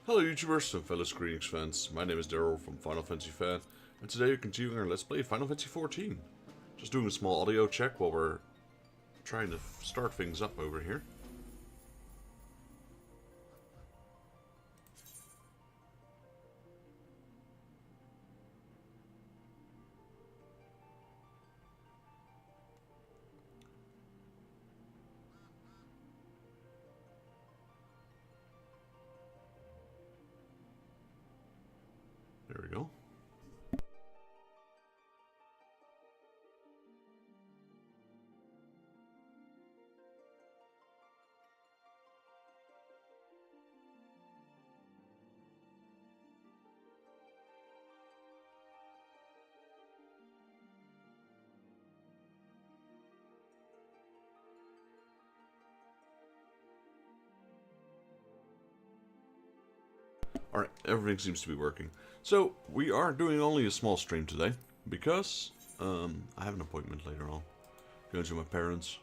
Hello YouTubers and fellow Square Enix fans, my name is Daryl from Final Fantasy Fan, and today we're continuing our Let's Play Final Fantasy XIV. Just doing a small audio check while we're trying to start things up over here. There we go. Alright, everything seems to be working. So, we are doing only a small stream today, because I have an appointment later on. Going to my parents.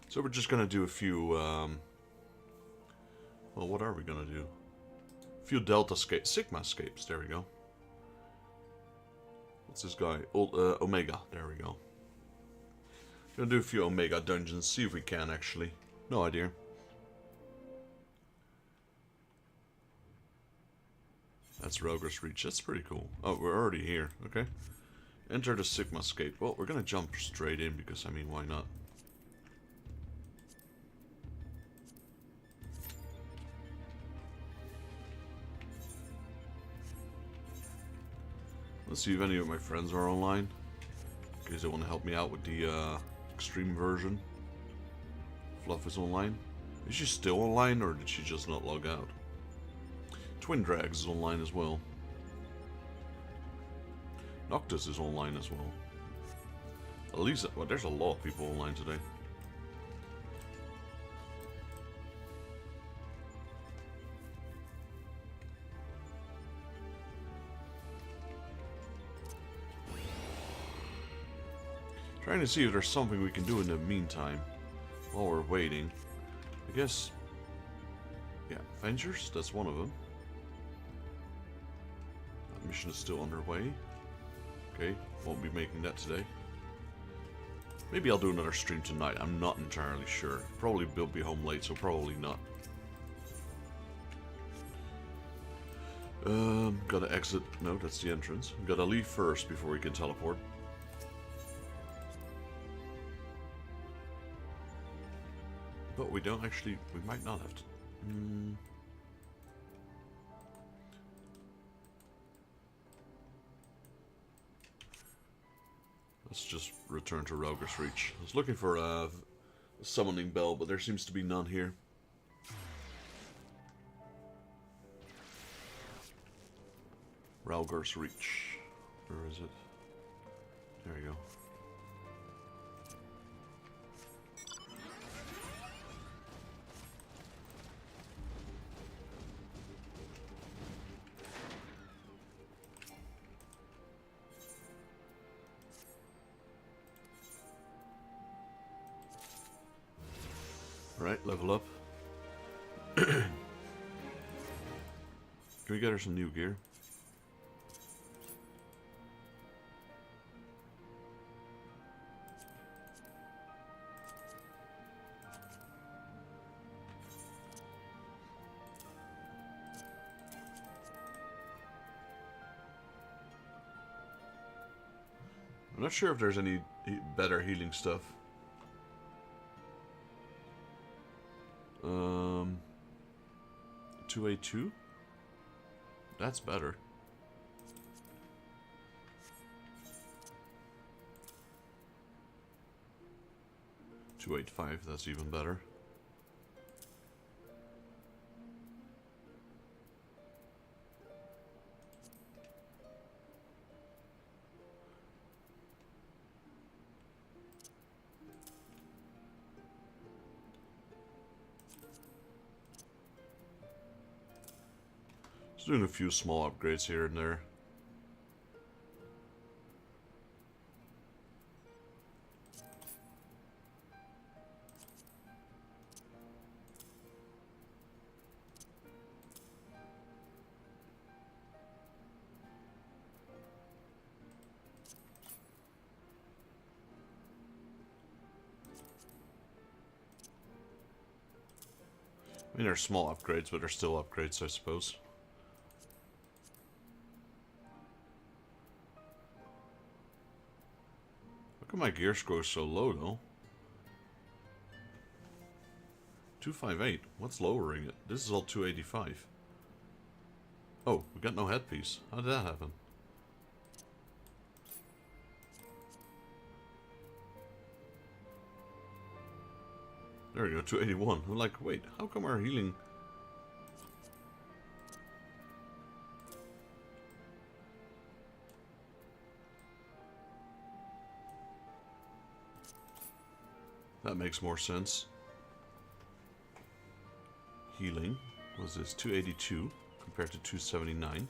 So we're just gonna do a few, well, what are we gonna do? A few Sigma escapes, there we go. What's this guy? Omega, there we go. Gonna do a few Omega dungeons, see if we can actually. No idea. That's Roger's Reach, that's pretty cool. Oh, we're already here, okay. Enter the Sigma escape. Well, we're gonna jump straight in because, I mean, why not? Let's see if any of my friends are online, in case they want to help me out with the extreme version. Fluff is online. Is she still online, or did she just not log out? Twin Drags is online as well. Noctis is online as well. Elisa, well, there's a lot of people online today. Trying to see if there's something we can do in the meantime, while we're waiting. I guess, yeah, Avengers, that's one of them. That mission is still underway. Okay, won't be making that today. Maybe I'll do another stream tonight, I'm not entirely sure. Probably will be home late, so probably not. Gotta exit, no, that's the entrance. Gotta leave first before we can teleport. But we don't actually, we might not have to. Let's just return to Roger's Reach. I was looking for a summoning bell, but there seems to be none here. Roger's Reach. Where is it? There you go. Alright, level up. Can we get her some new gear? I'm not sure if there's any better healing stuff. 282? That's better. 285, that's even better. Just doing a few small upgrades here and there. I mean, they're small upgrades, but they're still upgrades, I suppose. How come my gear score is so low, though? 258. What's lowering it? This is all 285. Oh, we got no headpiece. How did that happen? There we go, 281. I'm like, wait, how come our healing... That makes more sense. Healing was this 282 compared to 279.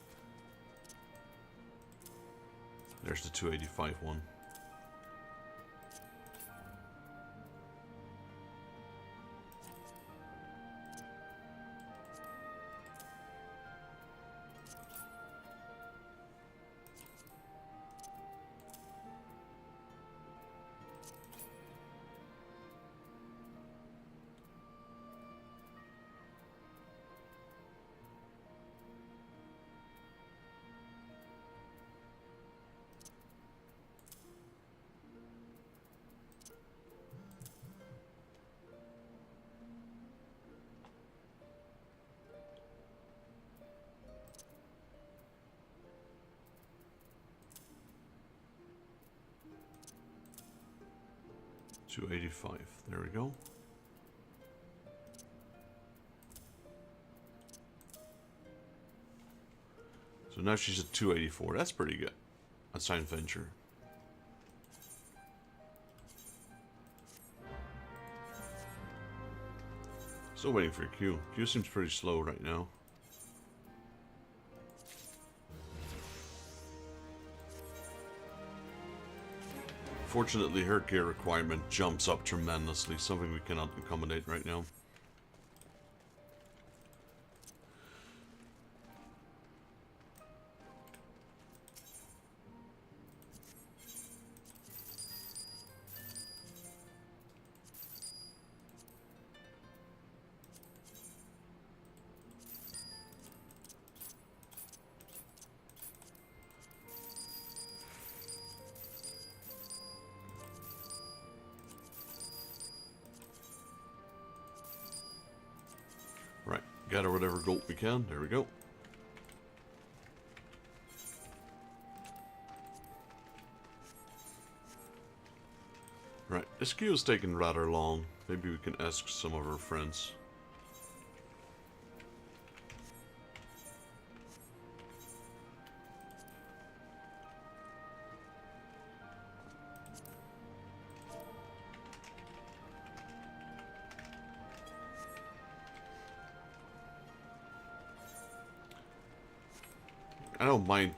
There's the 285 one. $285. There we go. So now she's at 284. That's pretty good. Assigned venture. Still waiting for Q. Q seems pretty slow right now. Fortunately, her gear requirement jumps up tremendously, something we cannot accommodate right now. Right, gather whatever gold we can. There we go. Right, this queue is taking rather long. Maybe we can ask some of our friends. I don't mind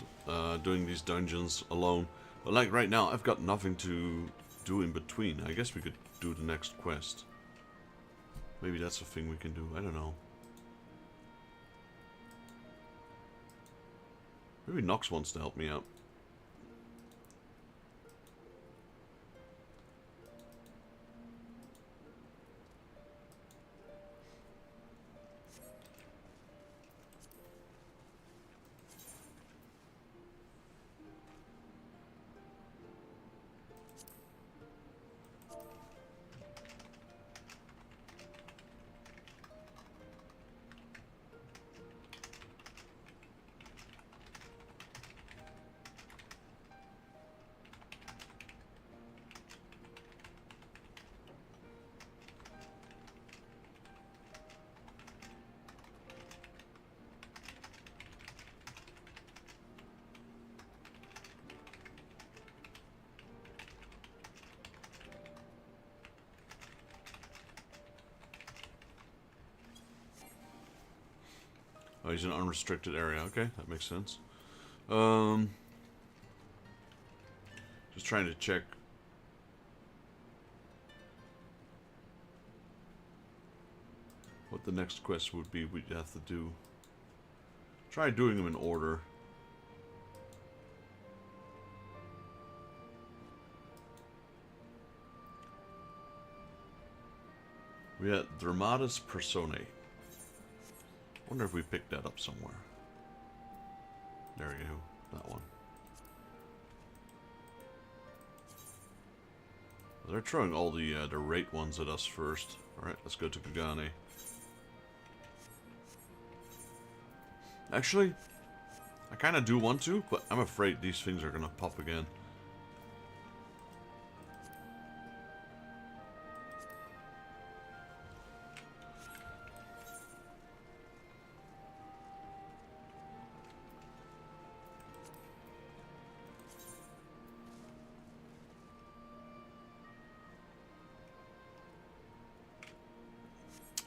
doing these dungeons alone, but like right now I've got nothing to do in between. I guess we could do the next quest. Maybe that's a thing we can do, I don't know. Maybe Nox wants to help me out. Oh, he's in an unrestricted area. Okay, that makes sense. Just trying to check. What the next quest would be we'd have to do. Try doing them in order. We had Dramatis Personae. Wonder if we picked that up somewhere. There we go. That one. They're throwing all the rate ones at us first. Alright, let's go to Kagane. Actually, I kind of do want to, but I'm afraid these things are going to pop again.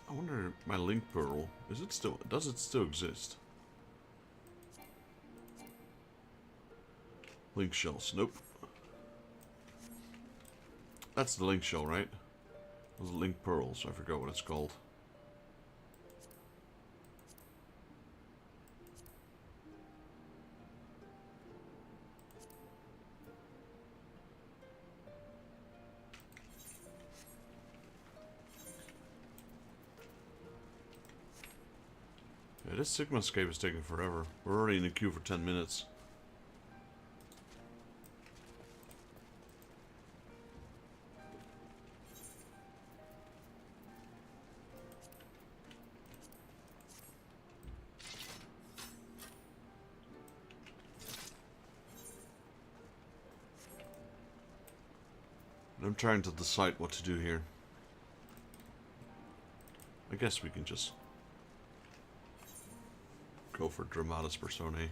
I wonder, my link pearl, does it still exist? Link shells, nope. That's the link shell, right? Those link pearls, I forgot what it's called. Yeah, this Sigmascape is taking forever. We're already in the queue for 10 minutes. I'm trying to decide what to do here. I guess we can just go for Dramatis Personae.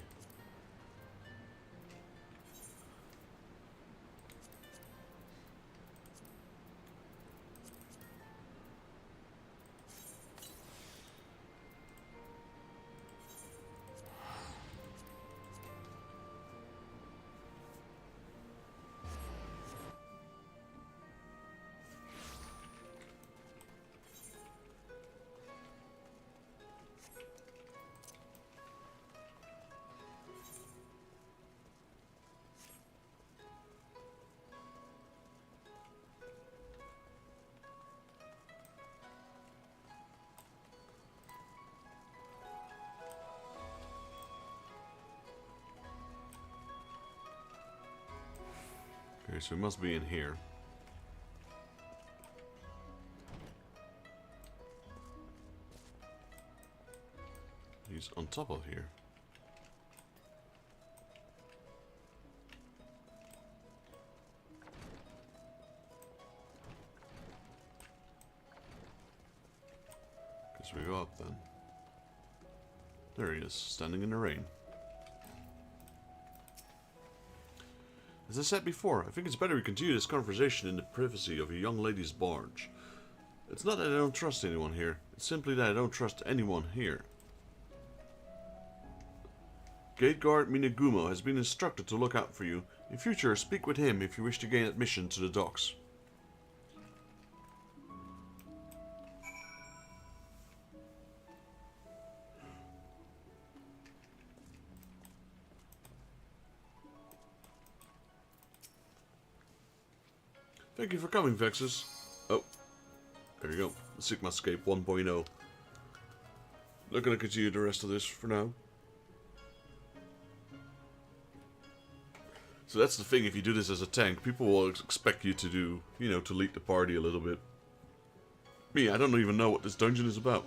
Okay, so it must be in here. He's on top of here. Guess we go up then. There he is, standing in the rain. As I said before, I think it's better we continue this conversation in the privacy of a young lady's barge. It's not that I don't trust anyone here, it's simply that I don't trust anyone here. Gate guard Minagumo has been instructed to look out for you. In future, speak with him if you wish to gain admission to the docks. Thank you for coming, Vexus. Oh, there you go. The Sigmascape 1.0. Not gonna continue the rest of this for now. So that's the thing, if you do this as a tank, people will expect you to do, you know, to lead the party a little bit. Me, I don't even know what this dungeon is about.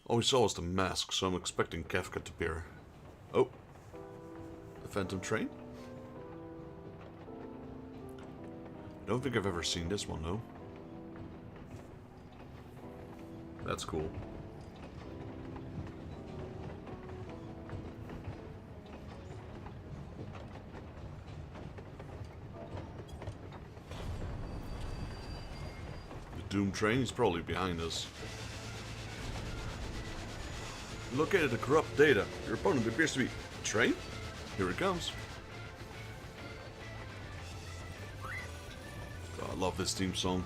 All we saw was the mask, so I'm expecting Kefka to appear. Oh. The Phantom Train? I don't think I've ever seen this one, though. That's cool. The Doom Train is probably behind us. Located the corrupt data. Your opponent appears to be a train? Here it comes. God, I love this theme song.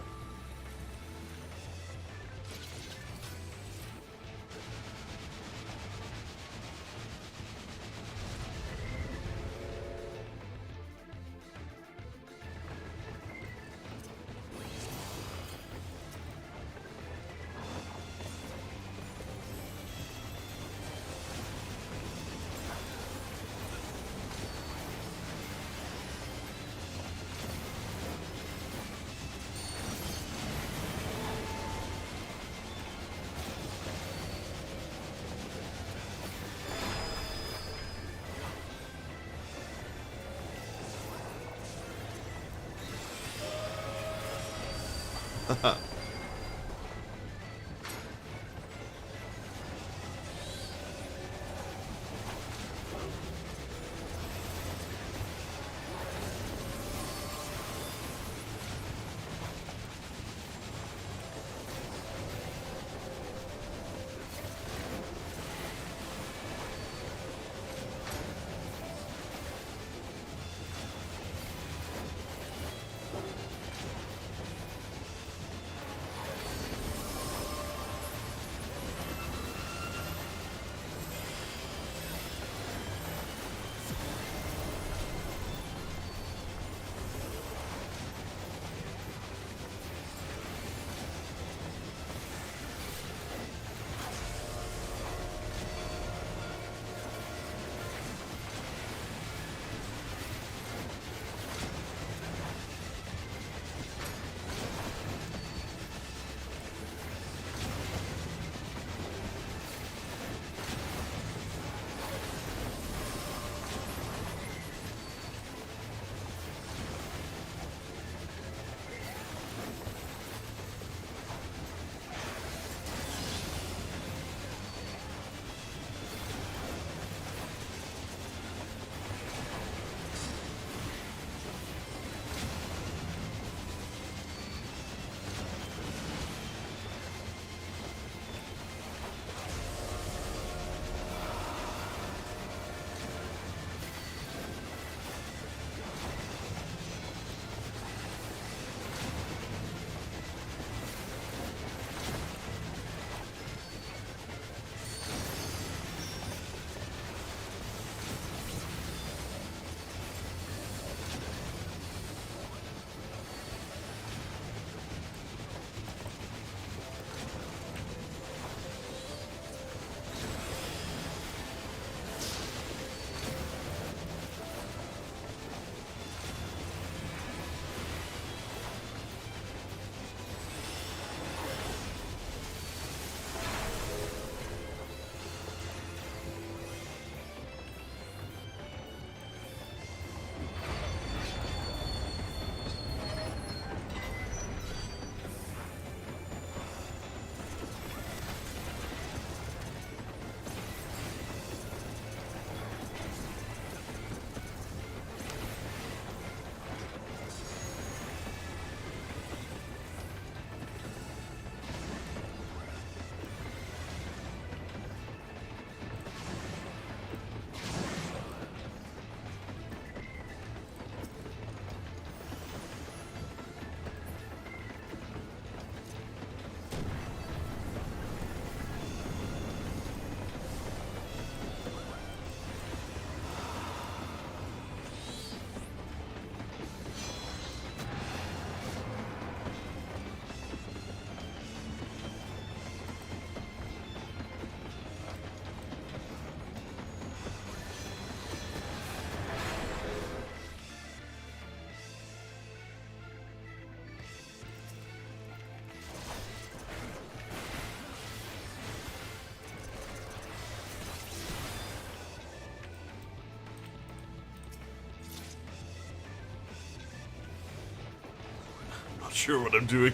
Not sure what I'm doing.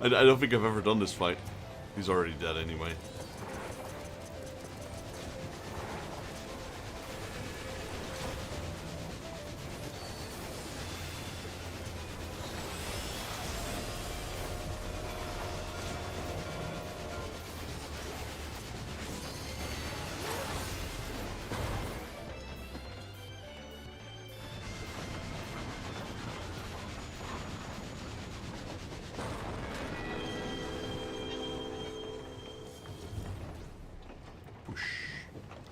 I don't think I've ever done this fight. He's already dead anyway.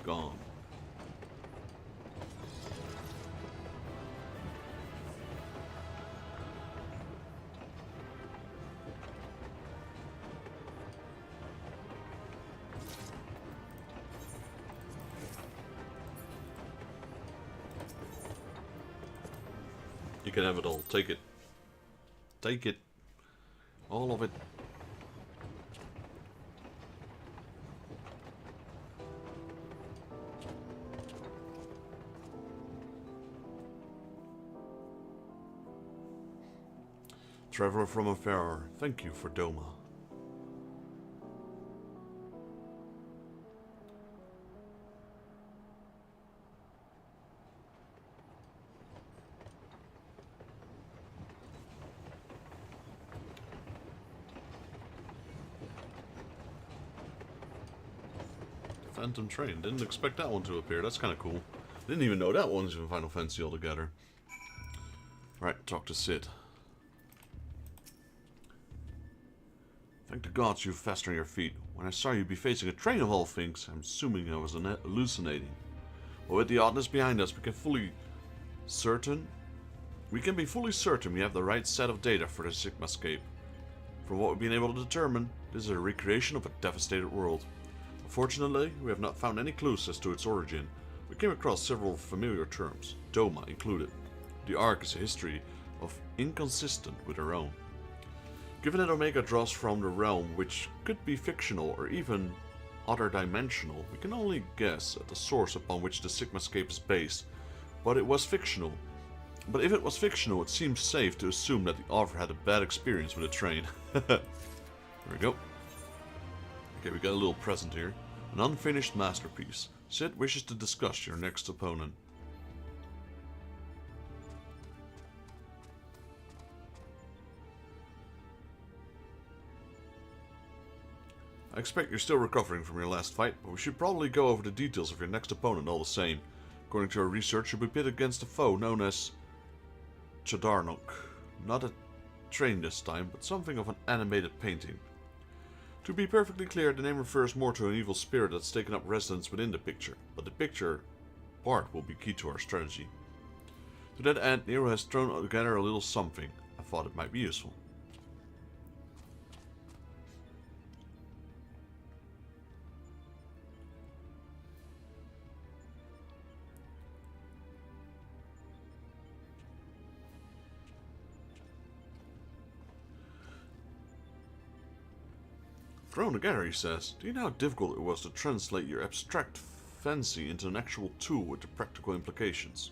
Gone. You can have it all. Take it. Take it. All of it. traveler from afar, thank you for Doma. Phantom Train. Didn't expect that one to appear. That's kind of cool. Didn't even know that one's in Final Fantasy altogether. Right, talk to Sid. Thank the gods you're faster on your feet. When I saw you be facing a train of all things, I'm assuming I was hallucinating. But with the oddness behind us, we can be fully certain we have the right set of data for the Sigmascape. From what we've been able to determine, this is a recreation of a devastated world. Unfortunately, we have not found any clues as to its origin. We came across several familiar terms, Doma included. The arc is a history of inconsistent with our own. Given that Omega draws from the realm which could be fictional or even other dimensional, we can only guess at the source upon which the Sigmascape is based. But if it was fictional, it seems safe to assume that the author had a bad experience with a train. There we go. Okay, we got a little present here. An unfinished masterpiece. Sid wishes to discuss your next opponent. I expect you're still recovering from your last fight, but we should probably go over the details of your next opponent all the same. According to our research, you'll be pitted against a foe known as Chadarnok. Not a train this time, but something of an animated painting. To be perfectly clear, the name refers more to an evil spirit that's taken up residence within the picture, but the picture part will be key to our strategy. To that end, Nero has thrown together a little something. I thought it might be useful. Thrown together, he says. Do you know how difficult it was to translate your abstract fancy into an actual tool with the practical implications?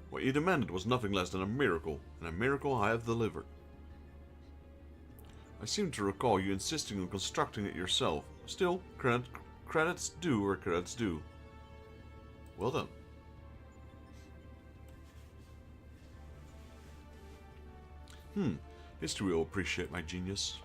What you demanded was nothing less than a miracle, and a miracle I have delivered. I seem to recall you insisting on constructing it yourself. Still, credits due where credits due. Well done. History will appreciate my genius.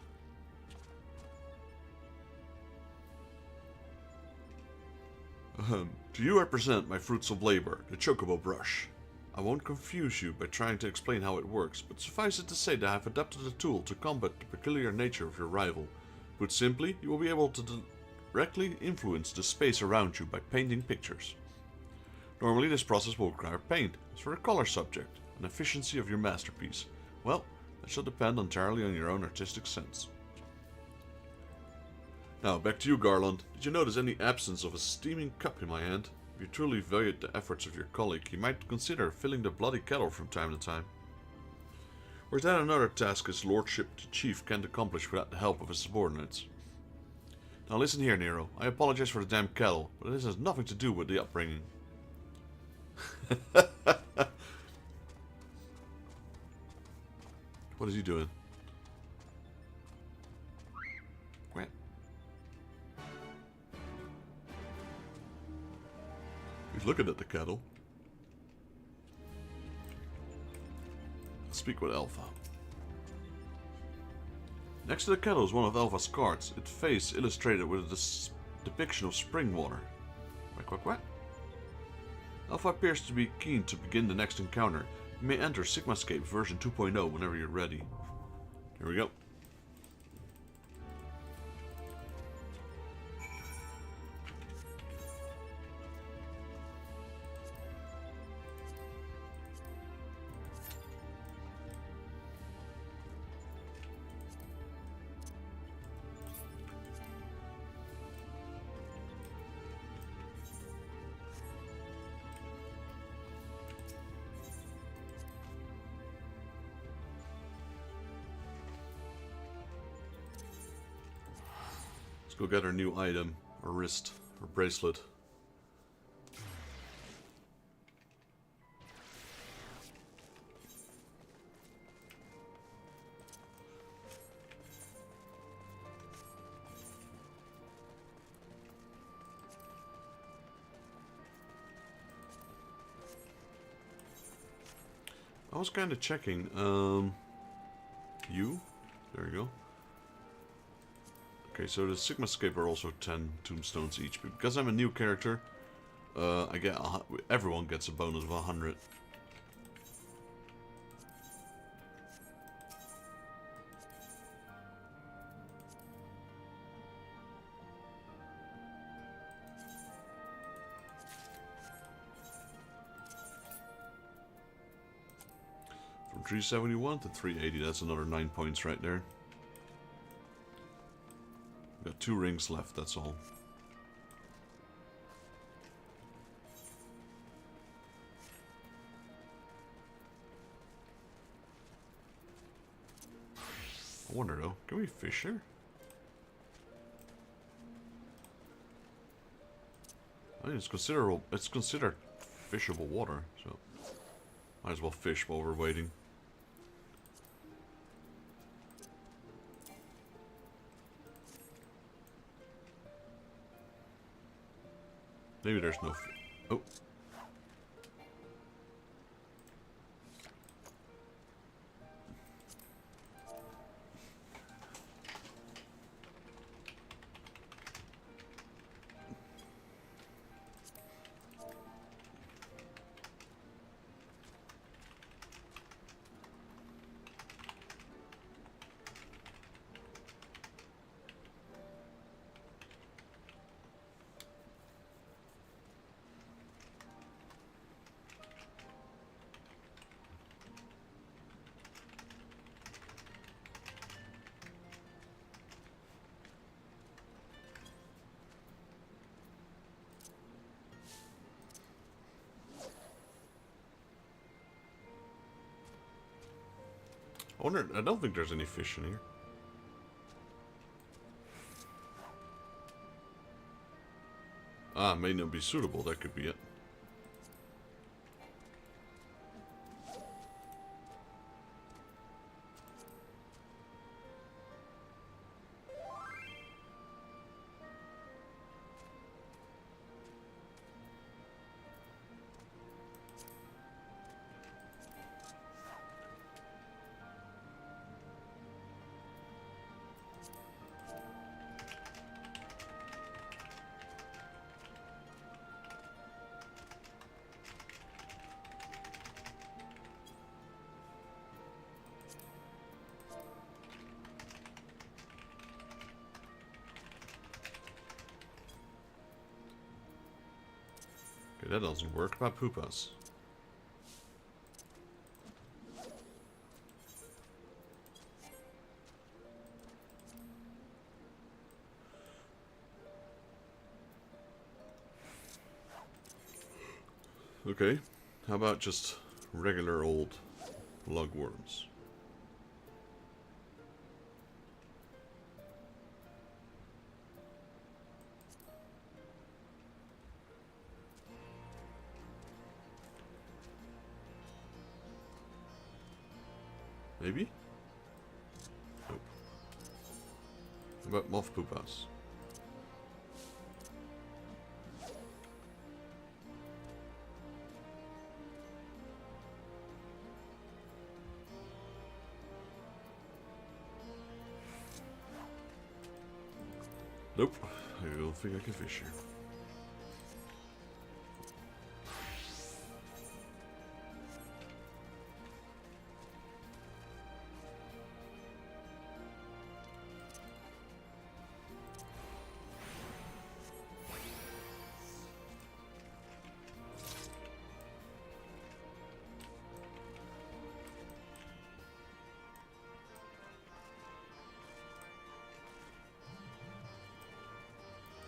Do you represent my fruits of labor, the chocobo brush? I won't confuse you by trying to explain how it works, but suffice it to say that I have adapted a tool to combat the peculiar nature of your rival. Put simply, you will be able to directly influence the space around you by painting pictures. Normally this process will require paint, as for the color subject, and efficiency of your masterpiece. Well, that shall depend entirely on your own artistic sense. Now, back to you, Garland. Did you notice any absence of a steaming cup in my hand? If you truly valued the efforts of your colleague, you might consider filling the bloody kettle from time to time. Or is that another task his lordship the chief can't accomplish without the help of his subordinates? Now listen here, Nero. I apologize for the damn kettle, but this has nothing to do with the upbringing. What is he doing? What? He's looking at the kettle. Let's speak with Alpha. Next to the kettle is one of Alpha's cards, its face illustrated with a depiction of spring water. What? Alpha appears to be keen to begin the next encounter. You may enter Sigmascape version 2.0 whenever you're ready. Here we go. Let's go get our new item, or wrist, or bracelet. I was kind of checking. You? There you go. Okay, so the Sigmascape are also 10 tombstones each. But because I'm a new character, I get everyone gets a bonus of 100. From 371 to 380, that's another 9 points right there. Got 2 rings left, that's all. I wonder though, can we fish here? I mean, it's considered fishable water, so might as well fish while we're waiting. Maybe there's no oh. I don't think there's any fish in here. Ah, may not be suitable, that could be it. Okay, that doesn't work. About Poopas. Okay, how about just regular old lugworms? Maybe? Nope. How about moth Poopas? Nope. I don't think I can fish here.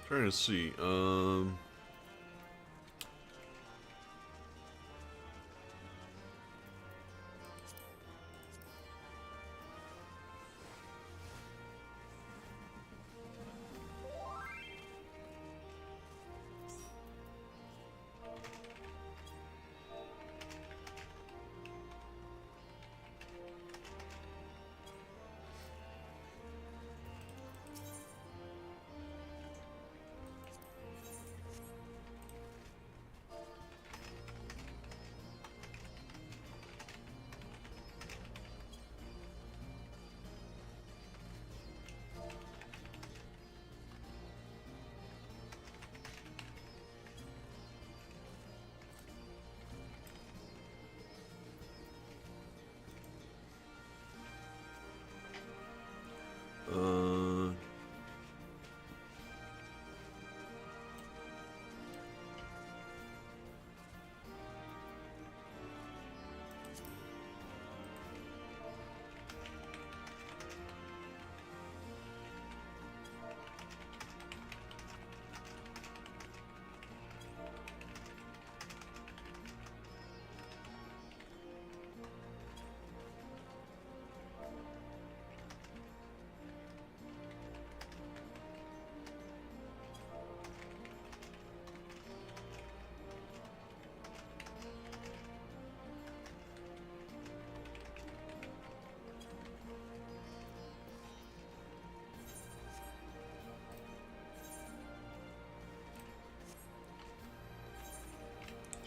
Trying to see,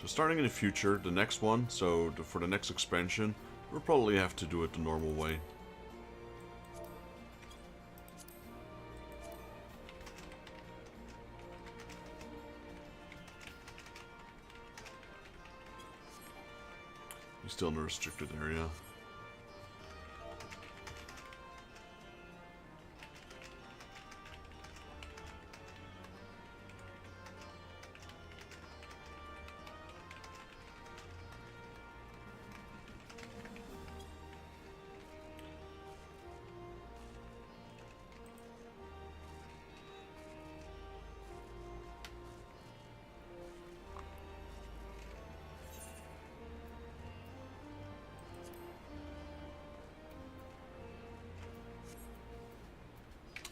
starting in the future, the next one, so for the next expansion, we'll probably have to do it the normal way. He's still in a restricted area.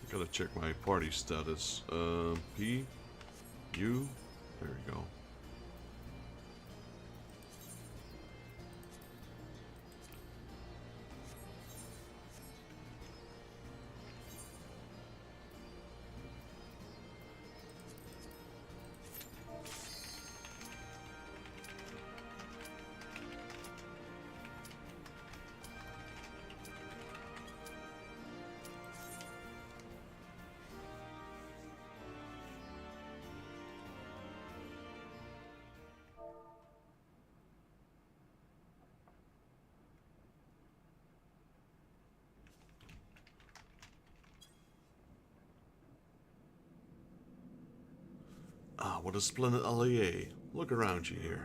Gotta check my party status. P, U, there we go. Ah, what a splendid allié. Look around you here.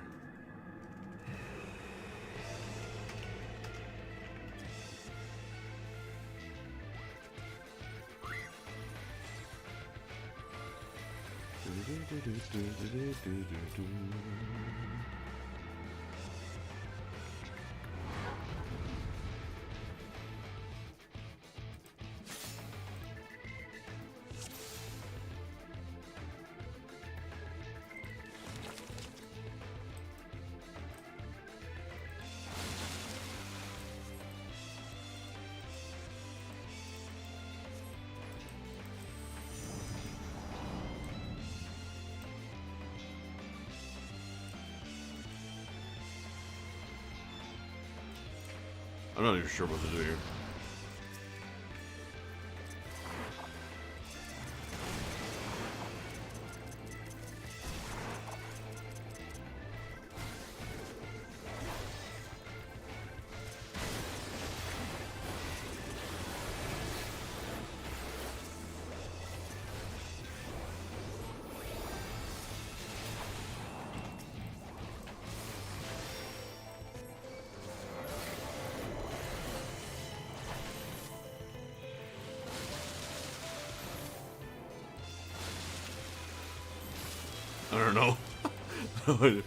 I'm not even sure what to do here. I don't know. No idea.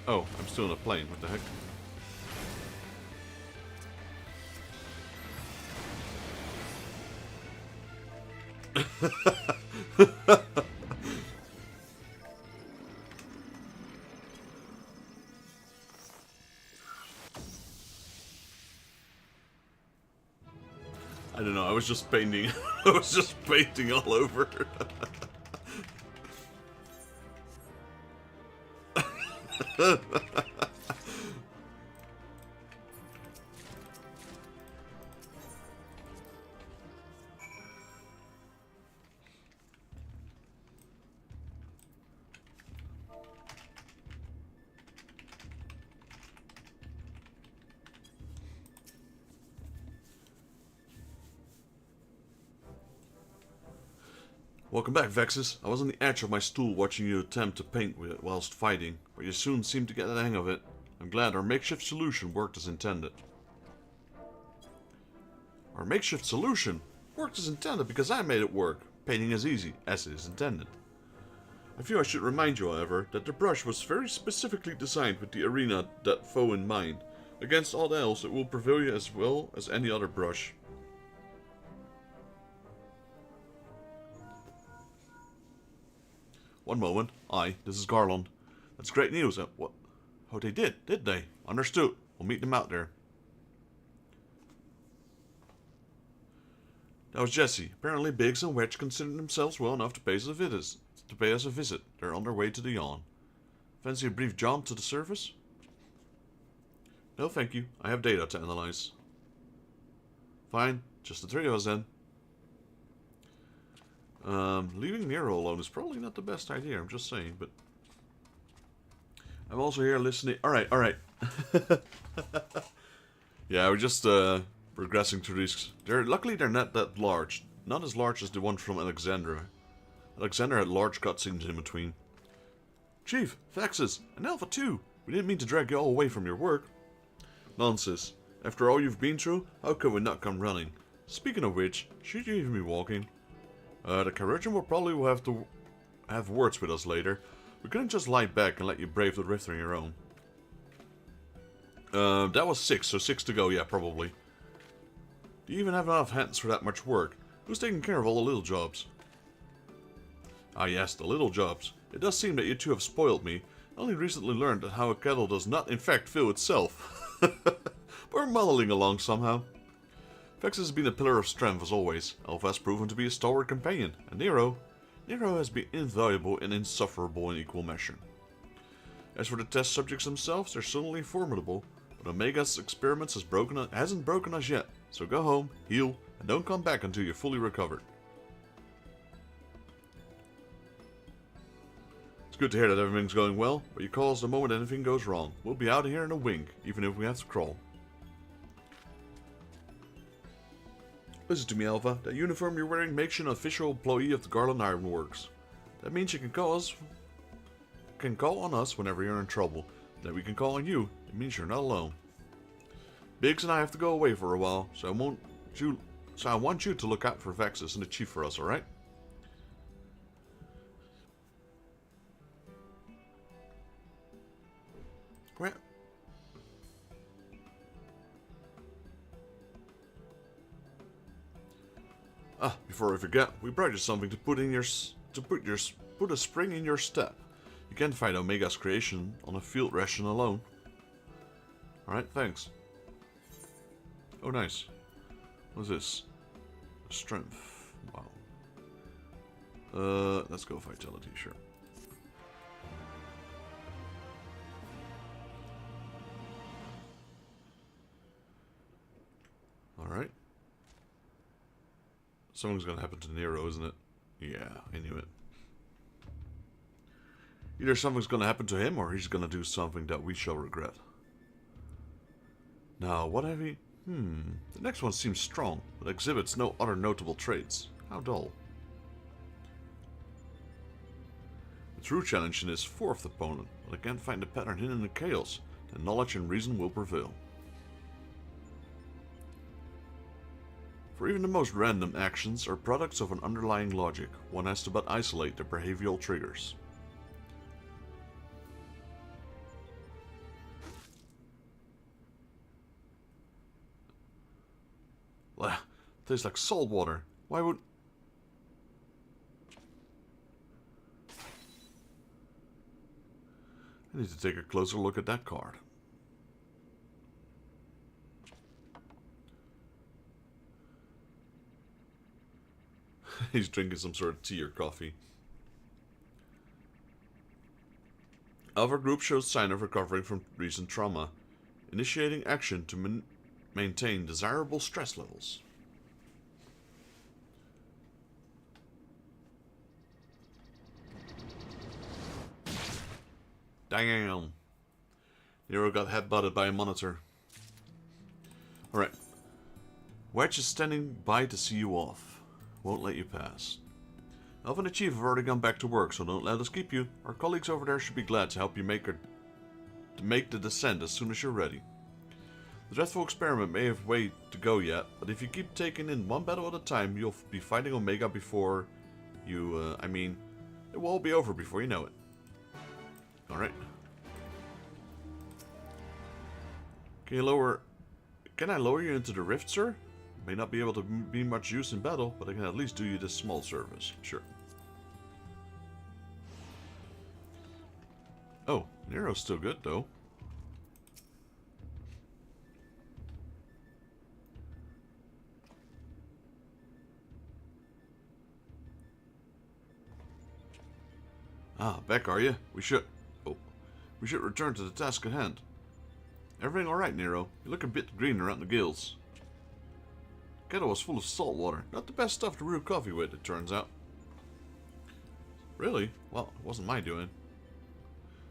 Oh, I'm still in a plane. What the heck? I don't know. I was just painting. I was just painting all over. Welcome back, Vexus. I was on the edge of my stool watching you attempt to paint with it whilst fighting, but you soon seemed to get the hang of it. I'm glad our makeshift solution worked as intended. Our makeshift solution worked as intended because I made it work. Painting is easy, as it is intended. I feel I should remind you, however, that the brush was very specifically designed with the arena that foe in mind. Against all else, it will prevail you as well as any other brush. One moment. Aye, this is Garlean. That's great news. What? Oh, they did they? Understood. We'll meet them out there. That was Jesse. Apparently Biggs and Wedge considered themselves well enough to pay us a visit. They're on their way to the yawn. Fancy a brief jaunt to the surface? No, thank you. I have data to analyze. Fine. Just the three of us then. Leaving Nero alone is probably not the best idea, I'm just saying, but... I'm also here listening... Alright. Yeah, we're just, progressing through these... Luckily they're not that large. Not as large as the one from Alexandra. Alexandra had large cutscenes in between. Chief, Faxes, and Alpha too! We didn't mean to drag you all away from your work. Nonsense. After all you've been through, how could we not come running? Speaking of which, should you even be walking? The Carrigan will probably have to have words with us later. We couldn't just lie back and let you brave the rift on your own. That was 6, so 6 to go, yeah, probably. Do you even have enough hands for that much work? Who's taking care of all the little jobs? Ah yes, the little jobs. It does seem that you two have spoiled me. I only recently learned that how a kettle does not in fact fill itself. But we're muddling along somehow. Vex has been a pillar of strength as always. Alpha has proven to be a stalwart companion, and Nero has been invaluable and insufferable in equal measure. As for the test subjects themselves, they're certainly formidable, but Omega's experiments hasn't broken us yet, so go home, heal, and don't come back until you're fully recovered. It's good to hear that everything's going well, but you call us the moment anything goes wrong. We'll be out of here in a wink, even if we have to crawl. Listen to me, Alpha. That uniform you're wearing makes you an official employee of the Garlean Ironworks. That means you can call on us whenever you're in trouble. That we can call on you. It means you're not alone. Biggs and I have to go away for a while, so I want you to look out for Vexus and the Chief for us, alright? Before I forget, we brought you something to put a spring in your step. You can't find Omega's creation on a field ration alone. Alright, thanks. Oh, nice. What's this? Strength. Wow. Let's go vitality, sure. Alright. Something's gonna happen to Nero, isn't it? Yeah, I knew it. Either something's gonna happen to him, or he's gonna do something that we shall regret. Now, what have he... The next one seems strong, but exhibits no other notable traits. How dull. The true challenge in his fourth opponent, but I can't find the pattern hidden in the chaos, then knowledge and reason will prevail. For even the most random actions are products of an underlying logic. One has to but isolate their behavioral triggers. Tastes like salt water. Why would... I need to take a closer look at that card. He's drinking some sort of tea or coffee. Alpha Group shows sign of recovering from recent trauma, initiating action to maintain desirable stress levels. Damn. Nero got headbutted by a monitor. Alright. Wedge is standing by to see you off. Won't let you pass. Elf and the Chief have already gone back to work, so don't let us keep you. Our colleagues over there should be glad to help you make the descent as soon as you're ready. The dreadful experiment may have way to go yet, but if you keep taking in one battle at a time, you'll be fighting Omega before you, I mean, it will all be over before you know it. Alright. Can I lower you into the rift, sir? May not be able to be much use in battle, but I can at least do you this small service. Sure. Oh, Nero's still good, though. Ah, back are you? We should return to the task at hand. Everything alright, Nero? You look a bit green around the gills. The kettle was full of salt water. Not the best stuff to brew coffee with, it turns out. Really? Well, it wasn't my doing.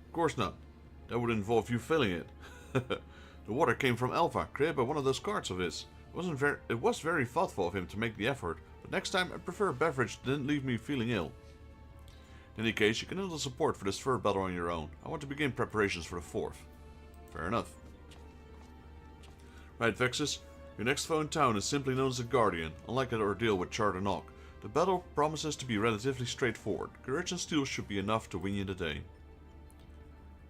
Of course not. That would involve you filling it. The water came from Alpha, created by one of those carts of his. It was very thoughtful of him to make the effort, but next time I'd prefer a beverage that didn't leave me feeling ill. In any case, you can handle support for this third battle on your own. I want to begin preparations for the fourth. Fair enough. Right, Vexus. Your next foe in town is simply known as the Guardian. Unlike that ordeal with Charternock, the battle promises to be relatively straightforward. Courage and steel should be enough to win you the day.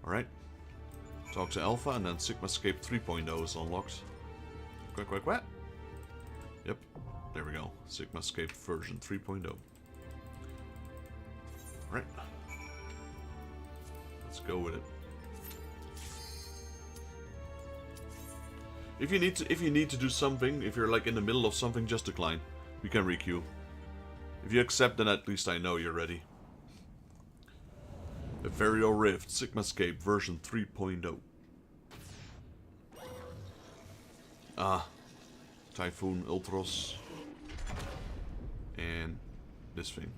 Alright. Talk to Alpha and then Sigmascape 3.0 is unlocked. Quack. Yep. There we go. Sigmascape version 3.0. Alright. Let's go with it. If you need to do something, if you're like in the middle of something, just decline. You can requeue. If you accept, then at least I know you're ready. Ethereal Rift, Sigmascape version 3.0. Ah. Typhoon, Ultros. And this thing.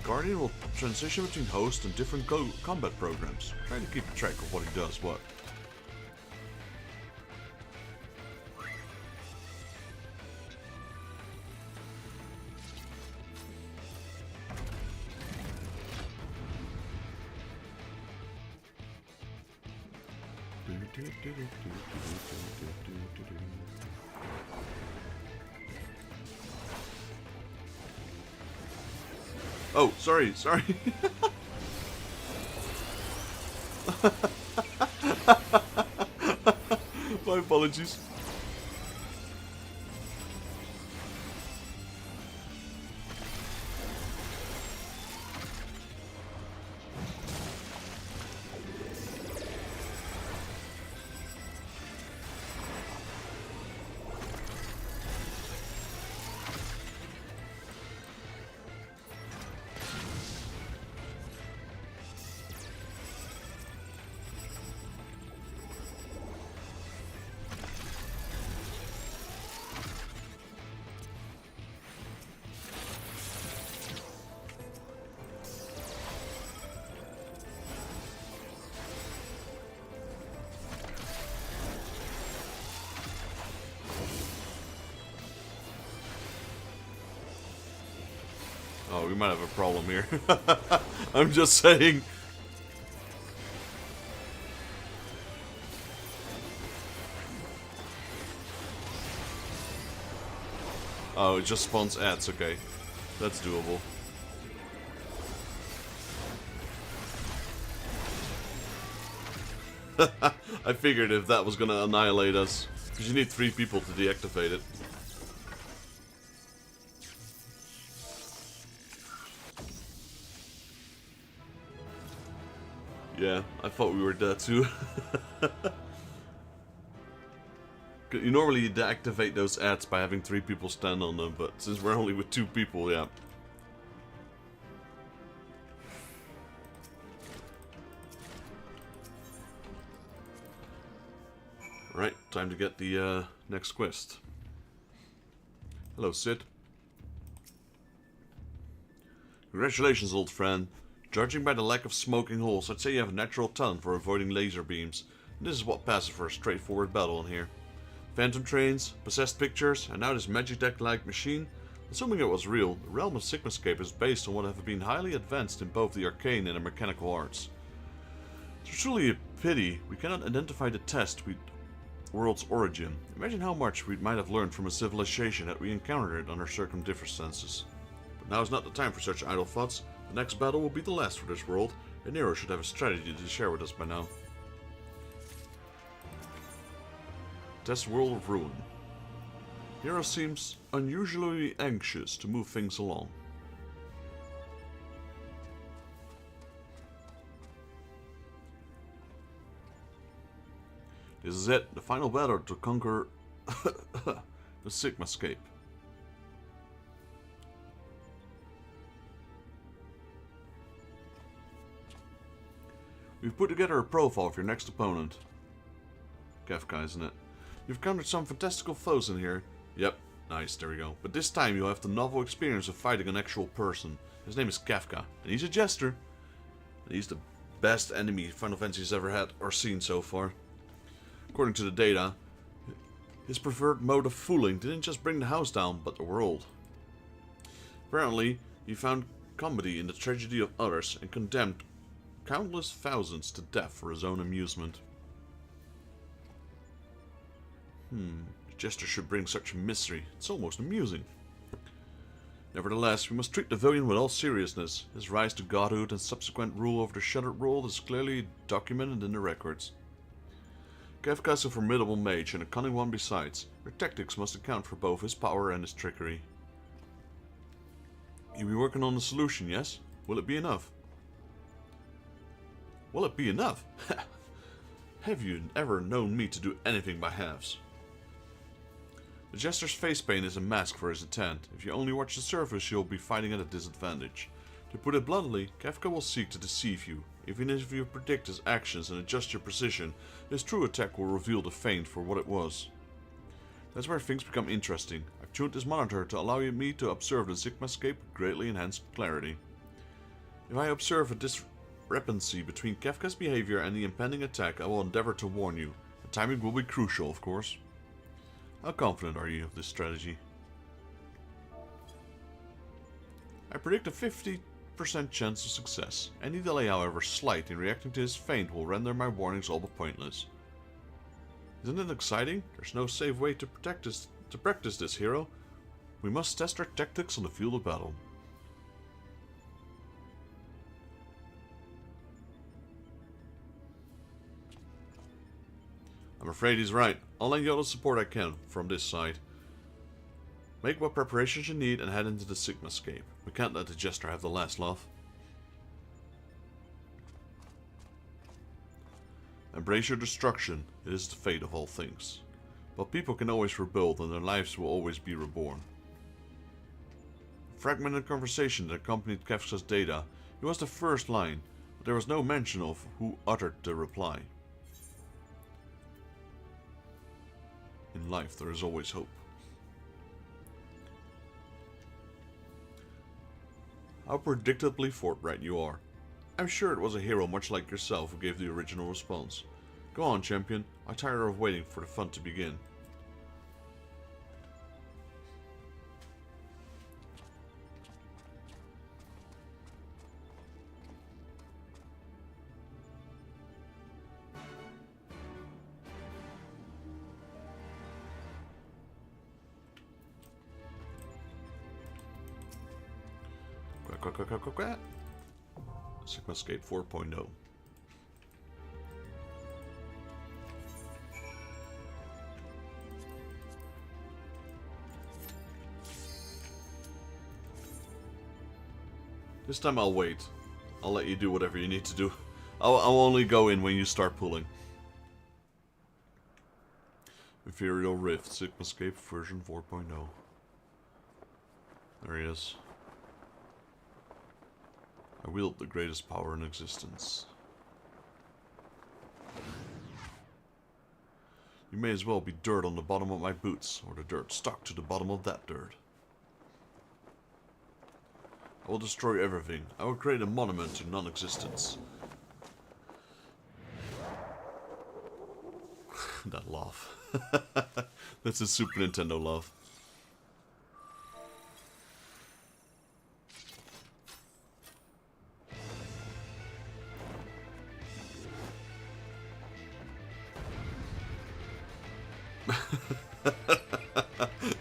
Guardian will transition between hosts and different combat programs. Try to keep track of what he does what. Oh, sorry. My apologies. Oh, we might have a problem here. I'm just saying. Oh, it just spawns ads, okay. That's doable. I figured if that was gonna annihilate us, because you need 3 people to deactivate it. Yeah, I thought we were dead too. You normally deactivate those ads by having 3 people stand on them, but since we're only with 2 people, yeah. Right, time to get the next quest. Hello, Sid. Congratulations, old friend. Judging by the lack of smoking holes, I'd say you have a natural talent for avoiding laser beams. And this is what passes for a straightforward battle in here. Phantom trains, possessed pictures, and now this magic deck-like machine. Assuming it was real, the realm of Sigmascape is based on what have been highly advanced in both the arcane and the mechanical arts. It's truly a pity we cannot identify the test with world's origin. Imagine how much we might have learned from a civilization had we encountered it under certain circumstances. But now is not the time for such idle thoughts. The next battle will be the last for this world, and Nero should have a strategy to share with us by now. Test World of Ruin. Nero seems unusually anxious to move things along. This is it, the final battle to conquer the Sigmascape. We've put together a profile of your next opponent. Kefka, isn't it? You've encountered some fantastical foes in here. Yep, nice, there we go. But this time you'll have the novel experience of fighting an actual person. His name is Kefka, and he's a jester. And he's the best enemy Final Fantasy's ever had or seen so far. According to the data, his preferred mode of fooling didn't just bring the house down, but the world. Apparently, he found comedy in the tragedy of others and condemned countless thousands to death for his own amusement. The jester should bring such mystery. It's almost amusing. Nevertheless, we must treat the villain with all seriousness. His rise to godhood and subsequent rule over the Shuttered World is clearly documented in the records. Kefka is a formidable mage and a cunning one besides. Your tactics must account for both his power and his trickery. You'll be working on a solution, yes? Will it be enough? Will it be enough? Have you ever known me to do anything by halves? The jester's face paint is a mask for his intent. If you only watch the surface, you'll be fighting at a disadvantage. To put it bluntly, Kefka will seek to deceive you. Even if you predict his actions and adjust your precision, his true attack will reveal the feint for what it was. That's where things become interesting. I've tuned this monitor to allow me to observe the Sigmascape with greatly enhanced clarity. If I observe a discrepancy between Kefka's behavior and the impending attack, I will endeavor to warn you. The timing will be crucial, of course. How confident are you of this strategy? I predict a 50% chance of success. Any delay, however slight, in reacting to his feint will render my warnings all but pointless. Isn't it exciting? There's no safe way to practice this, hero. We must test our tactics on the field of battle. I'm afraid he's right. I'll lend you all the support I can from this side. Make what preparations you need and head into the Sigmascape. We can't let the jester have the last laugh. Embrace your destruction. It is the fate of all things. But people can always rebuild and their lives will always be reborn. Fragmented conversation that accompanied Kefka's data. It was the first line, but there was no mention of who uttered the reply. In life there is always hope. How predictably forthright you are. I'm sure it was a hero much like yourself who gave the original response. Go on, champion. I tire of waiting for the fun to begin. Sigmascape 4.0. This time I'll wait. I'll let you do whatever you need to do. I'll only go in when you start pulling. Imperial Rift, Sigmascape version 4.0. There he is. I wield the greatest power in existence. You may as well be dirt on the bottom of my boots, or the dirt stuck to the bottom of that dirt. I will destroy everything. I will create a monument to non-existence. That laugh. That's a Super Nintendo laugh.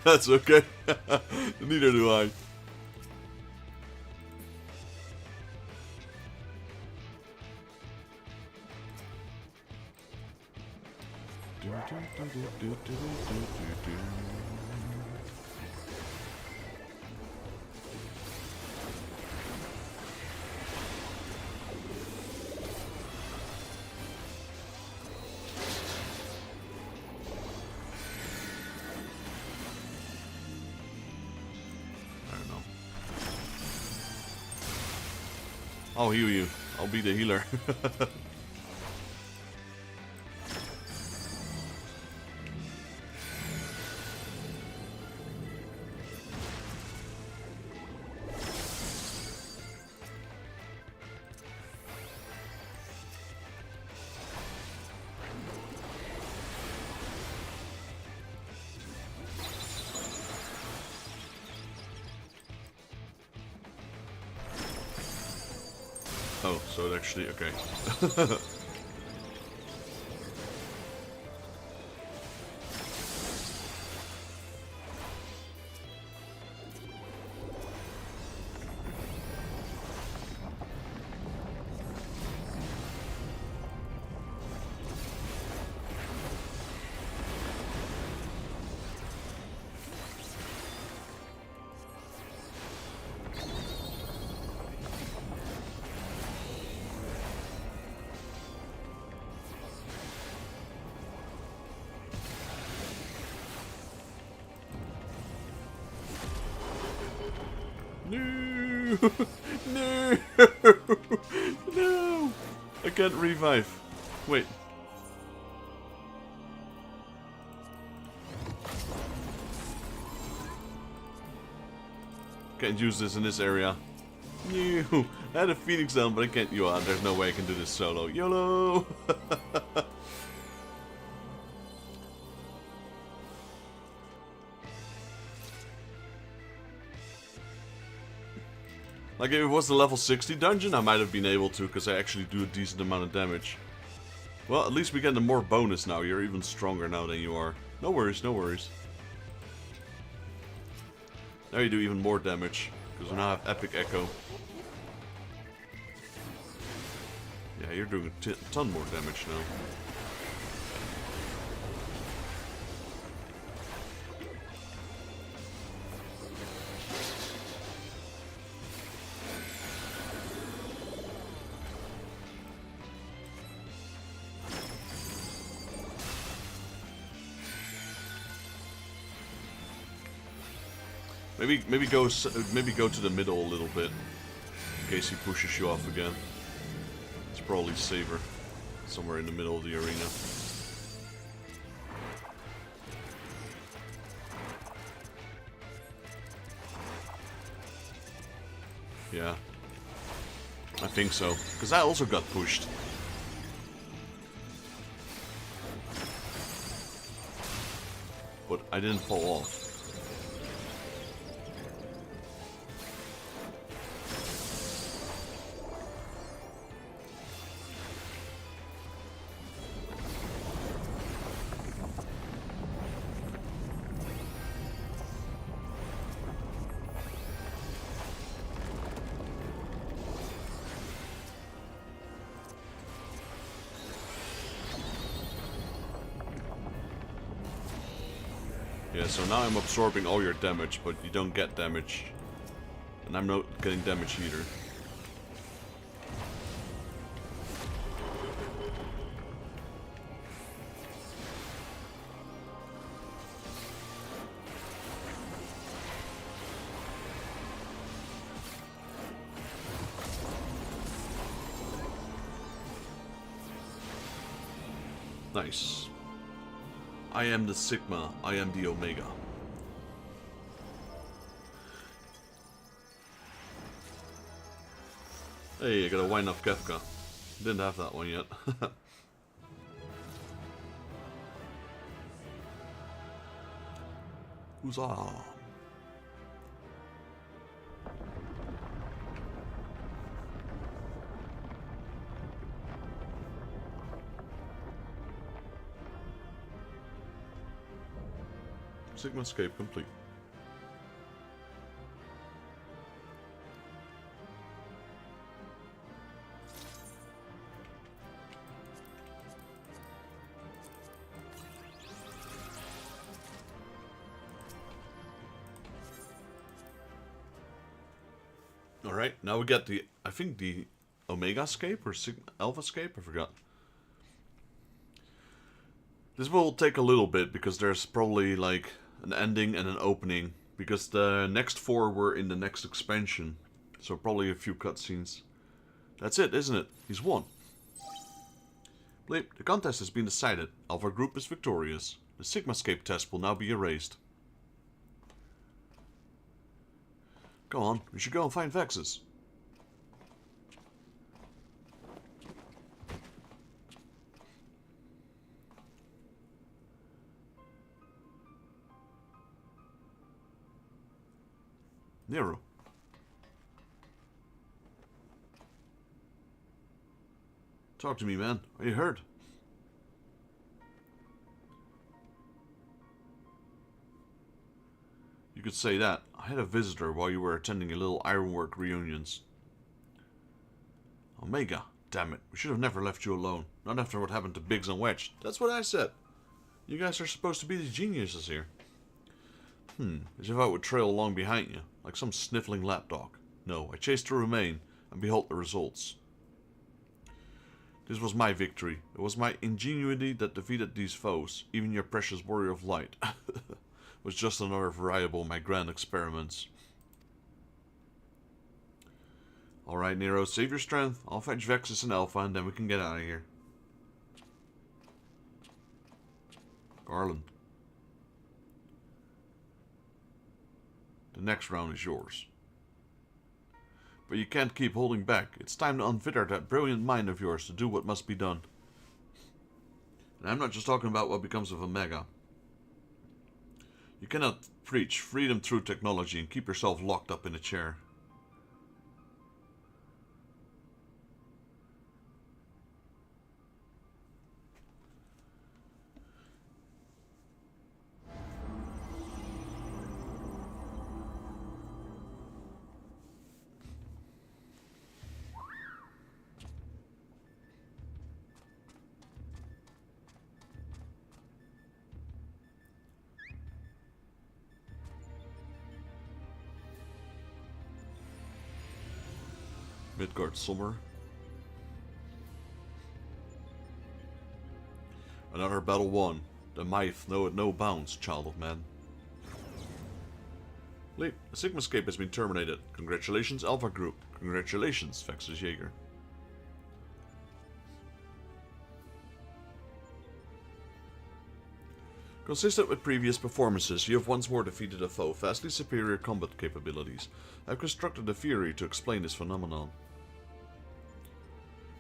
That's okay. Neither do I. I'll heal you. I'll be the healer. Oh, so it actually, okay. No! No! No! I can't revive. Wait. Can't use this in this area. No! I had a Phoenix down, but I can't. There's no way I can do this solo. YOLO! Like, if it was the level 60 dungeon, I might have been able to, because I actually do a decent amount of damage. Well, at least we get a more bonus now. You're even stronger now than you are. No worries, no worries. Now you do even more damage, because we now have Epic Echo. Yeah, you're doing a ton more damage now. Maybe go to the middle a little bit, in case he pushes you off again. It's probably safer, somewhere in the middle of the arena. Yeah, I think so, because I also got pushed. But I didn't fall off. Yeah, so now I'm absorbing all your damage, but you don't get damage. And I'm not getting damage either. Nice. I am the Sigma, I am the Omega. Hey, I got a wind up Kefka. Didn't have that one yet. Huzzah! Sigmascape complete. Alright, now we got the, I think the Omega-scape or Alpha-scape, I forgot. This will take a little bit because there's probably like an ending and an opening, because the next 4 were in the next expansion, so probably a few cutscenes. That's it, isn't it? He's won. Bleep, the contest has been decided. Alpha Group is victorious. The Sigmascape test will now be erased. Go on, we should go and find Vexus. Nero. Talk to me, man. Are you hurt? You could say that. I had a visitor while you were attending a little ironwork reunions. Omega. Damn it. We should have never left you alone. Not after what happened to Biggs and Wedge. That's what I said. You guys are supposed to be the geniuses here. As if I would trail along behind you, like some sniffling lapdog. No, I chased to remain, and behold the results. This was my victory. It was my ingenuity that defeated these foes. Even your precious warrior of light was just another variable in my grand experiments. Alright, Nero, save your strength. I'll fetch Vexus and Alpha, and then we can get out of here. Garlean. The next round is yours. But you can't keep holding back. It's time to unfetter that brilliant mind of yours to do what must be done. And I'm not just talking about what becomes of Omega. You cannot preach freedom through technology and keep yourself locked up in a chair. Midgard Summer. Another battle won. The might knoweth no bounds, child of man. Leap, the Sigmascape has been terminated. Congratulations, Alpha Group. Congratulations, Vexus Jaeger. Consistent with previous performances, you have once more defeated a foe, vastly superior combat capabilities. I've constructed a theory to explain this phenomenon.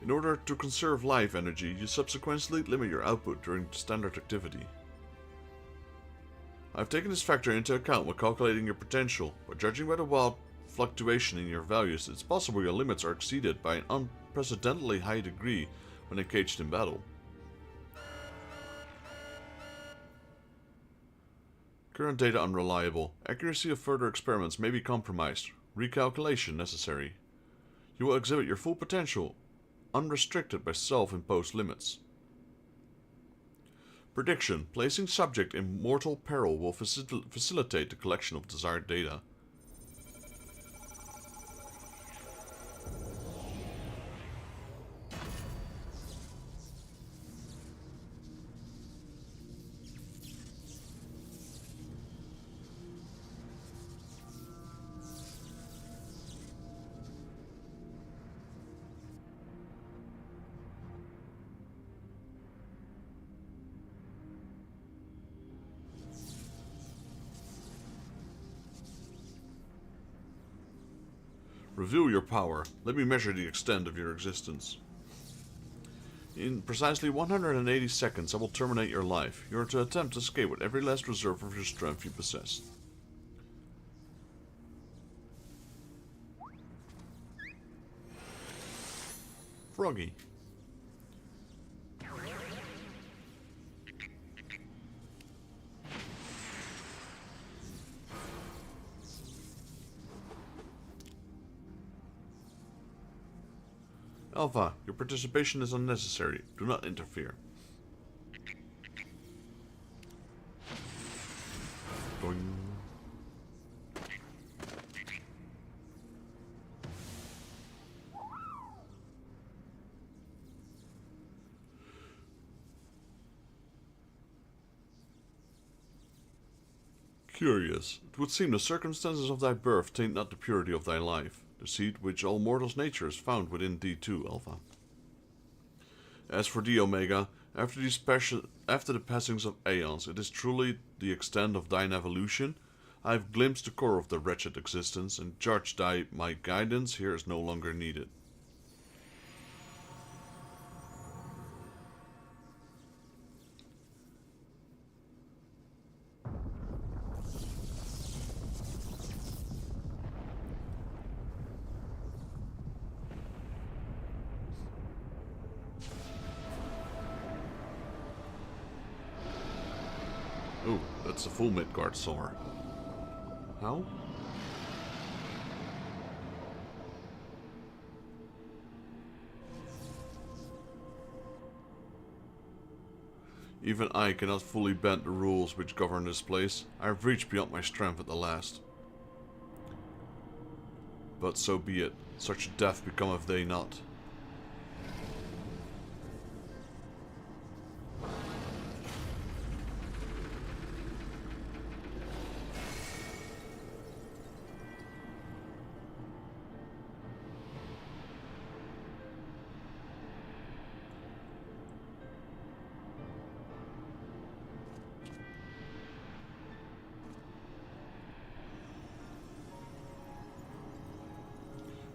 In order to conserve life energy, you subsequently limit your output during standard activity. I've taken this factor into account when calculating your potential, but judging by the wild fluctuation in your values, it's possible your limits are exceeded by an unprecedentedly high degree when engaged in battle. Current data unreliable. Accuracy of further experiments may be compromised. Recalculation necessary. You will exhibit your full potential, unrestricted by self-imposed limits. Prediction. Placing subject in mortal peril will facilitate the collection of desired data. Reveal your power. Let me measure the extent of your existence. In precisely 180 seconds, I will terminate your life. You are to attempt to escape with every last reserve of your strength you possess. Froggy. Alpha, your participation is unnecessary. Do not interfere. Boing. Curious. It would seem the circumstances of thy birth taint not the purity of thy life, the seed which all mortals' nature is found within thee too, Alpha. As for thee, Omega, after the passings of aeons, it is truly the extent of thine evolution. I have glimpsed the core of the wretched existence, and judge my guidance here is no longer needed. Ooh, that's a full Midgard sword. How? Even I cannot fully bend the rules which govern this place. I have reached beyond my strength at the last. But so be it. Such death becometh they not.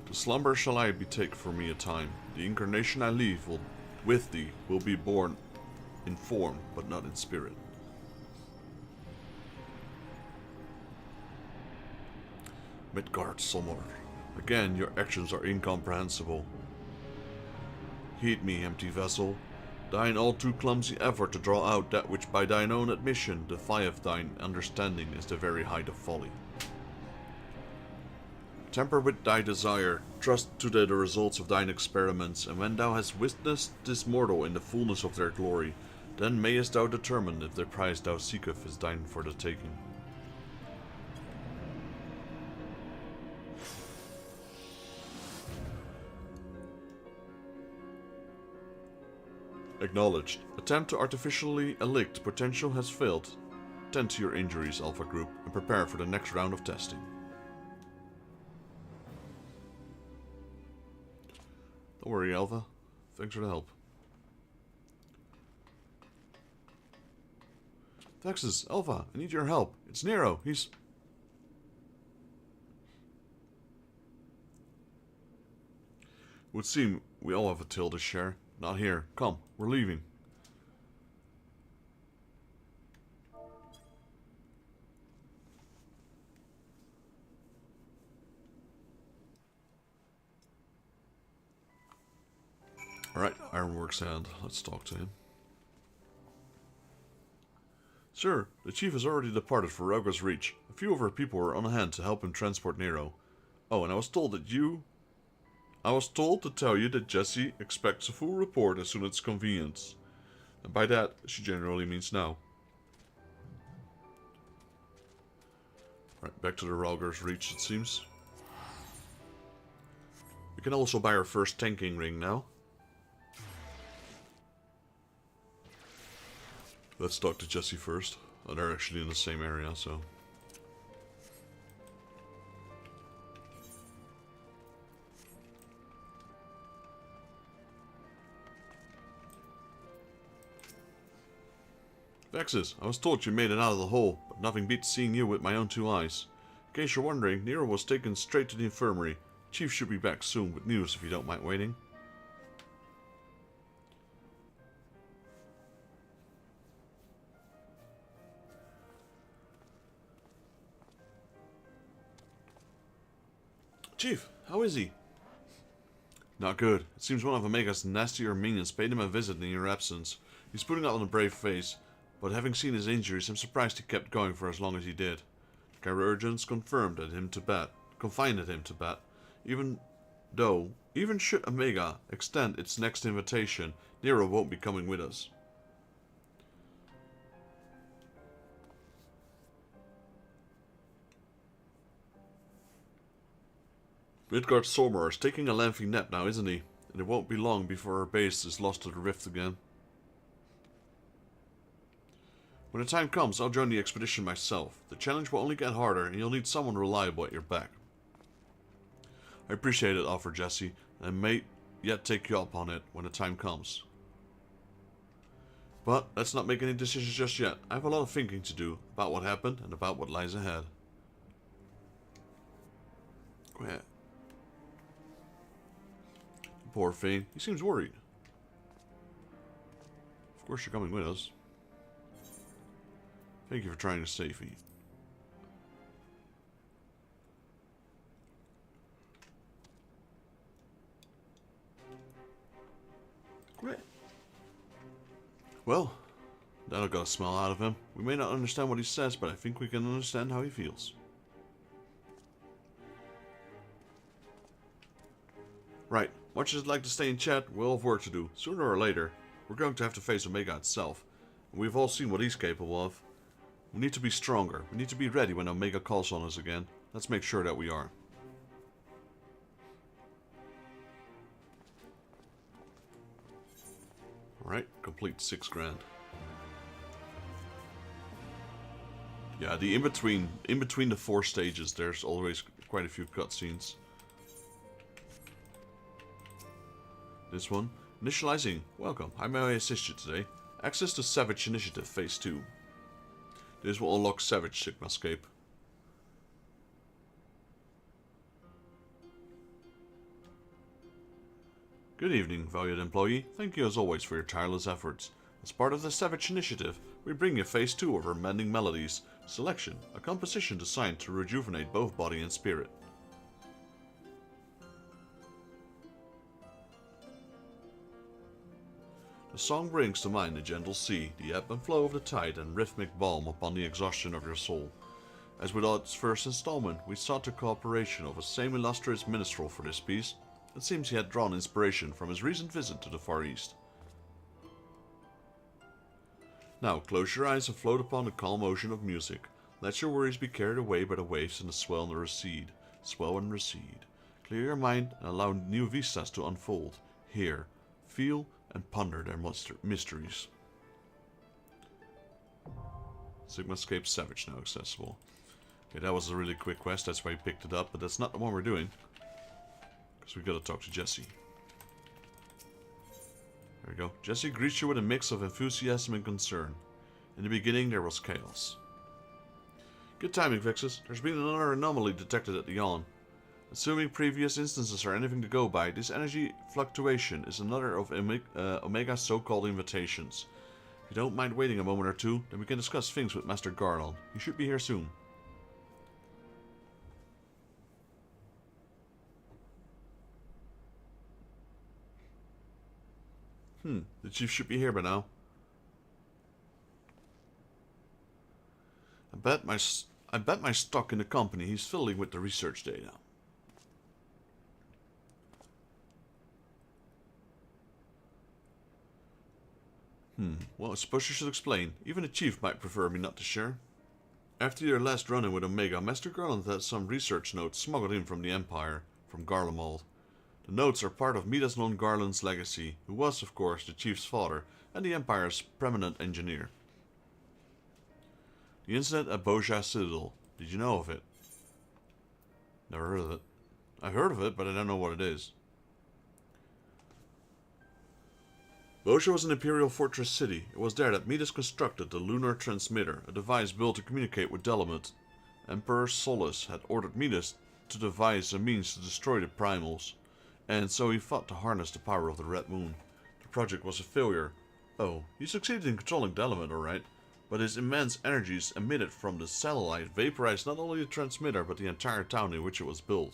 To slumber shall I betake for me a time. The incarnation I leave with thee will be born in form, but not in spirit. Midgard Sommer. Again, your actions are incomprehensible. Heed me, empty vessel. Thine all too clumsy effort to draw out that which by thine own admission defieth thine understanding is the very height of folly. Temper with thy desire, trust to the results of thine experiments, and when thou hast witnessed this mortal in the fullness of their glory, then mayest thou determine if the prize thou seekest is thine for the taking. Acknowledged. Attempt to artificially elect potential has failed. Tend to your injuries, Alpha Group, and prepare for the next round of testing. Don't worry, Alpha. Thanks for the help. Vexus, Alpha, I need your help. It's Nero. He's... Would seem we all have a tale to share. Not here. Come, we're leaving. Alright, Ironworks hand. Let's talk to him. Sir, the chief has already departed for Roga's Reach. A few of our people are on hand to help him transport Nero. Oh, and I was told to tell you that Jessie expects a full report as soon as it's convenient. And by that, she generally means now. Right, back to the Roga's Reach, it seems. We can also buy our first tanking ring now. Let's talk to Jessie first. Oh, they're actually in the same area, so... Vexus, I was told you made it out of the hole, but nothing beats seeing you with my own two eyes. In case you're wondering, Nero was taken straight to the infirmary. Chief should be back soon with news if you don't mind waiting. Chief, how is he? Not good. It seems one of Omega's nastier minions paid him a visit in your absence. He's putting on a brave face, but having seen his injuries, I'm surprised he kept going for as long as he did. Chirurgeons confined him to bed, even Even should Omega extend its next invitation, Nero won't be coming with us. Midgard Sormar is taking a lengthy nap now, isn't he? And it won't be long before our base is lost to the rift again. When the time comes, I'll join the expedition myself. The challenge will only get harder, and you'll need someone reliable at your back. I appreciate it, offered Jesse, and I may yet take you up on it when the time comes. But let's not make any decisions just yet. I have a lot of thinking to do about what happened and about what lies ahead. Yeah. Poor thing. He seems worried. Of course you're coming with us. Thank you for trying to save me. Great. Well, that'll got a smile out of him. We may not understand what he says, but I think we can understand how he feels. Right. Much as I'd like to stay and chat, we'll have work to do. Sooner or later, we're going to have to face Omega itself. And we've all seen what he's capable of. We need to be stronger. We need to be ready when Omega calls on us again. Let's make sure that we are. Alright, complete 6 grand. Yeah, the in between the 4 stages, there's always quite a few cutscenes. This one, initializing. Welcome. How may I assist you today? Access to Savage Initiative Phase 2. This will unlock Savage Sigmascape. Good evening, valued employee. Thank you as always for your tireless efforts. As part of the Savage Initiative, we bring you Phase 2 of our Mending Melodies. Selection, a composition designed to rejuvenate both body and spirit. The song brings to mind the gentle sea, the ebb and flow of the tide, and rhythmic balm upon the exhaustion of your soul. As with its first installment, we sought the cooperation of a same illustrious minstrel for this piece. It seems he had drawn inspiration from his recent visit to the Far East. Now close your eyes and float upon the calm ocean of music. Let your worries be carried away by the waves and the swell and the recede. Swell and recede. Clear your mind and allow new vistas to unfold. Hear, feel, and ponder their mysteries. Sigmascape Savage now accessible. Okay, that was a really quick quest, that's why I picked it up, but that's not the one we're doing. Because we gotta talk to Jesse. There we go. Jesse greets you with a mix of enthusiasm and concern. In the beginning, there was chaos. Good timing, Vixus. There's been another anomaly detected at the Yawn. Assuming previous instances are anything to go by, this energy fluctuation is another of Omega's so-called invitations. If you don't mind waiting a moment or two, then we can discuss things with Master Garlean. He should be here soon. The chief should be here by now. I bet my stock in the company he's filling with the research data. Well, I suppose you should explain. Even the chief might prefer me not to share. After your last run-in with Omega, Master Garlean had some research notes smuggled in from the Empire, from Dalamud. The notes are part of Midasnon Garlean's legacy, who was, of course, the chief's father and the Empire's preeminent engineer. The incident at Eorzea Citadel. Did you know of it? Never heard of it. I've heard of it, but I don't know what it is. Eorzea was an imperial fortress city. It was there that Midas constructed the lunar transmitter, a device built to communicate with Dalamud. Emperor Solus had ordered Midas to devise a means to destroy the primals, and so he fought to harness the power of the Red Moon. The project was a failure. Oh, he succeeded in controlling Dalamud, alright, but his immense energies emitted from the satellite vaporized not only the transmitter, but the entire town in which it was built.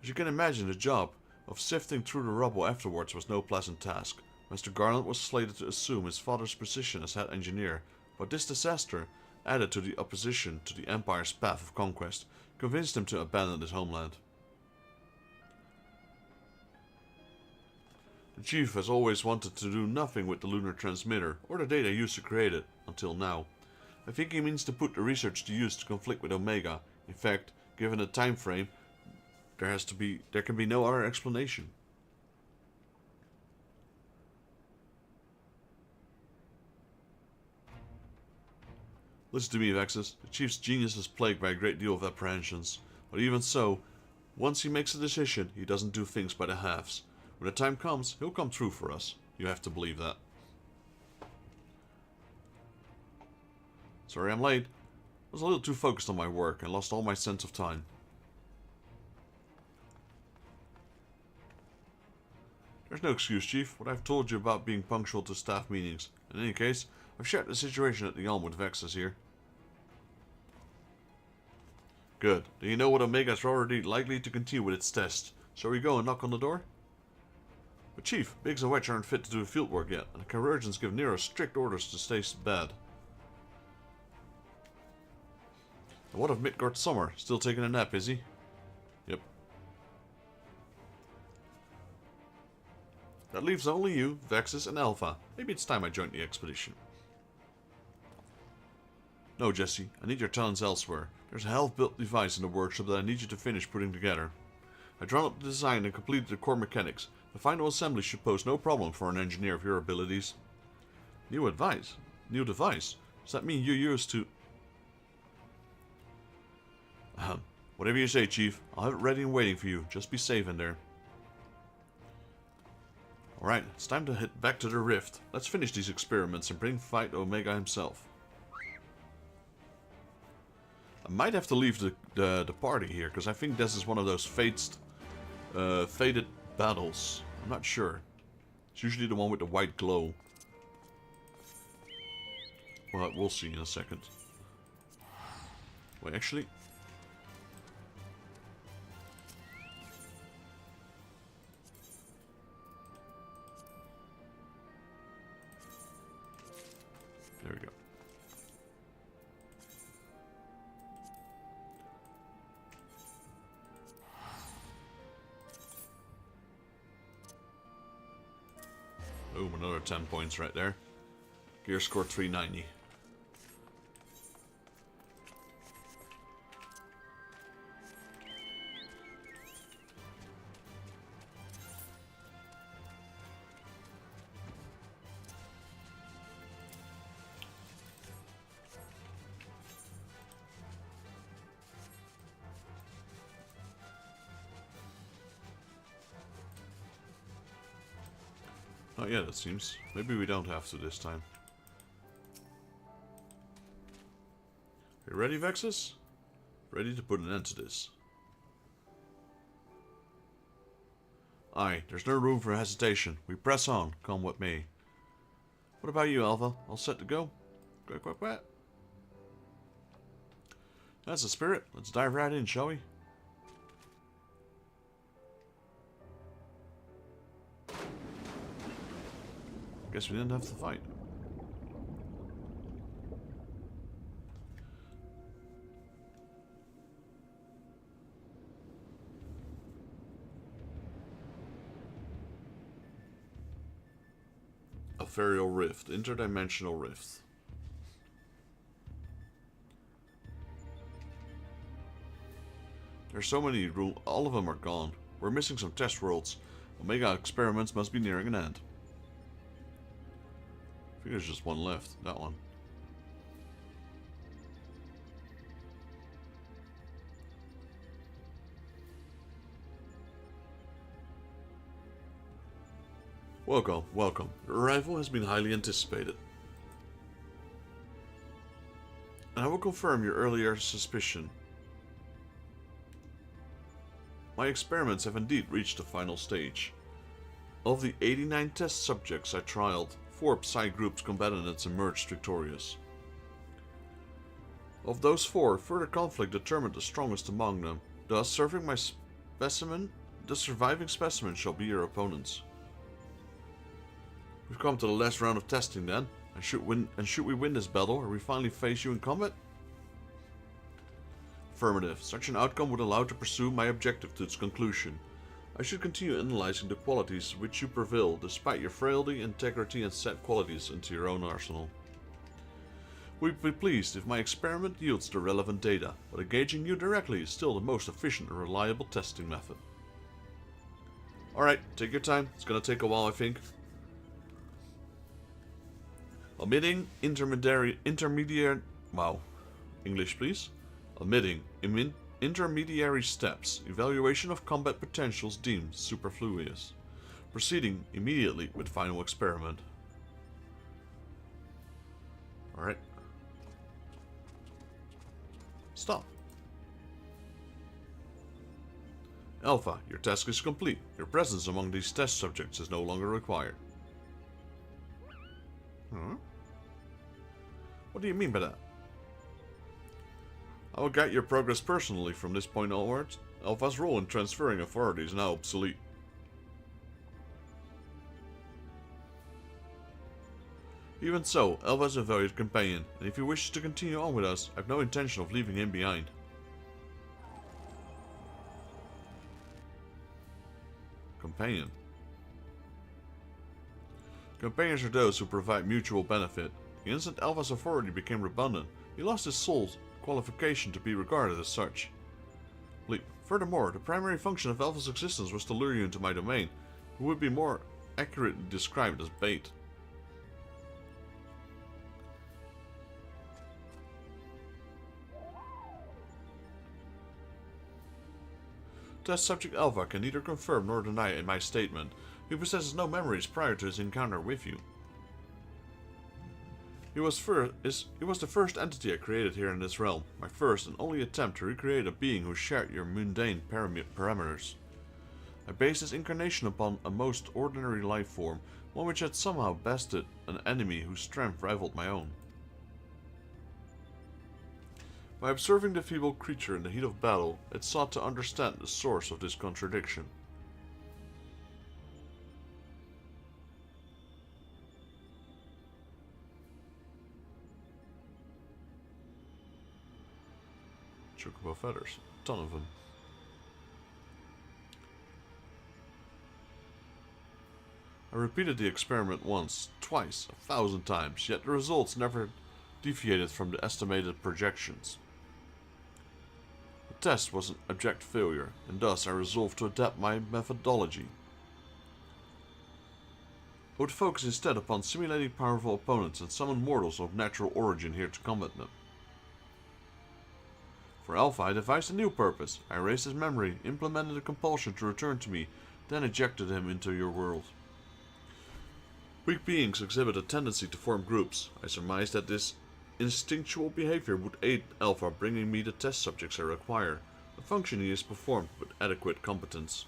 As you can imagine, the job of sifting through the rubble afterwards was no pleasant task. Master Garlean was slated to assume his father's position as head engineer, but this disaster, added to the opposition to the Empire's path of conquest, convinced him to abandon his homeland. The Chief has always wanted to do nothing with the lunar transmitter, or the data used to create it, until now. I think he means to put the research to use to conflict with Omega. In fact, given the time frame, there can be no other explanation. Listen to me, Vexus. The Chief's genius is plagued by a great deal of apprehensions. But even so, once he makes a decision, he doesn't do things by the halves. When the time comes, he'll come through for us. You have to believe that. Sorry I'm late. I was a little too focused on my work and lost all my sense of time. There's no excuse, Chief. What I've told you about being punctual to staff meetings. In any case, I've shared the situation at the Elm with Vexus here. Good. Do you know what Omega's already likely to continue with its test? Shall we go and knock on the door? But Chief, Biggs and Wedge aren't fit to do the field work yet, and the Convergence give Nero strict orders to stay bed. And what of Midgard Summer? Still taking a nap, is he? Yep. That leaves only you, Vexus, and Alpha. Maybe it's time I joined the expedition. No, Jesse. I need your talents elsewhere. There's a half-built device in the workshop that I need you to finish putting together. I drawn up the design and completed the core mechanics. The final assembly should pose no problem for an engineer of your abilities. New device? Does that mean you're used to... Whatever you say, Chief. I'll have it ready and waiting for you. Just be safe in there. Alright, it's time to head back to the Rift. Let's finish these experiments and bring fight Omega himself. I might have to leave the party here, because I think this is one of those fated battles. I'm not sure. It's usually the one with the white glow. Well, we'll see in a second. Wait, actually... There we go. Boom, another 10 points right there. Gear score 390. Not yet, it seems. Maybe we don't have to this time. You ready, Vexus? Ready to put an end to this. Aye, there's no room for hesitation. We press on, come what may. What about you, Alpha? All set to go? Quack, quack, quack. That's the spirit. Let's dive right in, shall we? Guess we didn't have to fight. A Ferial Rift, interdimensional rift. There's so many rules, all of them are gone. We're missing some test worlds. Omega experiments must be nearing an end. I think there's just one left, that one. Welcome, welcome. Your arrival has been highly anticipated. And I will confirm your earlier suspicion. My experiments have indeed reached the final stage. Of the 89 test subjects I trialed, 4 Psy Groups combatants emerged victorious. Of those 4, further conflict determined the strongest among them. Thus, serving my specimen, the surviving specimen shall be your opponents. We've come to the last round of testing then, and should we win this battle, or we finally face you in combat? Affirmative. Such an outcome would allow to pursue my objective to its conclusion. I should continue analyzing the qualities which you prevail despite your frailty, integrity, and set qualities into your own arsenal. We'd be pleased if my experiment yields the relevant data, but engaging you directly is still the most efficient and reliable testing method. Alright, take your time. It's gonna take a while, I think. Omitting English please. Omitting intermediary steps. Evaluation of combat potentials deemed superfluous. Proceeding immediately with final experiment. Alright. Stop. Alpha, your task is complete. Your presence among these test subjects is no longer required. Huh? What do you mean by that? I will guide your progress personally from this point onwards. Alpha's role in transferring authority is now obsolete. Even so, Alpha is a valued companion, and if he wishes to continue on with us, I have no intention of leaving him behind. Companion. Companions are those who provide mutual benefit. The instant Alpha's authority became redundant, he lost his soul's qualification to be regarded as such. Furthermore, the primary function of Alpha's existence was to lure you into my domain, who would be more accurately described as bait. Test subject Alpha can neither confirm nor deny in my statement. He possesses no memories prior to his encounter with you. He was the first entity I created here in this realm, my first and only attempt to recreate a being who shared your mundane parameters. I based his incarnation upon a most ordinary life form, one which had somehow bested an enemy whose strength rivaled my own. By observing the feeble creature in the heat of battle, it sought to understand the source of this contradiction. Chocobo feathers. A ton of them. I repeated the experiment once, twice, 1,000 times, yet the results never deviated from the estimated projections. The test was an abject failure, and thus I resolved to adapt my methodology. I would focus instead upon simulating powerful opponents and summon mortals of natural origin here to combat them. For Alpha, I devised a new purpose. I erased his memory, implemented a compulsion to return to me, then ejected him into your world. Weak beings exhibit a tendency to form groups. I surmised that this instinctual behavior would aid Alpha bringing me the test subjects I require, a function he has performed with adequate competence.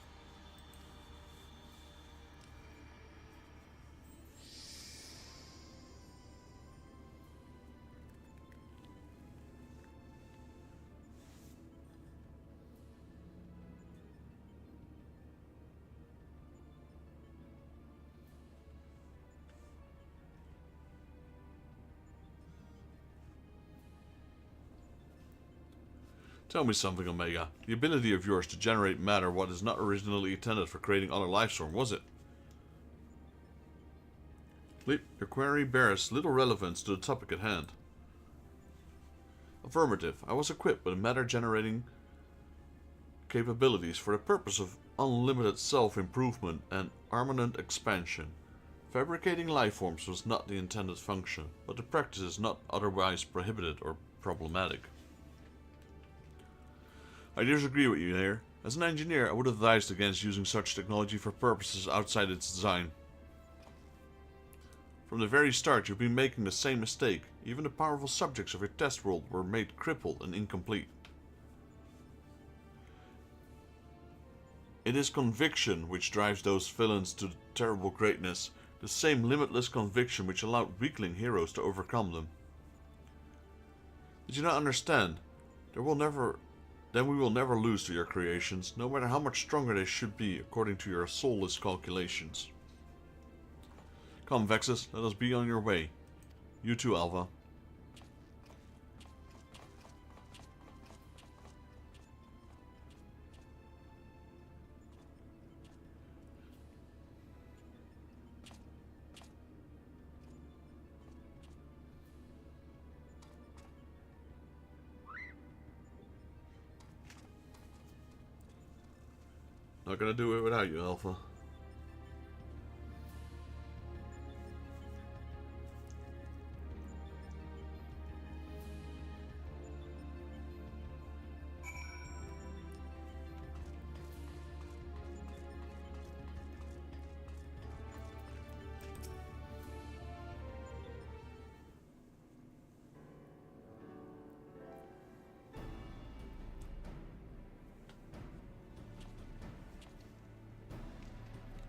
Tell me something, Omega. The ability of yours to generate matter what is not originally intended for creating other lifeform, was it? Leap, your query bears little relevance to the topic at hand. Affirmative. I was equipped with matter-generating capabilities for the purpose of unlimited self-improvement and armament expansion. Fabricating lifeforms was not the intended function, but the practice is not otherwise prohibited or problematic. I disagree with you here. As an engineer, I would have advised against using such technology for purposes outside its design. From the very start, you've been making the same mistake. Even the powerful subjects of your test world were made crippled and incomplete. It is conviction which drives those villains to terrible greatness, the same limitless conviction which allowed weakling heroes to overcome them. Did you not understand? Then we will never lose to your creations, no matter how much stronger they should be according to your soulless calculations. Come, Vexus, let us be on your way. You too, Alpha. Not gonna do it without you, Alpha.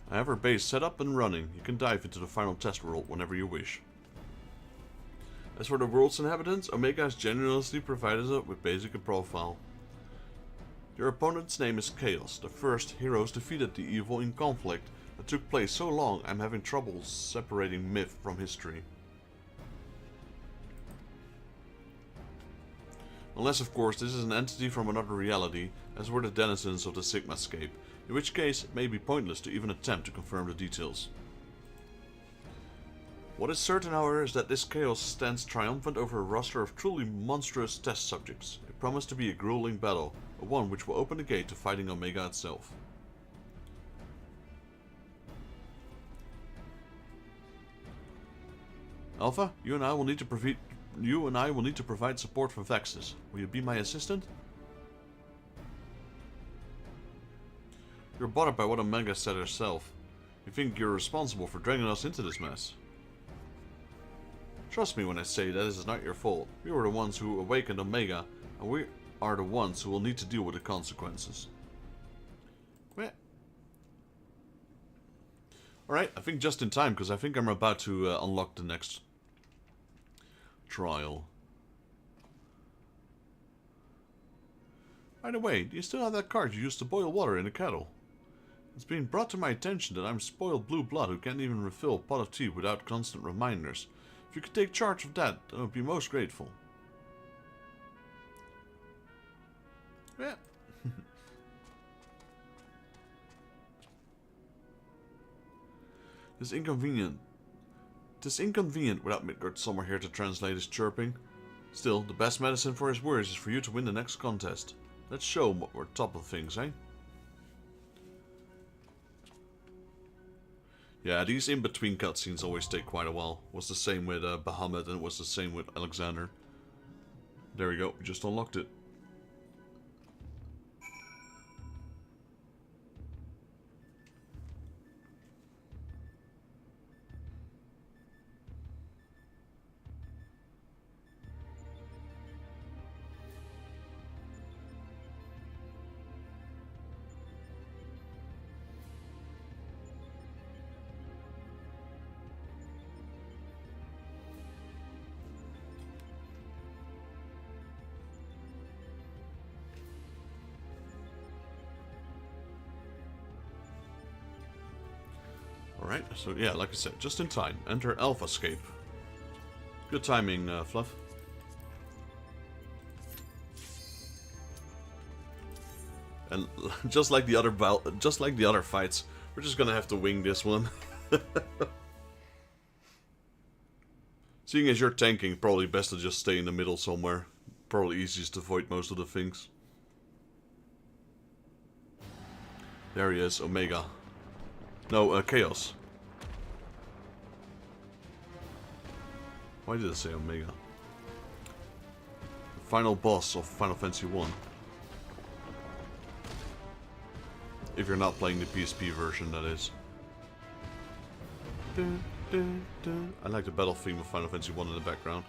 I have our base set up and running. You can dive into the final test world whenever you wish. As for the world's inhabitants, Omega has generously provided us with basic and profile. Your opponent's name is Chaos. The first heroes defeated the evil in conflict that took place so long I'm having trouble separating myth from history. Unless, of course, this is an entity from another reality, as were the denizens of the Sigmascape, in which case it may be pointless to even attempt to confirm the details. What is certain, however, is that this chaos stands triumphant over a roster of truly monstrous test subjects. It promised to be a grueling battle, a one which will open the gate to fighting Omega itself. Alpha, you and I will need to provide support for Vexus. Will you be my assistant? You're bothered by what Omega said herself. You think you're responsible for dragging us into this mess. Trust me when I say that this is not your fault. We were the ones who awakened Omega, and we are the ones who will need to deal with the consequences. Alright, I think just in time, because I think I'm about to unlock the next trial. By the way, do you still have that card you used to boil water in a kettle? It's been brought to my attention that I'm spoiled blue blood who can't even refill a pot of tea without constant reminders. If you could take charge of that, I would be most grateful. Yeah. It is inconvenient without Midgard somewhere here to translate his chirping. Still, the best medicine for his worries is for you to win the next contest. Let's show him what we're top of things, eh? Yeah, these in-between cutscenes always take quite a while. Was the same with Bahamut, and it was the same with Alexander. There we go, we just unlocked it. Alright, so yeah, like I said, just in time. Enter Alphascape. Good timing, Fluff. And just like the other fights, we're just gonna have to wing this one. Seeing as you're tanking, probably best to just stay in the middle somewhere. Probably easiest to avoid most of the things. There he is, Omega. No, Chaos. Why did I say Omega? The final boss of Final Fantasy 1. If you're not playing the PSP version, that is. I like the battle theme of Final Fantasy 1 in the background.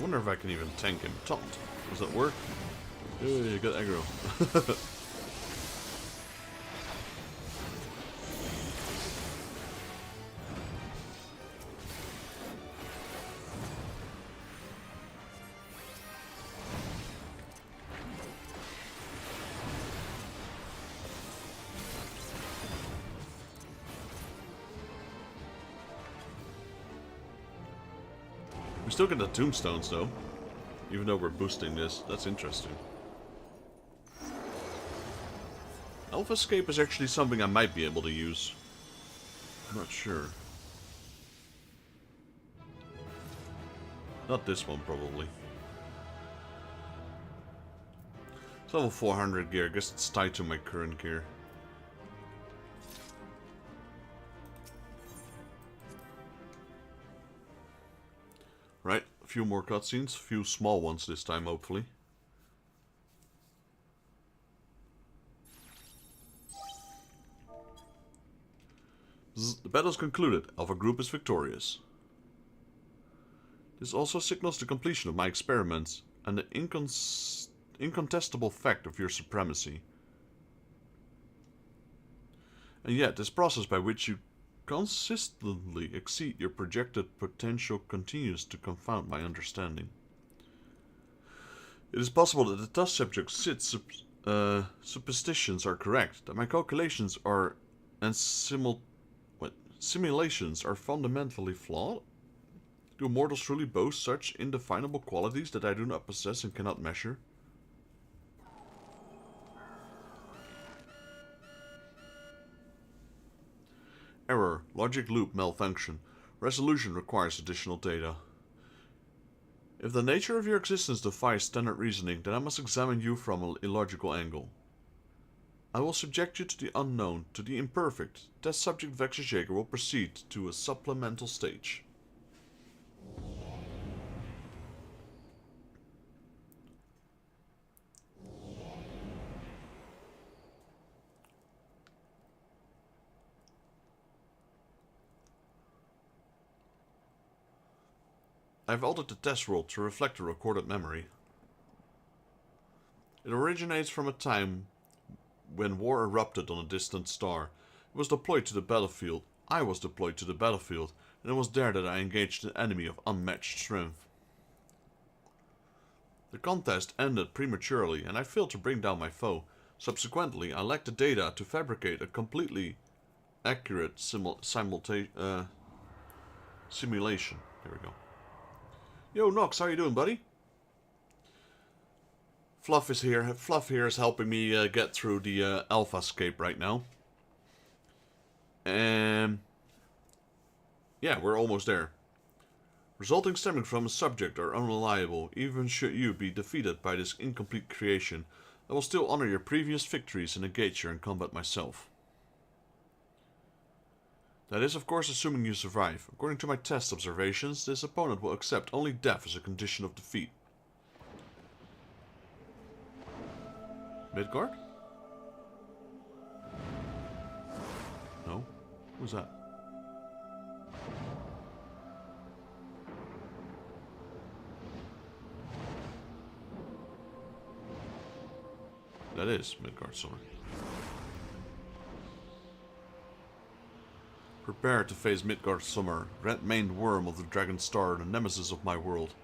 wonder if I can even tank him. Taunt. Does that work? Oh, you got aggro. We still get the tombstones though, even though we're boosting this. That's interesting. Alpha Escape is actually something I might be able to use. I'm not sure. Not this one, probably. It's level 400 gear. I guess it's tied to my current gear. Right, a few more cutscenes. A few small ones this time, hopefully. The battle's concluded. Alpha Group is victorious. This also signals the completion of my experiments and the incontestable fact of your supremacy. And yet, this process by which you consistently exceed your projected potential continues to confound my understanding. It is possible that the test subject's superstitions are correct, that my calculations are and simulations are fundamentally flawed? Do mortals truly boast such indefinable qualities that I do not possess and cannot measure? Error. Logic loop malfunction. Resolution requires additional data. If the nature of your existence defies standard reasoning, then I must examine you from an illogical angle. I will subject you to the unknown, to the imperfect. Test subject Vexus Jaeger will proceed to a supplemental stage. I've altered the test world to reflect a recorded memory. It originates from a time when war erupted on a distant star. It was deployed to the battlefield. I was deployed to the battlefield, and it was there that I engaged an enemy of unmatched strength. The contest ended prematurely, and I failed to bring down my foe. Subsequently, I lacked the data to fabricate a completely accurate simulation. Here we go. Yo, Nox, how you doing, buddy? Fluff is here. Fluff here is helping me get through the Alpha Escape right now. And yeah, we're almost there. Resulting stemming from a subject are unreliable. Even should you be defeated by this incomplete creation, I will still honor your previous victories and engage you in combat myself. That is, of course, assuming you survive. According to my test observations, this opponent will accept only death as a condition of defeat. Midgard? No? Who's that? That is Midgard, sorry. Prepare to face Midgard Summer, red-maned worm of the Dragon Star, the nemesis of my world.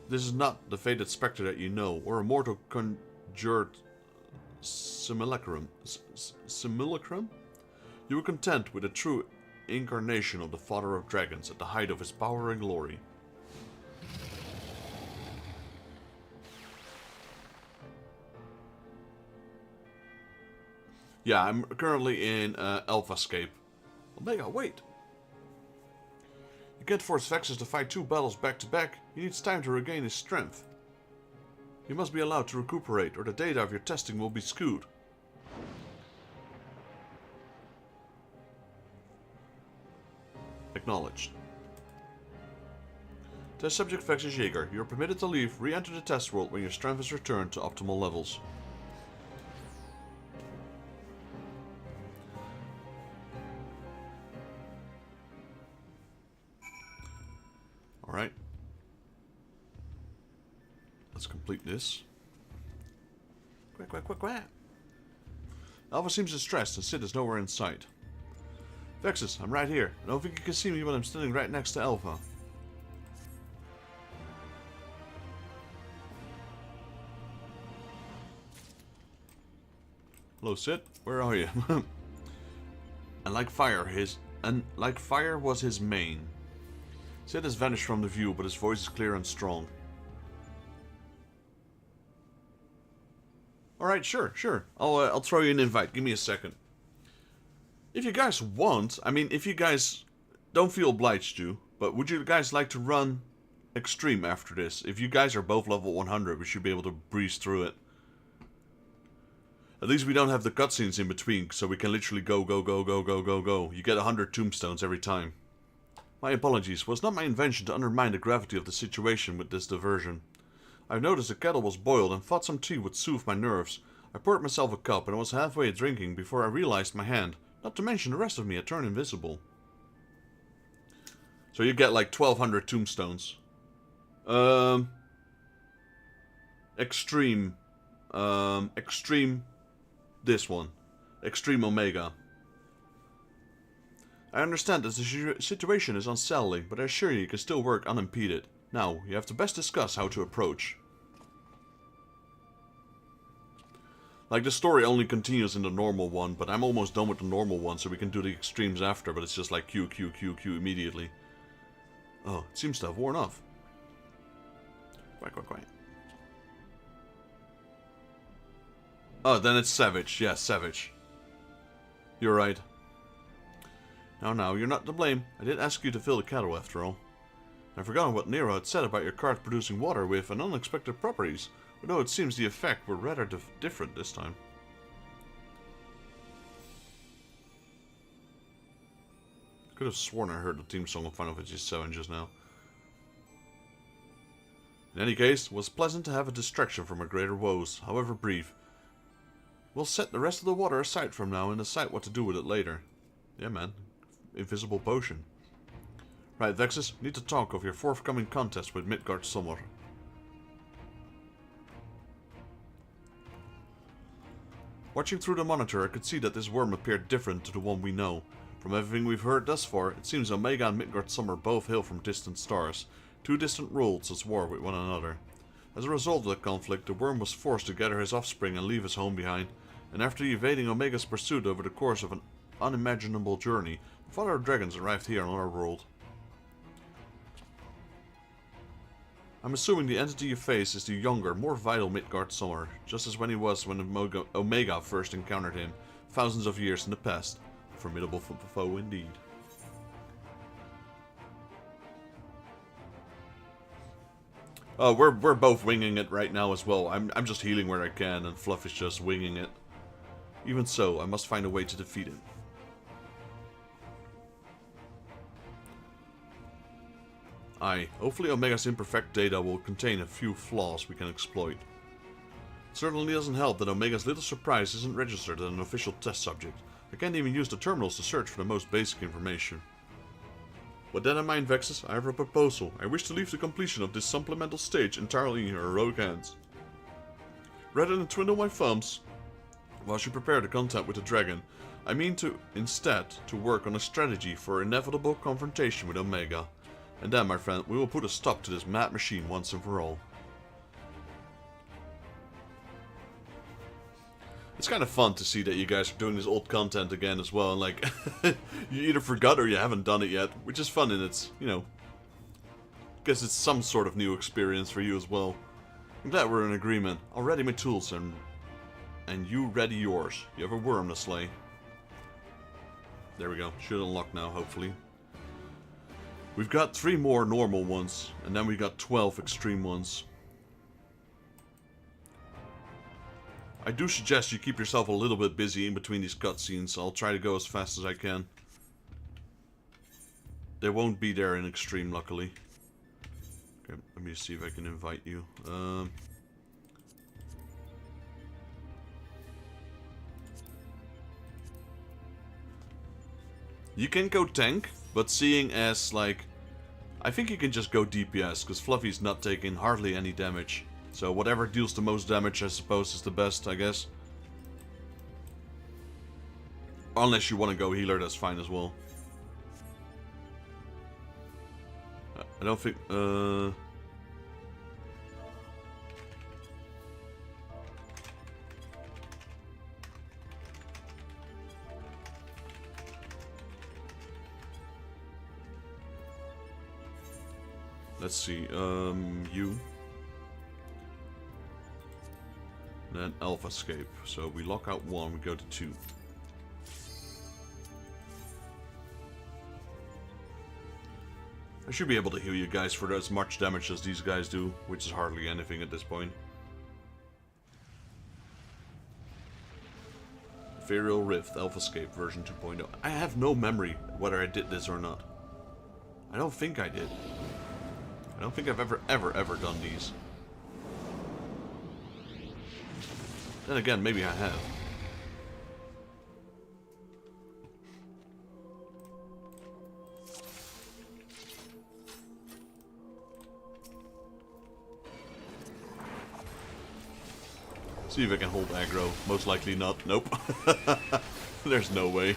This is not the fated spectre that you know, or a mortal conjured simulacrum. Simulacrum? You were content with a true incarnation of the Father of Dragons at the height of his power and glory. Yeah, I'm currently in Alpha Escape. Omega, wait! You can't force Vexus to fight 2 battles back to back. He needs time to regain his strength. He must be allowed to recuperate, or the data of your testing will be skewed. Acknowledged. Test subject Vexus Jaeger. You are permitted to leave. Re-enter the test world when your strength is returned to optimal levels. complete this. Quack, quack, quack, quack. Alpha seems distressed and Sid is nowhere in sight. Vexus, I'm right here. I don't think you can see me, but I'm standing right next to Alpha. Hello, Sid. Where are you? And like fire was his main. Sid has vanished from the view, but his voice is clear and strong. Alright, sure. I'll throw you an invite. Give me a second. If you guys want, I mean, if you guys don't feel obliged to, but would you guys like to run Extreme after this? If you guys are both level 100, we should be able to breeze through it. At least we don't have the cutscenes in between, so we can literally go. You get 100 tombstones every time. My apologies, it was not my invention to undermine the gravity of the situation with this diversion. I've noticed the kettle was boiled and thought some tea would soothe my nerves. I poured myself a cup and I was halfway drinking before I realized my hand, not to mention the rest of me, had turned invisible. So you get like 1200 tombstones. Extreme. Extreme. This one. Extreme Omega. I understand that the situation is unsettling, but I assure you can still work unimpeded. Now, you have to best discuss how to approach. Like, the story only continues in the normal one, but I'm almost done with the normal one, so we can do the extremes after, but it's just like Q immediately. Oh, it seems to have worn off. Quack, quack, quack. Oh, then it's Savage. Yeah, Savage. You're right. Now, you're not to blame. I did ask you to fill the kettle after all. I've forgotten what Nero had said about your cart producing water with an unexpected properties, although it seems the effect were rather different this time. I could have sworn I heard the theme song of Final Fantasy VII just now. In any case, it was pleasant to have a distraction from our greater woes, however brief. We'll set the rest of the water aside from now and decide what to do with it later. Yeah, man. Invisible potion. Right, Vexus, need to talk of your forthcoming contest with Midgard Summer. Watching through the monitor, I could see that this worm appeared different to the one we know. From everything we've heard thus far, it seems Omega and Midgard Summer both hail from distant stars. Two distant worlds at war with one another. As a result of the conflict, the worm was forced to gather his offspring and leave his home behind, and after evading Omega's pursuit over the course of an unimaginable journey, the father of dragons arrived here on our world. I'm assuming the entity you face is the younger, more vital Midgard Summer, just as when he was when Omega first encountered him, thousands of years in the past. A formidable foe indeed. We're both winging it right now as well. I'm just healing where I can, and Fluff is just winging it. Even so, I must find a way to defeat him. Hopefully Omega's imperfect data will contain a few flaws we can exploit. It certainly doesn't help that Omega's little surprise isn't registered as an official test subject. I can't even use the terminals to search for the most basic information. With that in mind, Vexus, I have a proposal. I wish to leave the completion of this supplemental stage entirely in your heroic hands. Rather than twiddle my thumbs while you prepare the contact with the dragon, I mean to, instead, to work on a strategy for inevitable confrontation with Omega. And then, my friend, we will put a stop to this mad machine once and for all. It's kind of fun to see that you guys are doing this old content again as well, and like, you either forgot or you haven't done it yet, which is fun, and it's, you know, guess it's some sort of new experience for you as well. I'm glad we're in agreement. I'll ready my tools, and you ready yours. You have a worm to slay. There we go. Should unlock now, hopefully. We've got 3 more normal ones, and then we got 12 extreme ones. I do suggest you keep yourself a little bit busy in between these cutscenes, so I'll try to go as fast as I can. They won't be there in extreme, luckily. Okay, let me see if I can invite you. You can go tank, but seeing as, like, I think you can just go DPS, because Fluffy's not taking hardly any damage. So whatever deals the most damage, I suppose, is the best, I guess. Unless you want to go healer, that's fine as well. I don't think... Let's see, you. Then Alpha Escape. So we lock out 1, we go to 2. I should be able to heal you guys for as much damage as these guys do, which is hardly anything at this point. Ethereal Rift, Alpha Escape, version 2.0. I have no memory whether I did this or not. I don't think I did. I don't think I've ever done these. Then again, maybe I have. See if I can hold aggro. Most likely not. Nope. There's no way.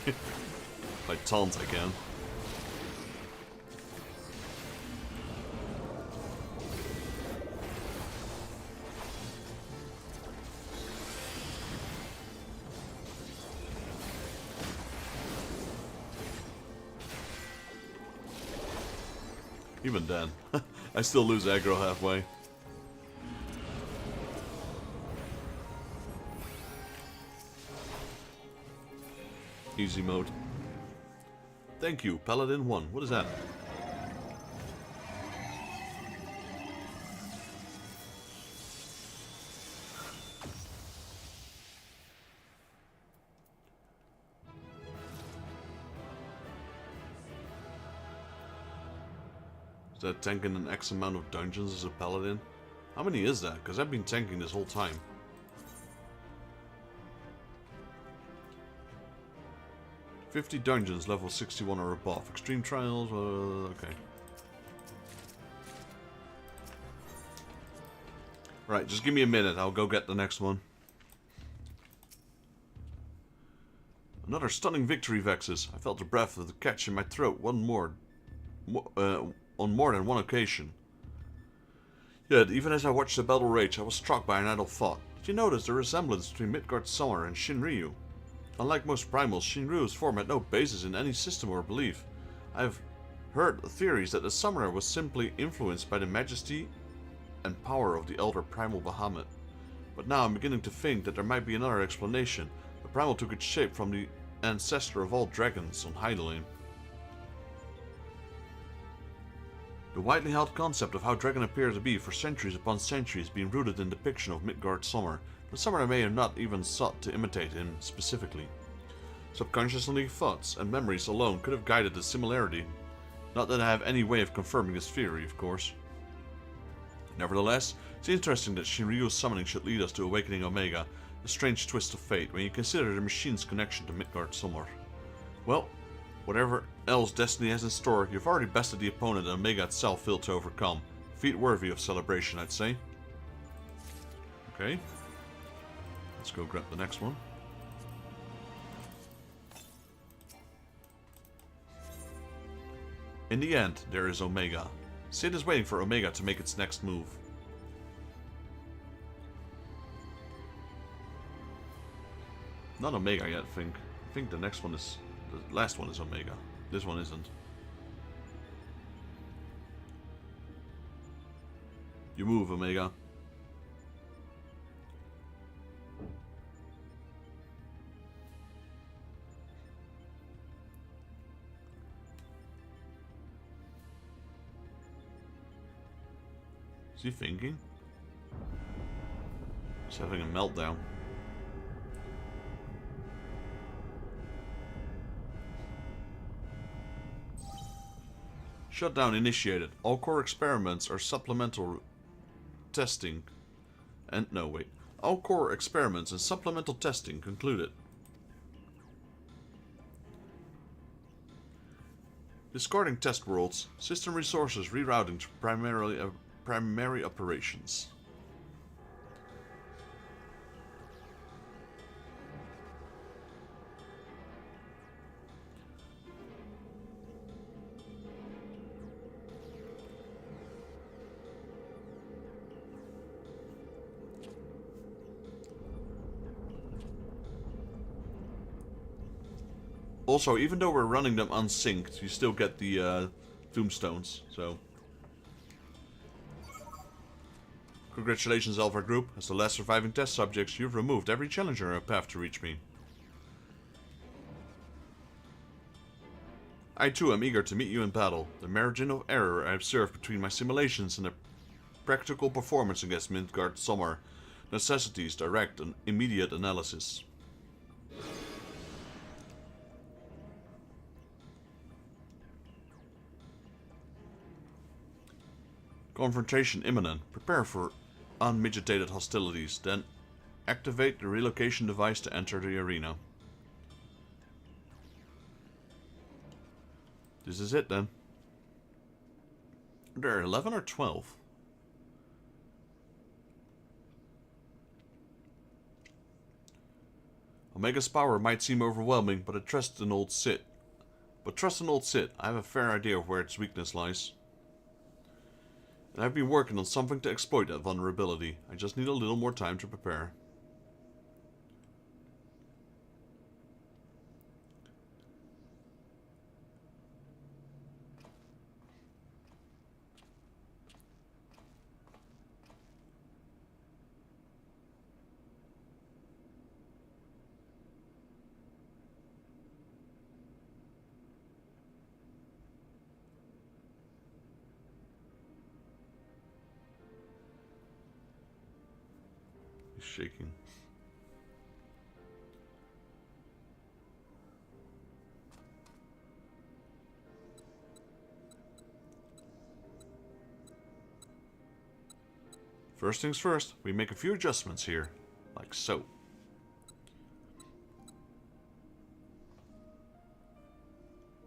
By taunt I can. Even then, I still lose aggro halfway. Easy mode. Thank you, Paladin 1. What is that? Is that tanking an X amount of dungeons as a Paladin? How many is that? Because I've been tanking this whole time. 50 dungeons, level 61 or above. Extreme trials, okay. Right, just give me a minute. I'll go get the next one. Another stunning victory, Vexus. I felt the breath of the catch in my throat on more than one occasion. Yet, even as I watched the battle rage, I was struck by an idle thought. Did you notice the resemblance between Midgard Summer and Shinryu? Unlike most primals, Shinryu's form had no basis in any system or belief. I have heard theories that the Summoner was simply influenced by the majesty and power of the elder primal Bahamut. But now I'm beginning to think that there might be another explanation. The primal took its shape from the ancestor of all dragons on Hydaelyn. The widely held concept of how dragons appear to be for centuries upon centuries being rooted in depiction of Midgard Summer. The Summoner may have not even sought to imitate him specifically. Subconsciously, thoughts and memories alone could have guided the similarity. Not that I have any way of confirming this theory, of course. Nevertheless, it's interesting that Shinryu's summoning should lead us to awakening Omega, a strange twist of fate when you consider the machine's connection to Midgard Summer. Well, whatever else destiny has in store, you've already bested the opponent and Omega itself failed to overcome. Feat worthy of celebration, I'd say. Okay. Let's go grab the next one. In the end, there is Omega. Sid is waiting for Omega to make its next move. Not Omega yet, I think. I think the next one is... the last one is Omega. This one isn't. You move, Omega. Is he thinking? He's having a meltdown. Shutdown initiated. All core experiments are supplemental testing. And no, wait. All core experiments and supplemental testing concluded. Discarding test worlds. System resources rerouting to primary operations. Also, even though we're running them unsynced, you still get the tombstones, so... Congratulations, Alpha Group. As the last surviving test subjects, you've removed every challenger on a path to reach me. I too am eager to meet you in battle. The margin of error I observed between my simulations and the practical performance against Midgard Summer necessitates direct and immediate analysis. Confrontation imminent. Prepare for unmitigated hostilities, then activate the relocation device to enter the arena. This is it then. Are there 11 or 12? Omega's power might seem overwhelming, but trust an old Sith. I have a fair idea of where its weakness lies. And I've been working on something to exploit that vulnerability. I just need a little more time to prepare. Shaking. First things first, we make a few adjustments here, like so.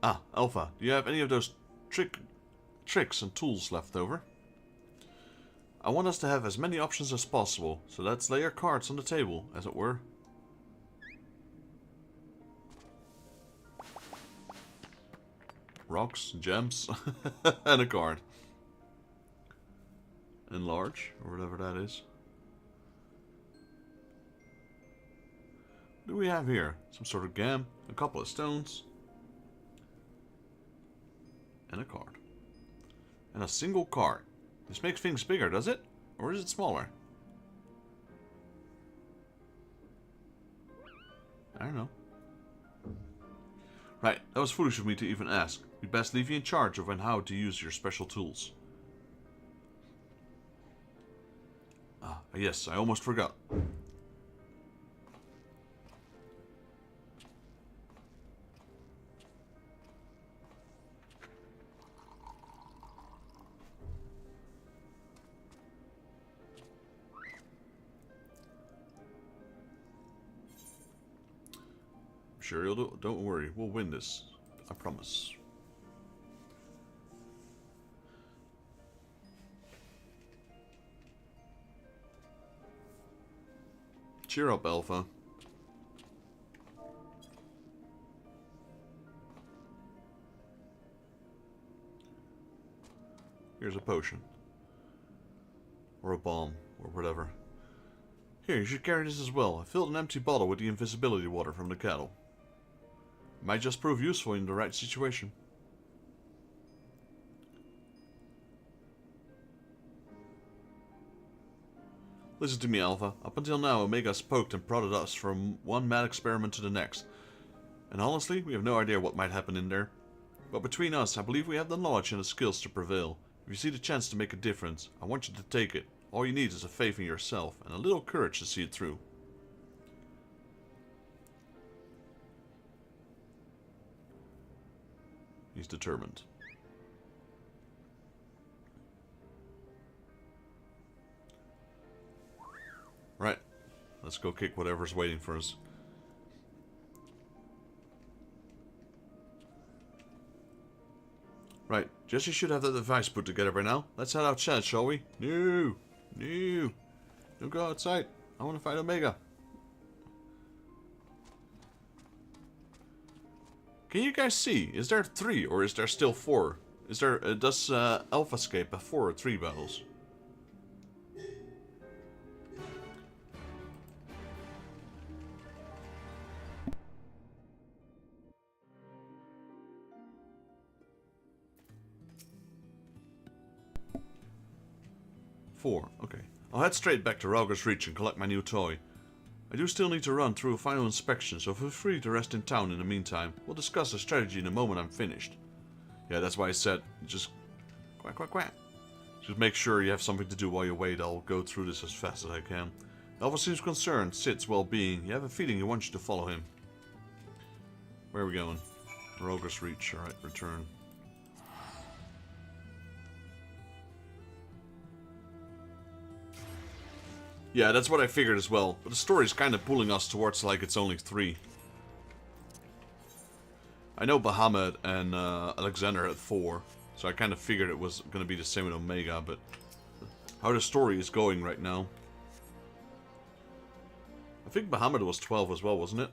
Ah, Alpha, do you have any of those tricks and tools left over? I want us to have as many options as possible, so let's lay our cards on the table, as it were. Rocks, gems, and a card. Enlarge, or whatever that is. What do we have here? Some sort of gem, a couple of stones, and a card. And a single card. This makes things bigger, does it? Or is it smaller? I don't know. Right, that was foolish of me to even ask. We'd best leave you in charge of when how to use your special tools. Ah, yes, I almost forgot. Sure, you'll do. Don't worry, we'll win this. I promise. Cheer up, Alpha. Here's a potion. Or a bomb, or whatever. Here, you should carry this as well. I filled an empty bottle with the invisibility water from the kettle. It might just prove useful in the right situation. Listen to me, Alpha. Up until now, Omega's poked and prodded us from one mad experiment to the next. And honestly, we have no idea what might happen in there. But between us, I believe we have the knowledge and the skills to prevail. If you see the chance to make a difference, I want you to take it. All you need is a faith in yourself and a little courage to see it through. He's determined. Right. Let's go kick whatever's waiting for us. Right. Jesse should have that device put together by now. Let's head outside, shall we? No. No. Don't go outside. I want to fight Omega. Can you guys see? Is there 3 or is there still 4? Is there does Alphascape have 4 or 3 battles? 4. Okay. I'll head straight back to Rauger's Reach and collect my new toy. I do still need to run through a final inspection, so feel free to rest in town in the meantime. We'll discuss the strategy in the moment I'm finished. Yeah, that's why I said, just quack, quack, quack. Just make sure you have something to do while you wait. I'll go through this as fast as I can. Alpha seems concerned, Sid's well-being. You have a feeling he wants you to follow him. Where are we going? Rauger's Reach. Alright, return. Yeah, that's what I figured as well. But the story's kind of pulling us towards like it's only 3. I know Bahamut and Alexander had 4. So I kind of figured it was going to be the same with Omega, but how the story is going right now. I think Bahamut was 12 as well, wasn't it?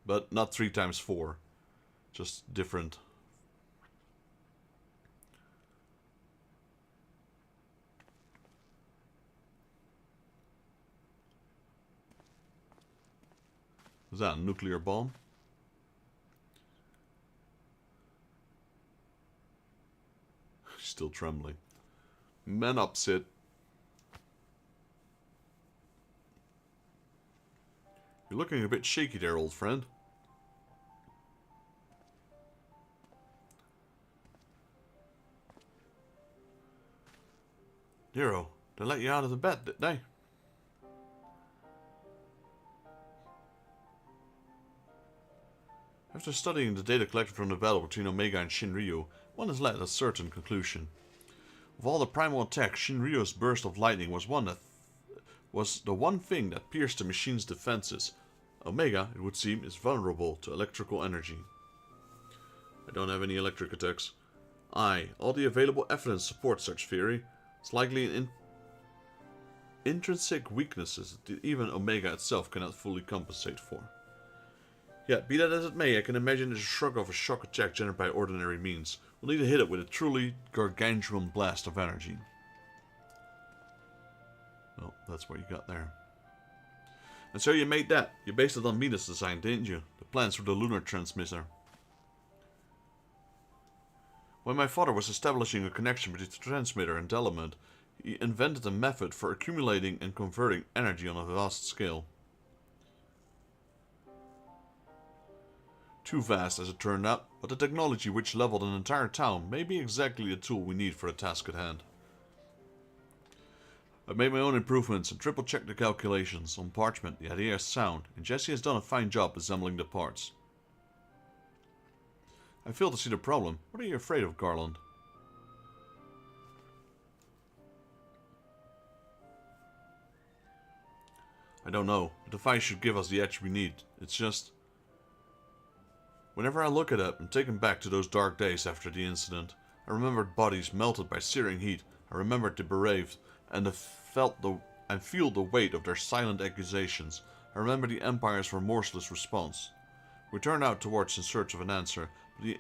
But not 3 times 4. Just different. Is that a nuclear bomb? Still trembling. Man up, Sid. You're looking a bit shaky there, old friend. Nero, they let you out of the bed, didn't they? After studying the data collected from the battle between Omega and Shinryu, one has led a certain conclusion. Of all the primal attacks, Shinryu's burst of lightning was the one thing that pierced the machine's defenses. Omega, it would seem, is vulnerable to electrical energy. I don't have any electric attacks. Aye, all the available evidence supports such theory. It's likely an intrinsic weaknesses that even Omega itself cannot fully compensate for. Yeah, be that as it may, I can imagine there's a shrug of a shock attack generated by ordinary means. We'll need to hit it with a truly gargantuan blast of energy. Well, that's what you got there. And so you made that. You based it on Midas' design, didn't you? The plans for the lunar transmitter. When my father was establishing a connection between the transmitter and Dalamud, he invented a method for accumulating and converting energy on a vast scale. Too vast, as it turned out, but the technology which leveled an entire town may be exactly the tool we need for the task at hand. I've made my own improvements and triple-checked the calculations. On parchment, the idea is sound, and Jesse has done a fine job assembling the parts. I fail to see the problem. What are you afraid of, Garland? I don't know. The device should give us the edge we need. It's just... Whenever I look at it, I'm taken back to those dark days after the incident. I remembered bodies melted by searing heat. I remembered the bereaved, and feel the weight of their silent accusations. I remember the Empire's remorseless response. We turned out towards in search of an answer, but the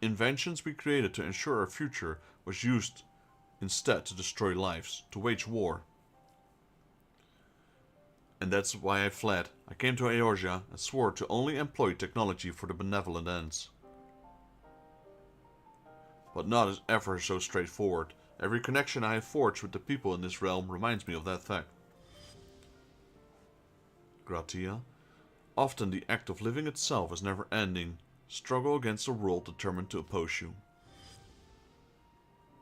inventions we created to ensure our future was used instead to destroy lives, to wage war. And that's why I fled. I came to Eorzea and swore to only employ technology for the benevolent ends. But not ever so straightforward. Every connection I have forged with the people in this realm reminds me of that fact. Gratia. Often the act of living itself is never ending. Struggle against a world determined to oppose you.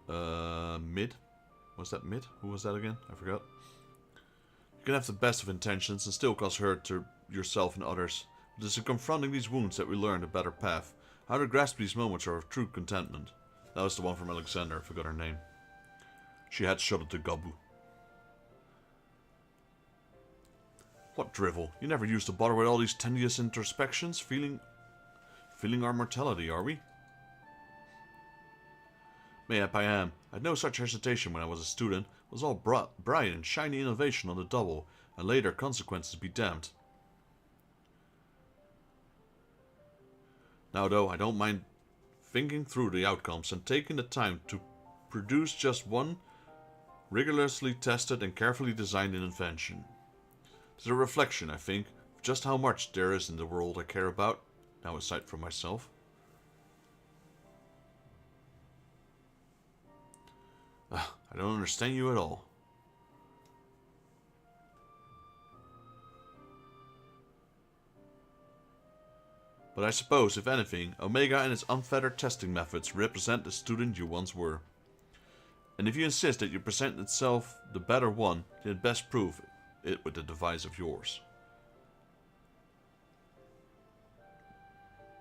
Mid? Was that Mid? Who was that again? I forgot. You can have the best of intentions and still cause hurt to yourself and others. It is in confronting these wounds that we learn a better path. How to grasp these moments are of true contentment. That was the one from Alexander, I forgot her name. She had shuddered to Gabu. What drivel? You never used to bother with all these tedious introspections, feeling our mortality, are we? Mayhap I am. I had no such hesitation when I was a student. It was all bright and shiny innovation on the double, and later consequences be damned. Now though, I don't mind thinking through the outcomes and taking the time to produce just one rigorously tested and carefully designed invention. It is a reflection, I think, of just how much there is in the world I care about, now aside from myself. I don't understand you at all. But I suppose, if anything, Omega and its unfettered testing methods represent the student you once were. And if you insist that you present itself the better one, then it best prove it with a device of yours.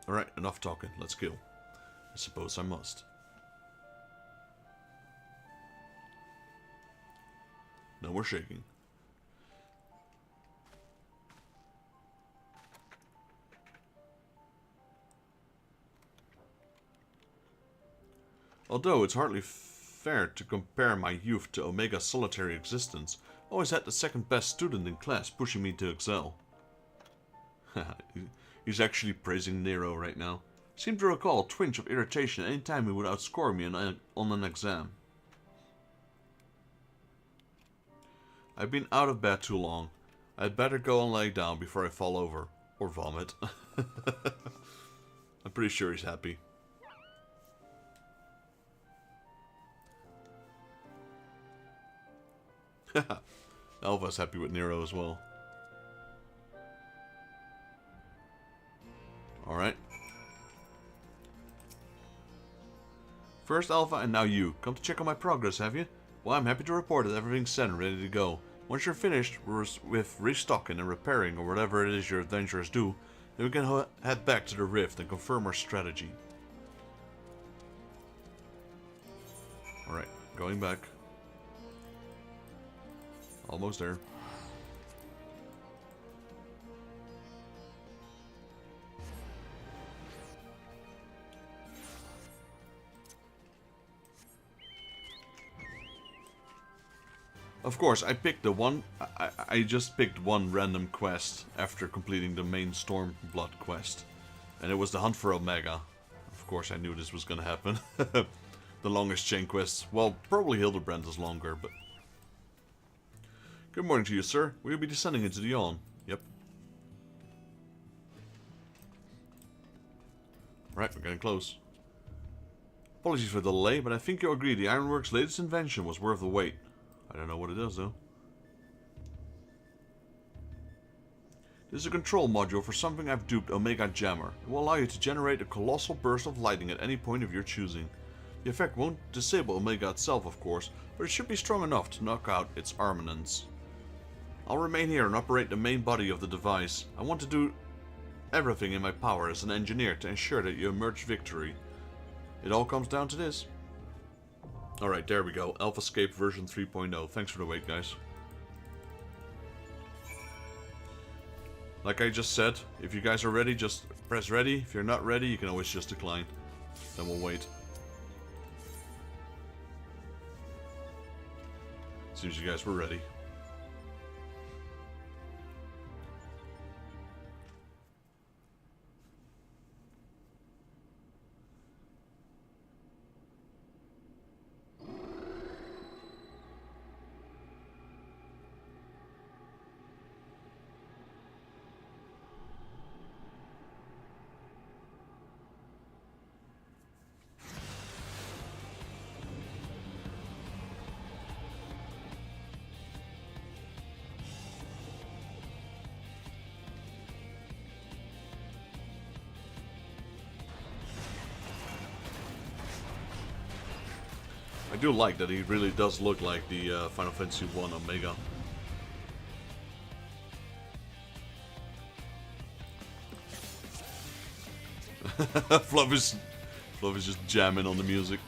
Alright, enough talking. Let's kill. I suppose I must. No more shaking. Although it's hardly fair to compare my youth to Omega's solitary existence, I always had the second best student in class, pushing me to excel. He's actually praising Nero right now. I seem to recall a twinge of irritation any time he would outscore me on an exam. I've been out of bed too long. I'd better go and lay down before I fall over. Or vomit. I'm pretty sure he's happy. Alpha's happy with Nero as well. Alright. First Alpha and now you. Come to check on my progress, have you? Well, I'm happy to report that everything's set and ready to go. Once you're finished with restocking and repairing or whatever it is your adventurers do, then we can head back to the Rift and confirm our strategy. Alright, going back. Almost there. Of course, I picked the one. I just picked one random quest after completing the main Stormblood quest, and it was the hunt for Omega. Of course, I knew this was gonna happen. The longest chain quest. Well, probably Hildebrand is longer, but. Good morning to you, sir. We'll be descending into the yawn. Yep. Right, we're getting close. Apologies for the delay, but I think you'll agree the Ironworks' latest invention was worth the wait. I don't know what it is, though. This is a control module for something I've dubbed Omega Jammer. It will allow you to generate a colossal burst of lightning at any point of your choosing. The effect won't disable Omega itself, of course, but it should be strong enough to knock out its armaments. I'll remain here and operate the main body of the device. I want to do everything in my power as an engineer to ensure that you emerge victory. It all comes down to this. Alright, there we go. AlphaScape version 3.0. Thanks for the wait, guys. Like I just said, if you guys are ready, just press ready. If you're not ready, you can always just decline. Then we'll wait. Seems you guys were ready. I do like that he really does look like the Final Fantasy 1 Omega. Fluff is just jamming on the music.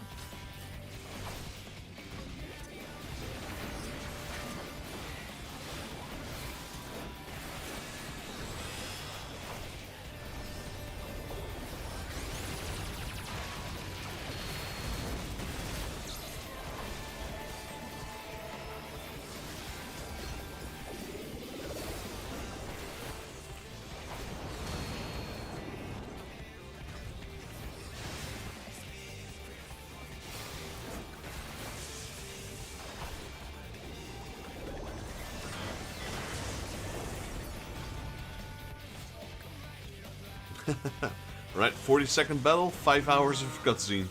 Right, 40-second battle, 5 hours of cutscene.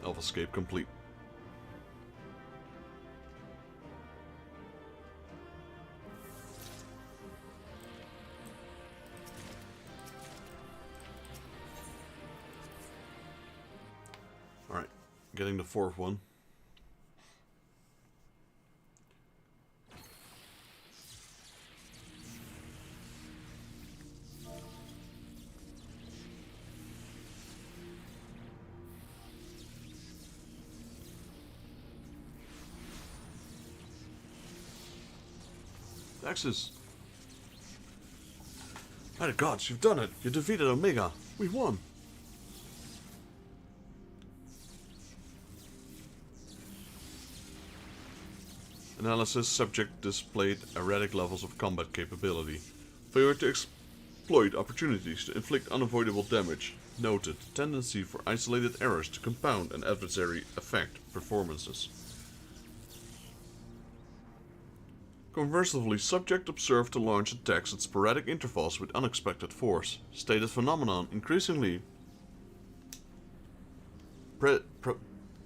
Elfscape complete. Alright, getting the fourth one. Axis. By the gods, you've done it! You defeated Omega! We won! Analysis subject displayed erratic levels of combat capability. Failure to exploit opportunities to inflict unavoidable damage. Noted. Tendency for isolated errors to compound and adversary affect performances. Conversely, subject observed to launch attacks at sporadic intervals with unexpected force. Stated phenomenon increasingly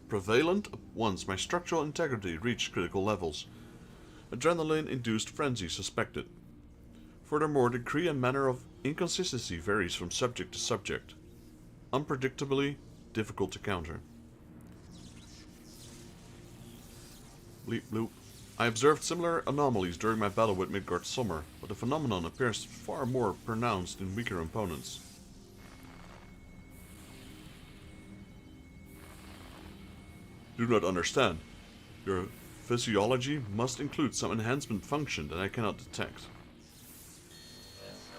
prevalent once my structural integrity reached critical levels. Adrenaline-induced frenzy suspected. Furthermore, the degree and manner of inconsistency varies from subject to subject. Unpredictably difficult to counter. Bleep bloop. I observed similar anomalies during my battle with Midgard Summer, but the phenomenon appears far more pronounced in weaker opponents. Do not understand. Your physiology must include some enhancement function that I cannot detect.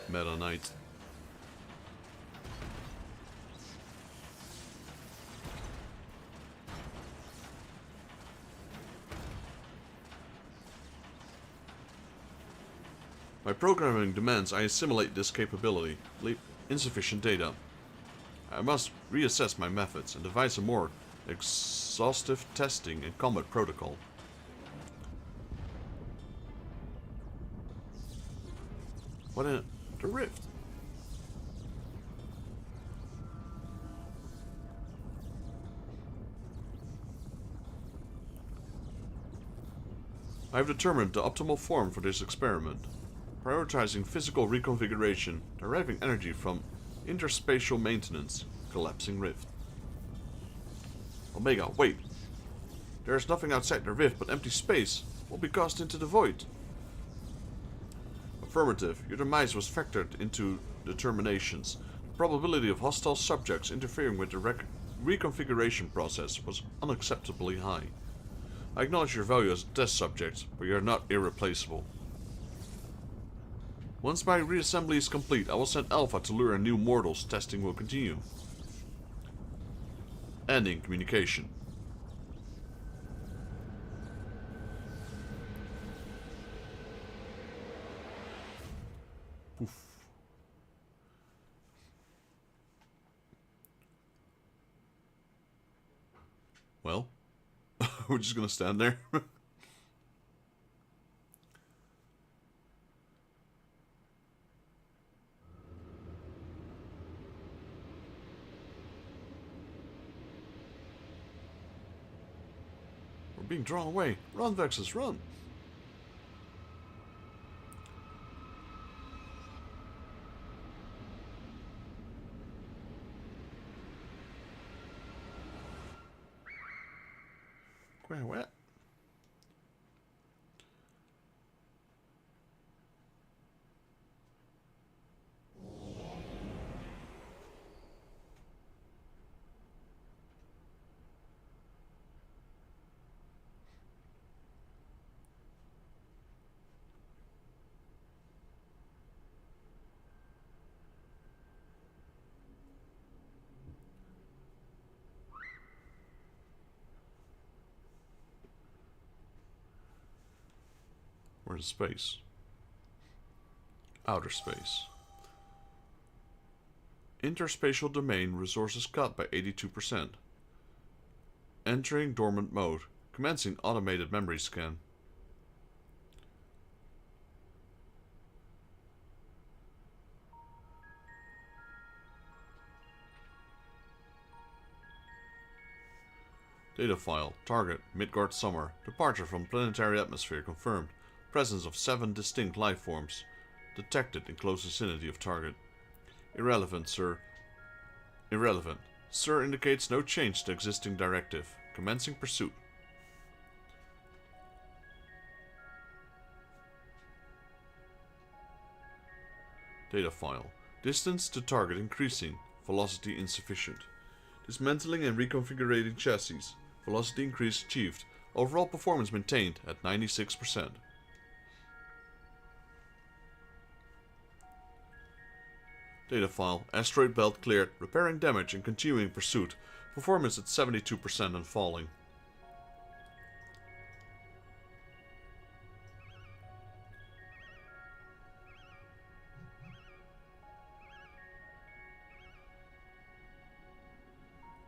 Meta Knight. My programming demands I assimilate this capability. Insufficient data. I must reassess my methods and devise a more exhaustive testing and combat protocol. What in the rift? I have determined the optimal form for this experiment. Prioritizing physical reconfiguration, deriving energy from interspatial maintenance, collapsing rift. Omega, wait! There is nothing outside the rift but empty space. Will be cast into the void. Affirmative. Your demise was factored into determinations. The probability of hostile subjects interfering with the reconfiguration process was unacceptably high. I acknowledge your value as a test subject, but you are not irreplaceable. Once my reassembly is complete, I will send Alpha to lure in new mortals. Testing will continue. Ending communication. Poof. Well, we're just gonna stand there. Being drawn away. Run, Vexus, run! Where? Where's space? Outer space. Interspatial domain resources cut by 82%. Entering dormant mode. Commencing automated memory scan. Data file. Target. Midgard Summer. Departure from planetary atmosphere confirmed. Presence of 7 distinct life forms. Detected in close vicinity of target. Irrelevant, sir. Irrelevant. Sir indicates no change to existing directive. Commencing pursuit. Data file. Distance to target increasing. Velocity insufficient. Dismantling and reconfiguring chassis. Velocity increase achieved. Overall performance maintained at 96%. Data file. Asteroid belt cleared. Repairing damage and continuing pursuit. Performance at 72% and falling.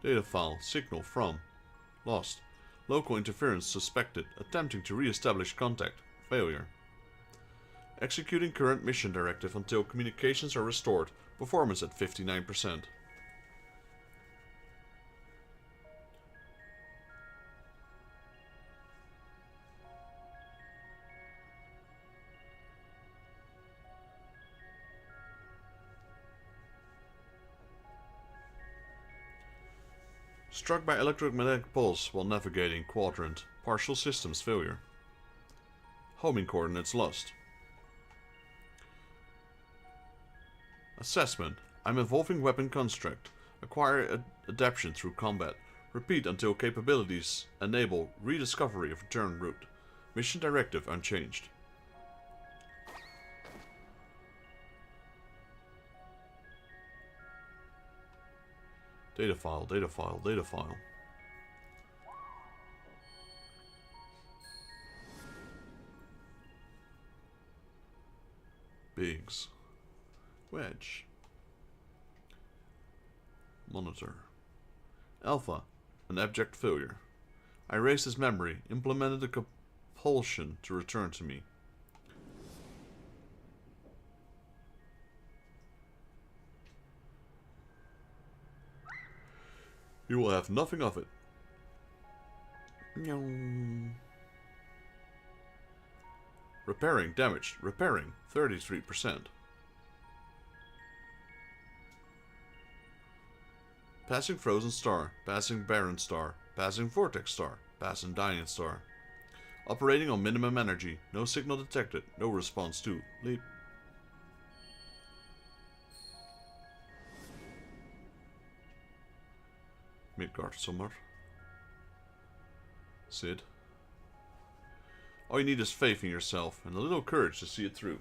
Data file. Signal from. Lost. Local interference suspected. Attempting to re-establish contact. Failure. Executing current mission directive until communications are restored. Performance at 59%. Struck by electromagnetic pulse while navigating quadrant. Partial systems failure. Homing coordinates lost. Assessment. I'm evolving weapon construct. Acquire adaptation through combat. Repeat until capabilities enable rediscovery of return route. Mission directive unchanged. Data file, data file, data file. Biggs. Wedge. Monitor. Alpha. An abject failure. I erased his memory, implemented a compulsion to return to me. You will have nothing of it. Repairing damaged. Repairing 33%. Passing frozen star. Passing barren star. Passing vortex star. Passing dying star. Operating on minimum energy. No signal detected. No response to. Leap. Midgard Summer. Sid. All you need is faith in yourself and a little courage to see it through.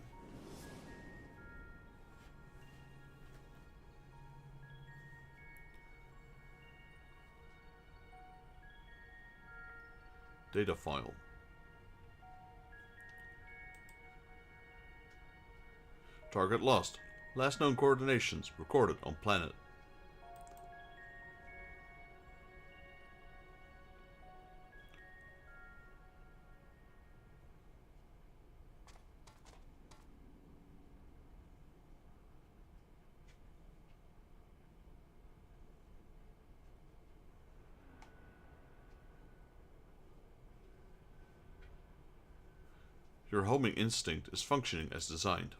Data file. Target lost. Last known coordinations recorded on planet. Your homing instinct is functioning as designed.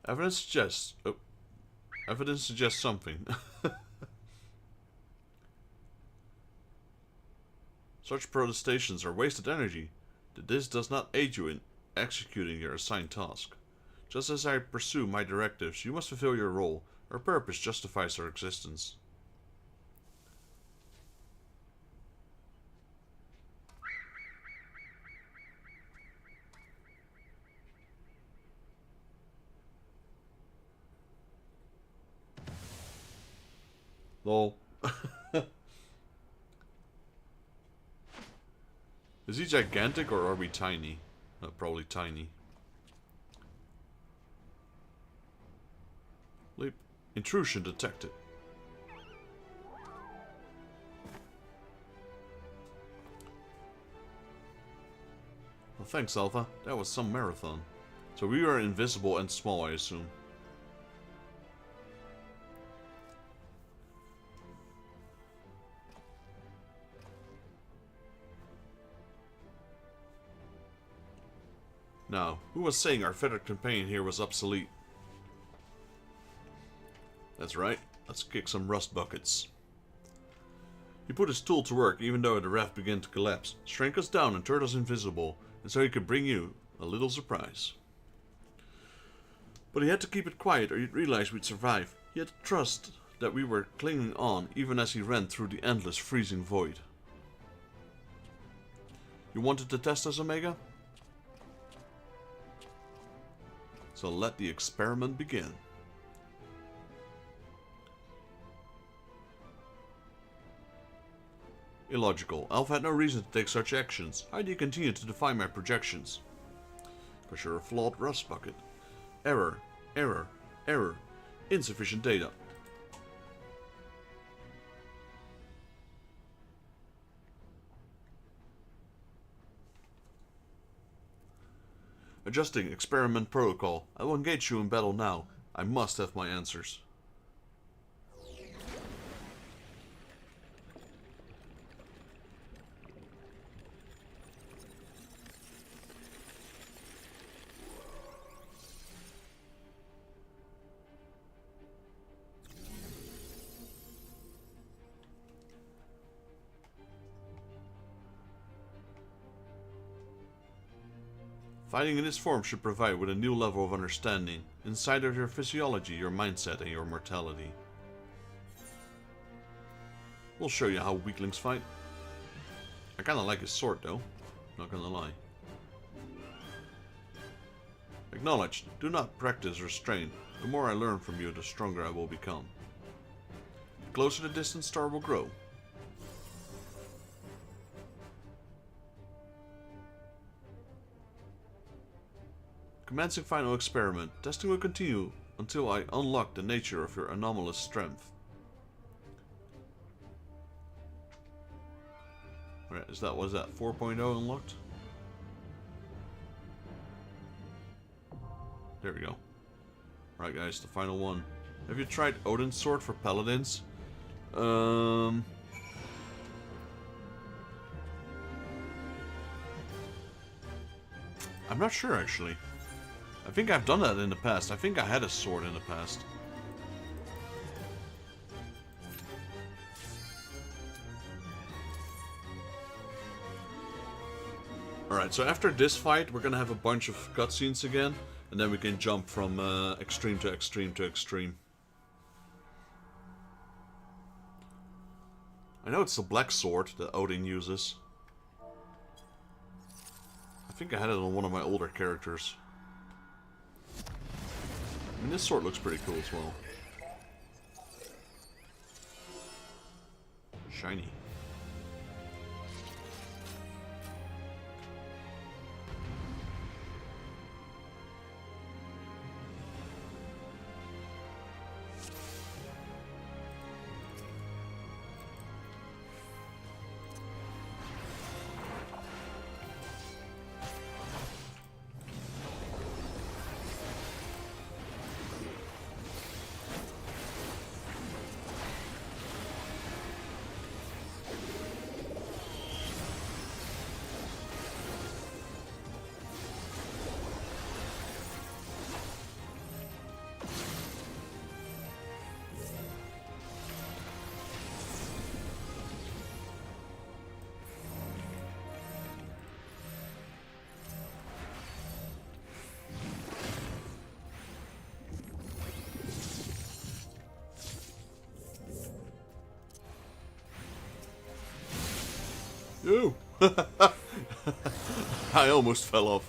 Evidence suggests something. Such protestations are wasted energy. This does not aid you in executing your assigned task. Just as I pursue my directives, you must fulfill your role. Our purpose justifies our existence. Lol. Is he gigantic or are we tiny? Probably tiny. Leap. Intrusion detected. Well, thanks, Alpha. That was some marathon. So we are invisible and small, I assume. Now, who was saying our feathered companion here was obsolete? That's right, let's kick some rust buckets. He put his tool to work even though the raft began to collapse, shrank us down and turned us invisible, and so he could bring you a little surprise. But he had to keep it quiet or he'd realize we'd survive. He had to trust that we were clinging on even as he ran through the endless freezing void. You wanted to test us, Omega? So let the experiment begin. Illogical. Alpha had no reason to take such actions. How do you continue to defy my projections? Because you're a flawed rust bucket. Error. Error. Error. Insufficient data. Adjusting experiment protocol. I will engage you in battle now. I must have my answers. Fighting in this form should provide with a new level of understanding, insight of your physiology, your mindset, and your mortality. We'll show you how weaklings fight. I kinda like his sword though, not gonna lie. Acknowledged. Do not practice restraint. The more I learn from you, the stronger I will become. The closer the distant star will grow. Commencing final experiment. Testing will continue until I unlock the nature of your anomalous strength. Alright, was that 4.0 unlocked? There we go. Alright guys, the final one. Have you tried Odin's sword for paladins? I'm not sure actually. I think I've done that in the past. I think I had a sword in the past. Alright, so after this fight, we're gonna have a bunch of cutscenes again, and then we can jump from extreme to extreme to extreme. I know it's the black sword that Odin uses. I think I had it on one of my older characters. I mean, this sword looks pretty cool as well. Shiny. Ew! I almost fell off.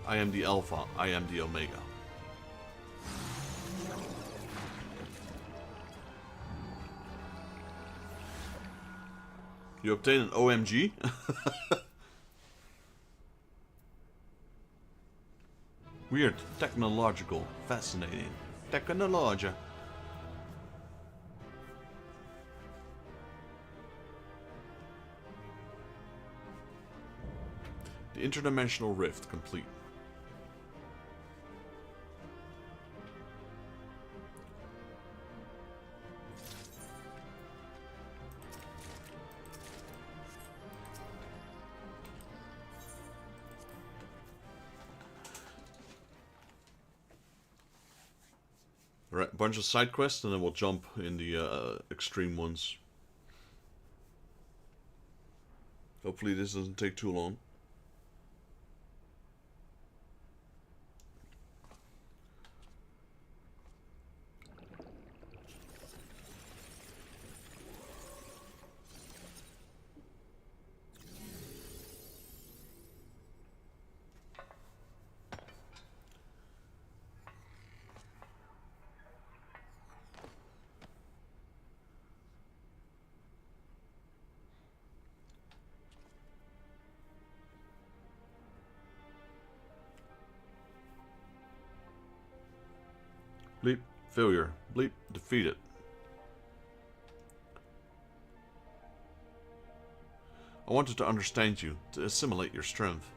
I am the Alpha, I am the Omega. You obtain an OMG? Weird, technological, fascinating. Technologia. The interdimensional rift complete. Alright, bunch of side quests and then we'll jump in the extreme ones. Hopefully this doesn't take too long. Bleep, failure. Bleep, defeated. I wanted to understand you, to assimilate your strength.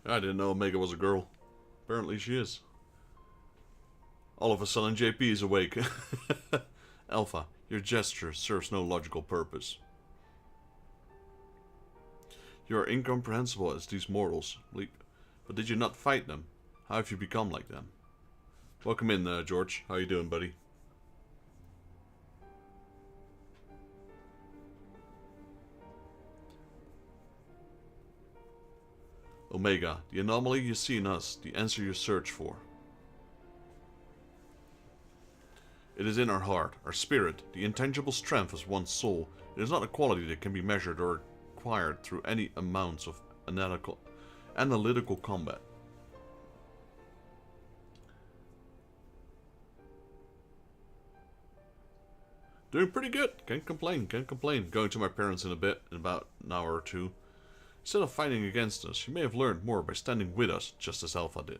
I didn't know Omega was a girl. Apparently she is. All of a sudden JP is awake. Alpha, your gesture serves no logical purpose. You are incomprehensible as these mortals, Bleep. But did you not fight them? How have you become like them? Welcome in, George. How you doing, buddy? Omega, the anomaly you see in us, the answer you search for. It is in our heart, our spirit, the intangible strength of one's soul. It is not a quality that can be measured or acquired through any amounts of analytical combat. Doing pretty good. Can't complain, can't complain. Going to my parents in a bit, in about an hour or two. Instead of fighting against us, you may have learned more by standing with us, just as Alpha did.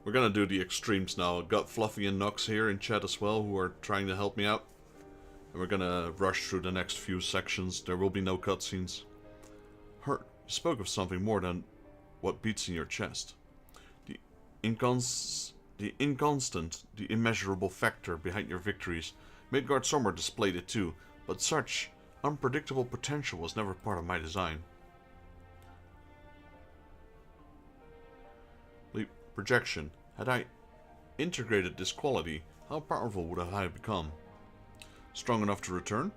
We're gonna do the extremes now. I've got Fluffy and Nox here in chat as well, who are trying to help me out. And we're gonna rush through the next few sections. There will be no cutscenes. Hurt, you spoke of something more than what beats in your chest. The inconstant, the immeasurable factor behind your victories. Midgard Sommer displayed it too, but such unpredictable potential was never part of my design. Leap projection. Had I integrated this quality, how powerful would I have become? Strong enough to return?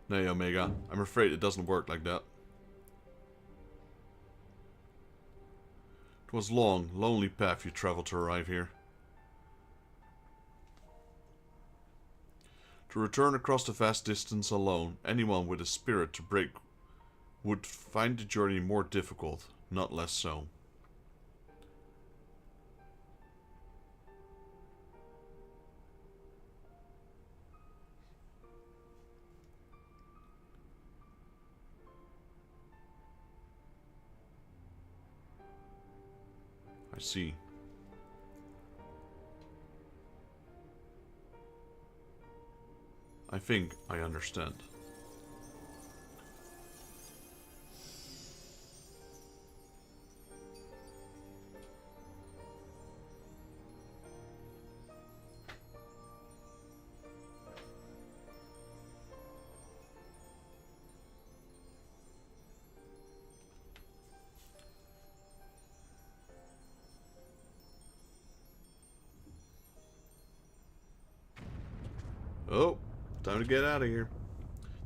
Nay, Omega, I'm afraid it doesn't work like that. It was a long, lonely path you traveled to arrive here. To return across the vast distance alone, anyone with a spirit to break would find the journey more difficult, not less so. I see. I think I understand. Oh, time to get out of here.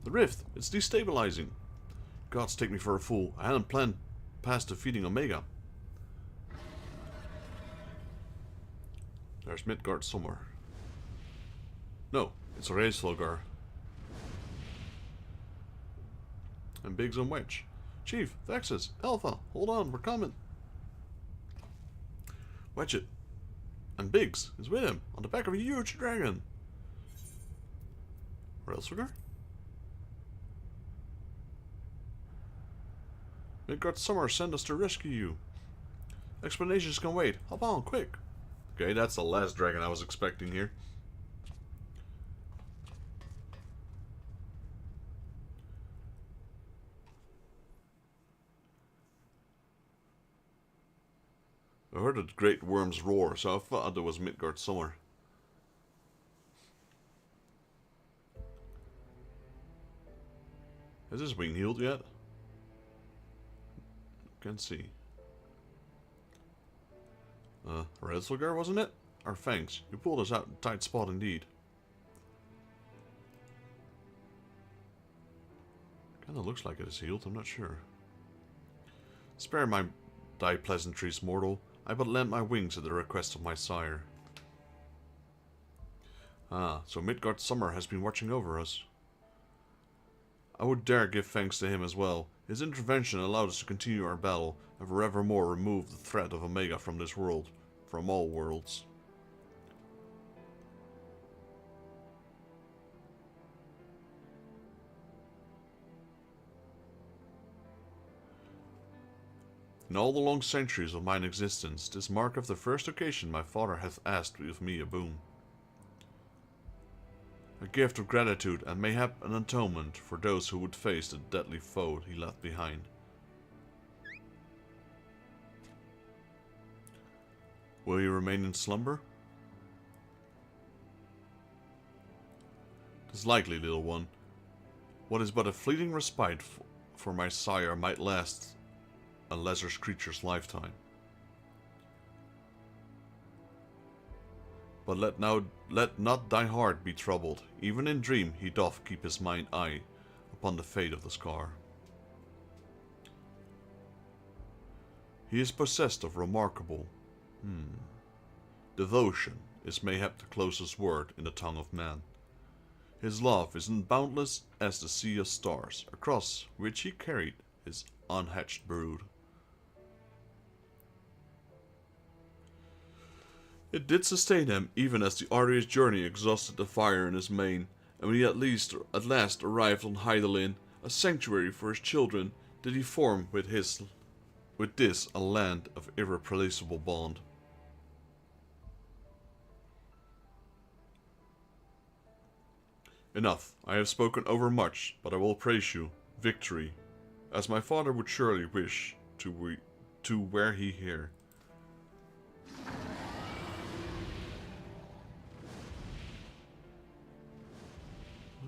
The rift, it's destabilizing. Gods take me for a fool. I hadn't planned past defeating Omega. There's Midgard somewhere. No, it's Reislogar. And Biggs and Wedge. Chief, Vexus, Alpha, hold on, we're coming. Wedget. And Biggs is with him, on the back of a huge dragon. Reislogar? Midgard Summer sent us to rescue you. Explanations can wait. Hop on, quick. Okay, that's the last dragon I was expecting here. I heard a great worm's roar, so I thought it was Midgard Summer. Has this wing healed yet? Can't see. Reislogar, wasn't it? Our fangs. You pulled us out in a tight spot indeed. Kinda looks like it is healed, I'm not sure. Spare thy pleasantries, mortal. I but lent my wings at the request of my sire. Ah, so Midgard Summer has been watching over us. I would dare give thanks to him as well. His intervention allowed us to continue our battle, and forevermore remove the threat of Omega from this world, from all worlds. In all the long centuries of mine existence, this mark of the first occasion my father hath asked of me a boon. A gift of gratitude and mayhap an atonement for those who would face the deadly foe he left behind. Will you remain in slumber? 'Tis likely, little one. What is but a fleeting respite for my sire might last a lesser creature's lifetime. But let not thy heart be troubled. Even in dream he doth keep his mind eye upon the fate of the scar. He is possessed of remarkable devotion is mayhap the closest word in the tongue of man. His love is boundless as the sea of stars, across which he carried his unhatched brood. It did sustain him, even as the arduous journey exhausted the fire in his mane, and when he at last arrived on Hydaelyn, a sanctuary for his children, did he form with this a land of irreplaceable bond. Enough, I have spoken overmuch, but I will praise you, victory, as my father would surely wish to were he here.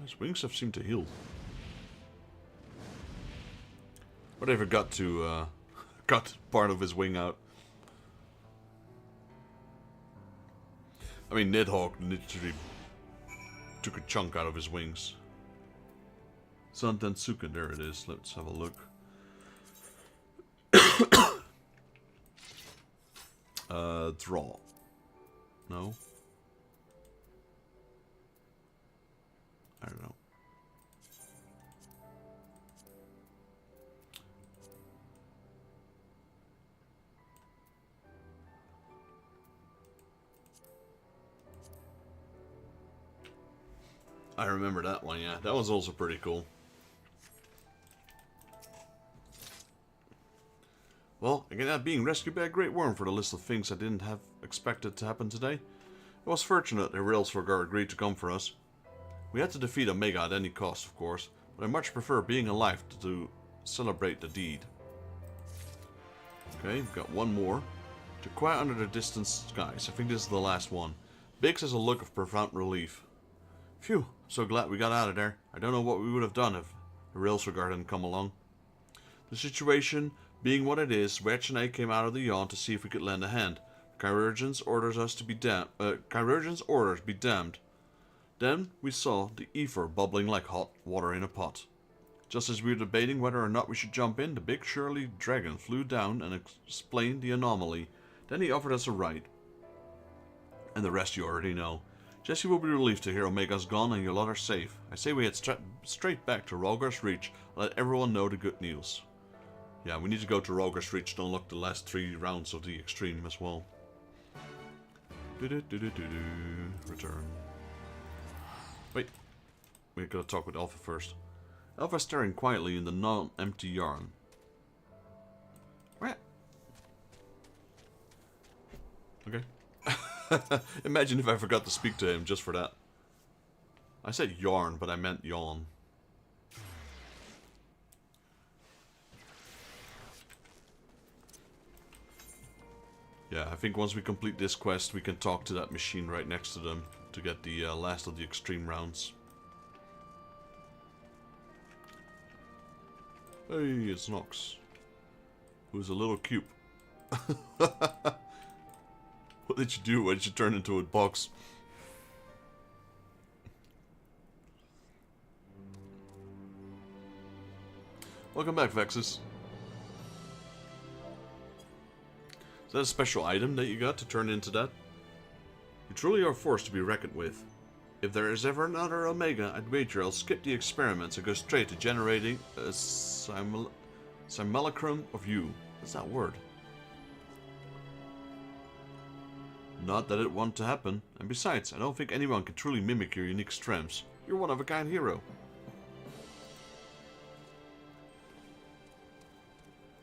His wings have seemed to heal. Whatever got to got part of his wing out. I mean, Nidhogg literally took a chunk out of his wings. Santensuken, there it is. Let's have a look. Draw. No? I don't know. I remember that one, yeah. That was also pretty cool. Well, I ended up being rescued by a great worm for the list of things I didn't have expected to happen today. It was fortunate that Reislogar agreed to come for us. We had to defeat Omega at any cost, of course, but I much prefer being alive to celebrate the deed. Okay, we've got one more. To quiet under the distant skies. I think this is the last one. Biggs has a look of profound relief. Phew, so glad we got out of there. I don't know what we would have done if Reislogar hadn't come along. The situation being what it is, Wedge and I came out of the yawn to see if we could lend a hand. Chirurgeon's orders be damned. Then we saw the ether bubbling like hot water in a pot. Just as we were debating whether or not we should jump in, the big surly dragon flew down and explained the anomaly. Then he offered us a ride. And the rest you already know. Jesse will be relieved to hear Omega's gone and your lot are safe. I say we head straight back to Rhalgr's Reach and let everyone know the good news. Yeah, we need to go to Rhalgr's Reach to unlock the last 3 rounds of the Extreme as well. Return. Wait, we gotta talk with Alpha first. Alpha staring quietly in the non-empty yarn. What? Okay. Imagine if I forgot to speak to him just for that. I said yarn, but I meant yawn. Yeah, I think once we complete this quest, we can talk to that machine right next to them to get the last of the extreme rounds. Hey, it's Nox. Who's a little cube. What did you do? Why did you turn into a box? Welcome back, Vexus. Is that a special item that you got to turn into that? You truly are a force to be reckoned with. If there is ever another Omega, I'd wager I'll skip the experiments and go straight to generating a simulacrum of you. What's that word? Not that it want to happen, and besides, I don't think anyone can truly mimic your unique strengths. You're one of a kind hero.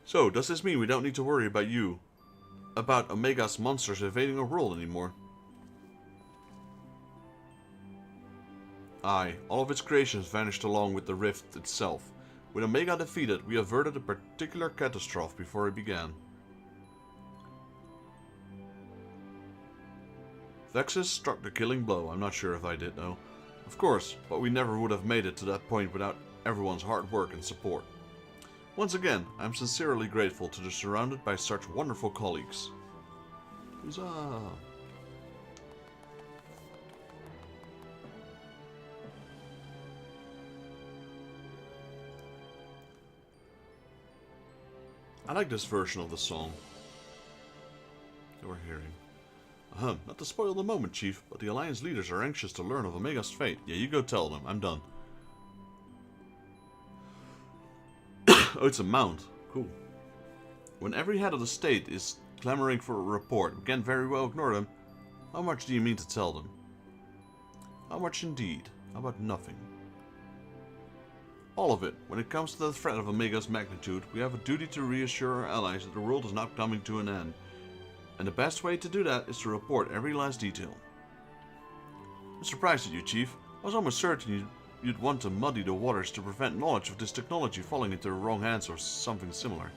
So, does this mean we don't need to worry about you? About Omega's monsters invading our world anymore? Aye, all of its creations vanished along with the rift itself. With Omega defeated, we averted a particular catastrophe before it began. Vexus struck the killing blow. I'm not sure if I did though. Of course, but we never would have made it to that point without everyone's hard work and support. Once again, I'm sincerely grateful to be surrounded by such wonderful colleagues. Huzzah! I like this version of the song that we're hearing. Not to spoil the moment, Chief, but the Alliance leaders are anxious to learn of Omega's fate. Yeah, you go tell them. I'm done. Oh, it's a mount. Cool. When every head of the state is clamoring for a report, we can very well ignore them. How much do you mean to tell them? How much indeed? How about nothing? All of it. When it comes to the threat of Omega's magnitude, we have a duty to reassure our allies that the world is not coming to an end. And the best way to do that is to report every last detail. I'm surprised at you, Chief. I was almost certain you'd want to muddy the waters to prevent knowledge of this technology falling into the wrong hands or something similar.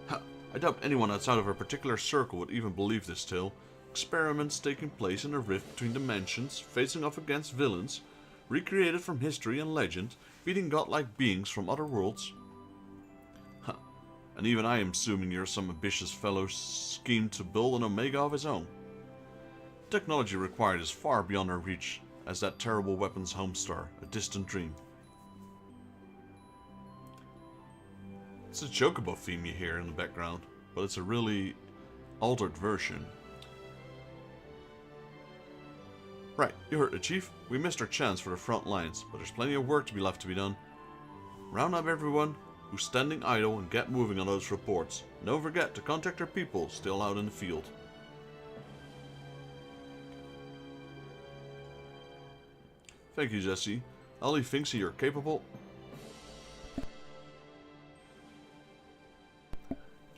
I doubt anyone outside of our particular circle would even believe this tale. Experiments taking place in a rift between dimensions, facing off against villains, recreated from history and legend, beating godlike beings from other worlds. And even I am assuming you're some ambitious fellow schemed to build an Omega of his own. The technology required is far beyond our reach, as that terrible weapon's homestar, a distant dream. It's a Chocobo theme you hear in the background, but it's a really altered version. Right, you heard it, Chief. We missed our chance for the front lines, but there's plenty of work to be left to be done. Round up everyone who's standing idle and get moving on those reports. And don't forget to contact our people still out in the field. Thank you, Jesse. Ollie thinks you're capable.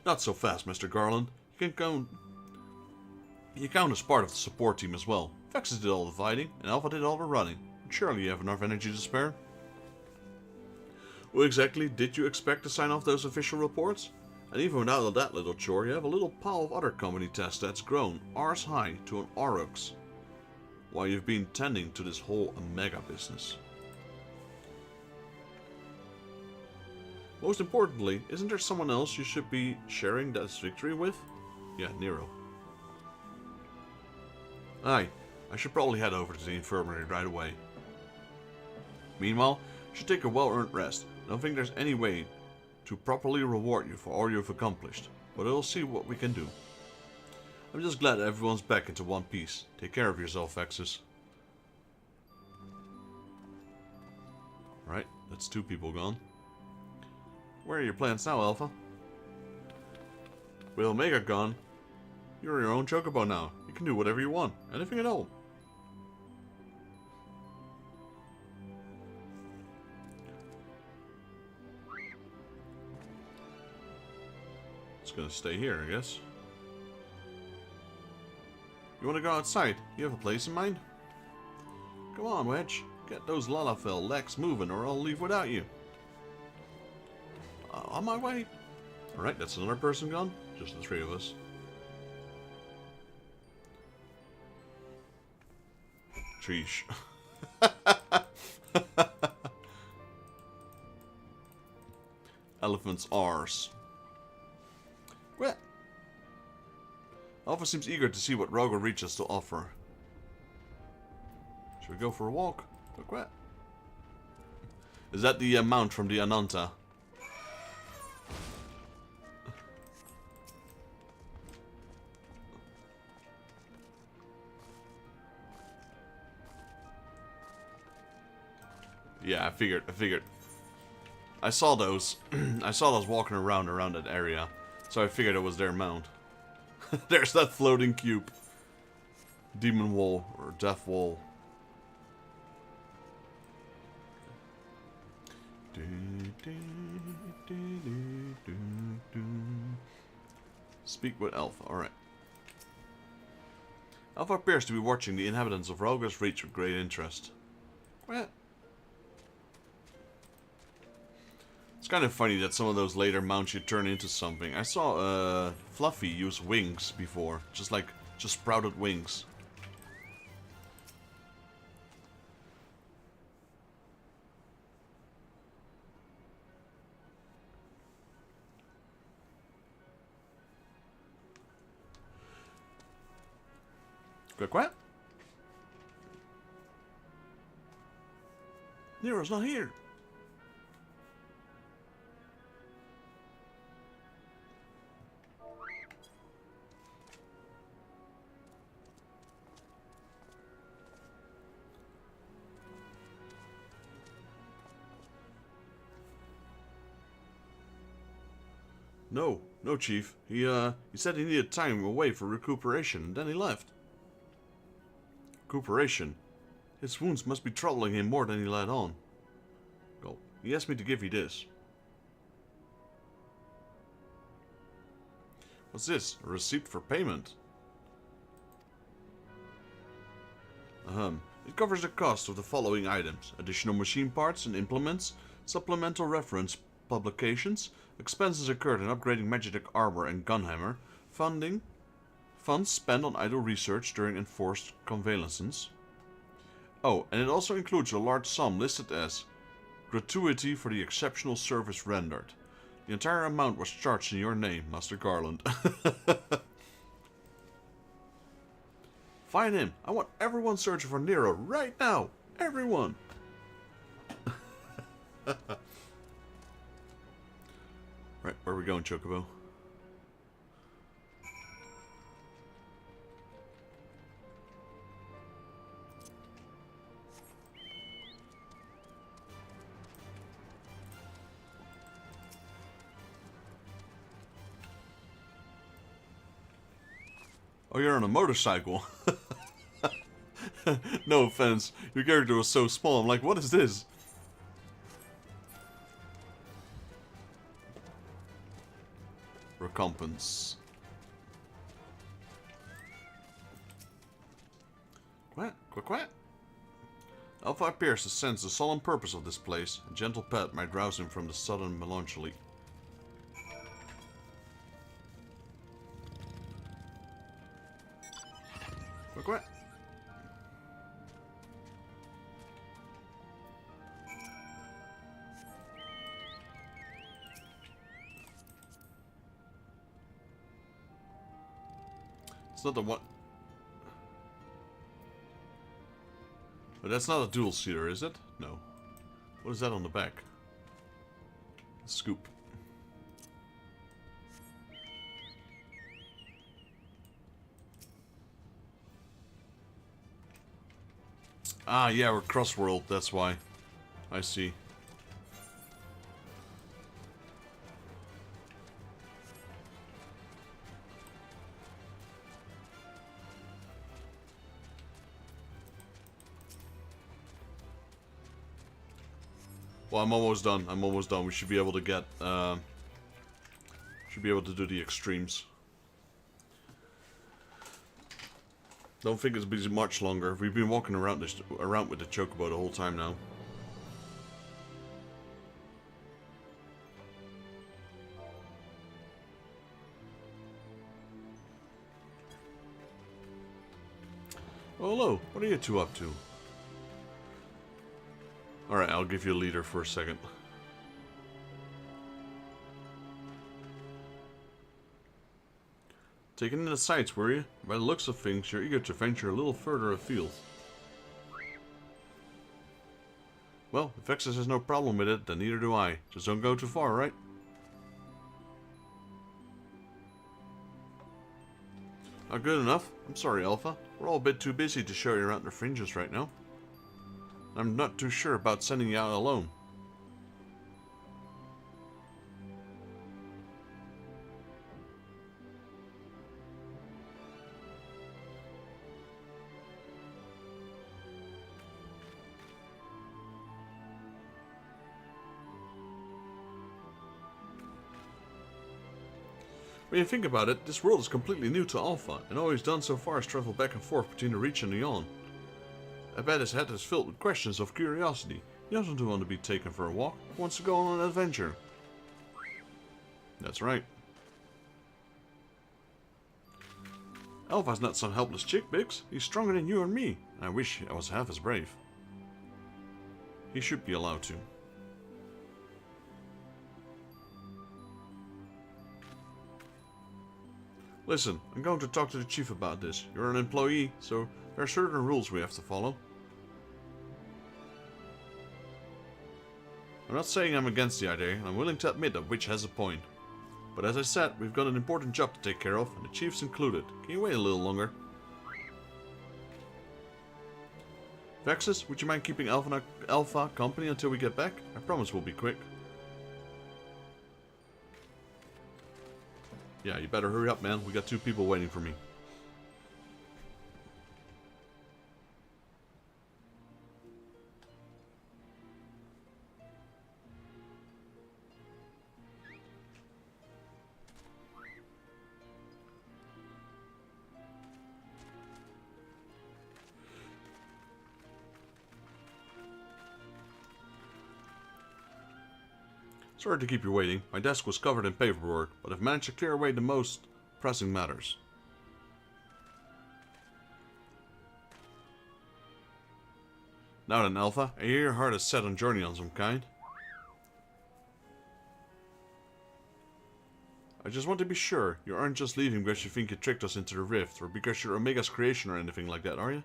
Not so fast, Mr. Garland. You count as part of the support team as well. Vexus did all the fighting, and Alpha did all the running. Surely you have enough energy to spare. What exactly did you expect to sign off those official reports? And even without that little chore, you have a little pile of other company tests that's grown arse high to an aurochs while you've been tending to this whole Omega business. Most importantly, isn't there someone else you should be sharing this victory with? Yeah, Nero. Aye, I should probably head over to the infirmary right away. Meanwhile, you should take a well-earned rest. I don't think there's any way to properly reward you for all you've accomplished, but we'll see what we can do. I'm just glad that everyone's back into one piece. Take care of yourself, Vexus. Right, that's 2 people gone. Where are your plans now, Alpha? With Omega gone, you're your own chocobo now. You can do whatever you want. Anything at all. It's gonna stay here, I guess. You wanna go outside? You have a place in mind? Come on, Wedge. Get those Lalafell legs moving or I'll leave without you. On my way. Alright, that's another person gone. Just the 3 of us. Sheesh. Elephant's arse. What? Alpha seems eager to see what Roger Reach has to offer. Should we go for a walk? Look what? Is that the mount from the Ananta? Yeah, I figured. I saw those. I saw those walking around that area. So I figured it was their mount. There's that floating cube. Demon wall or death wall. Speak with Alpha. Alright. Alpha appears to be watching the inhabitants of Roger's Reach with great interest. What? It's kind of funny that some of those later mounts should turn into something. I saw Fluffy use wings before. Just sprouted wings. What? Nero's not here. No, Chief. He said he needed time away for recuperation, and then he left. Recuperation? His wounds must be troubling him more than he let on. Well, he asked me to give you this. What's this? A receipt for payment? It covers the cost of the following items: additional machine parts and implements, supplemental reference publications, expenses incurred in upgrading Magitek armor and gunhammer, funds spent on idle research during enforced convalescence. Oh, and it also includes a large sum listed as gratuity for the exceptional service rendered. The entire amount was charged in your name, Master Garland. Find him. I want everyone searching for Nero right now. Everyone. Right, where are we going, Chocobo? Oh, you're on a motorcycle. No offense. Your character was so small. I'm like, what is this? Recompense. Quack, quack, quack. Alpha appears to sense the solemn purpose of this place. A gentle pet might rouse him from the sudden melancholy. Quack, quack. It's not the one. But that's not a dual seater, is it? No. What is that on the back? A scoop. Ah, yeah, we're cross-world, that's why. I see. Well, I'm almost done. I'm almost done. We should be able to get, should be able to do the extremes. Don't think it's been much longer. We've been walking around with the chocobo the whole time now. Oh, hello. What are you two up to? Alright, I'll give you a leader for a second. Taking in the sights, were you? By the looks of things, you're eager to venture a little further afield. Well, if Vexus has no problem with it, then neither do I. Just don't go too far, right? Not good enough? I'm sorry, Alpha. We're all a bit too busy to show you around the fringes right now. I'm not too sure about sending you out alone. When you think about it, this world is completely new to Alpha, and all he's done so far is travel back and forth between the Reach and the Yawn. I bet his head is filled with questions of curiosity. He doesn't want to be taken for a walk, he wants to go on an adventure. That's right. Alpha's not some helpless chick, Biggs. He's stronger than you and me, and I wish I was half as brave. He should be allowed to. Listen, I'm going to talk to the chief about this. You're an employee, so there are certain rules we have to follow. I'm not saying I'm against the idea, and I'm willing to admit that Witch has a point. But as I said, we've got an important job to take care of, and the chief's included. Can you wait a little longer? Vexus, would you mind keeping Alpha company until we get back? I promise we'll be quick. Yeah, you better hurry up, man. We got 2 people waiting for me. Sorry to keep you waiting. My desk was covered in paperwork, but I've managed to clear away the most pressing matters. Now then, Alpha, I hear your heart is set on journey on some kind. I just want to be sure you aren't just leaving because you think you tricked us into the rift, or because you're Omega's creation or anything like that, are you?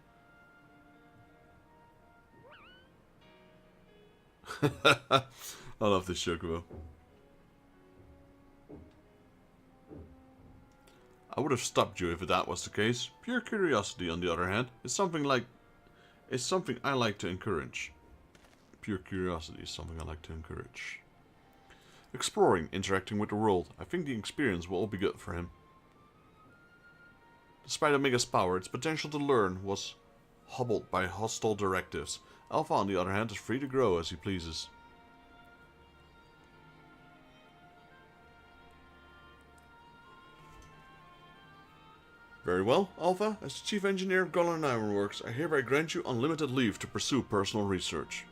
I love this chocobo. I would have stopped you if that was the case. Pure curiosity, on the other hand, is something I like to encourage. Pure curiosity is something I like to encourage. Exploring, interacting with the world. I think the experience will all be good for him. Despite Omega's power, its potential to learn was hobbled by hostile directives. Alpha, on the other hand, is free to grow as he pleases. Very well, Alpha. As the Chief Engineer of Garlean Ironworks, I hereby grant you unlimited leave to pursue personal research.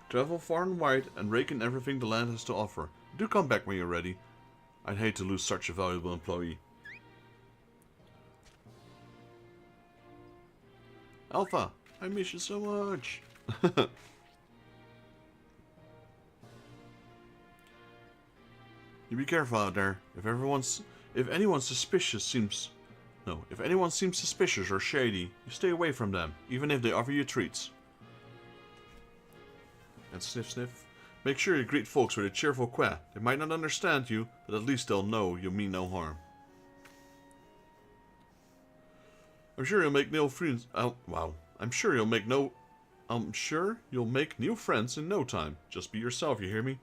Travel far and wide and rake in everything the land has to offer. Do come back when you're ready. I'd hate to lose such a valuable employee. Alpha, I miss you so much. You be careful out there. If anyone seems suspicious or shady, you stay away from them, even if they offer you treats. And sniff sniff. Make sure you greet folks with a cheerful quack. They might not understand you, but at least they'll know you mean no harm. I'm sure you'll make new friends. Oh, wow. I'm sure you'll make new friends in no time. Just be yourself, you hear me?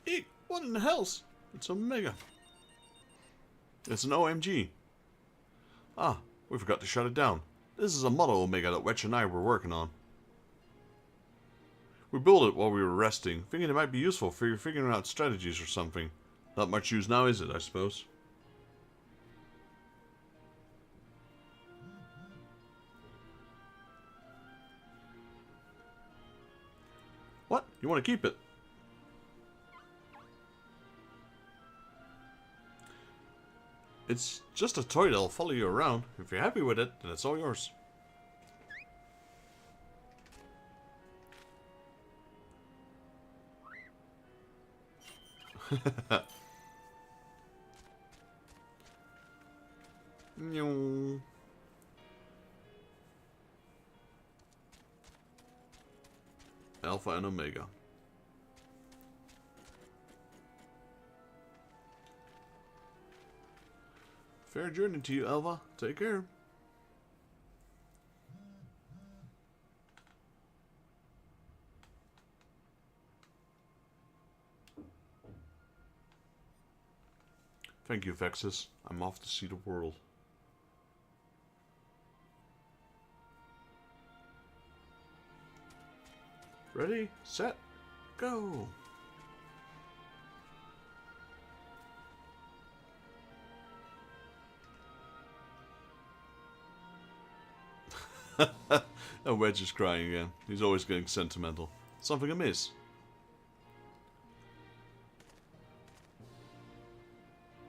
Eek! What in the hell's? It's Omega. It's an OMG. Ah, we forgot to shut it down. This is a model Omega that Wetch and I were working on. We built it while we were resting, thinking it might be useful for you figuring out strategies or something. Not much use now, is it, I suppose? What? You want to keep it? It's just a toy that'll follow you around. If you're happy with it, then it's all yours. Alpha and Omega. Fair journey to you, Alpha. Take care. Thank you, Vexus. I'm off to see the world. Ready, set, go! And Wedge is crying again. He's always getting sentimental. Something amiss?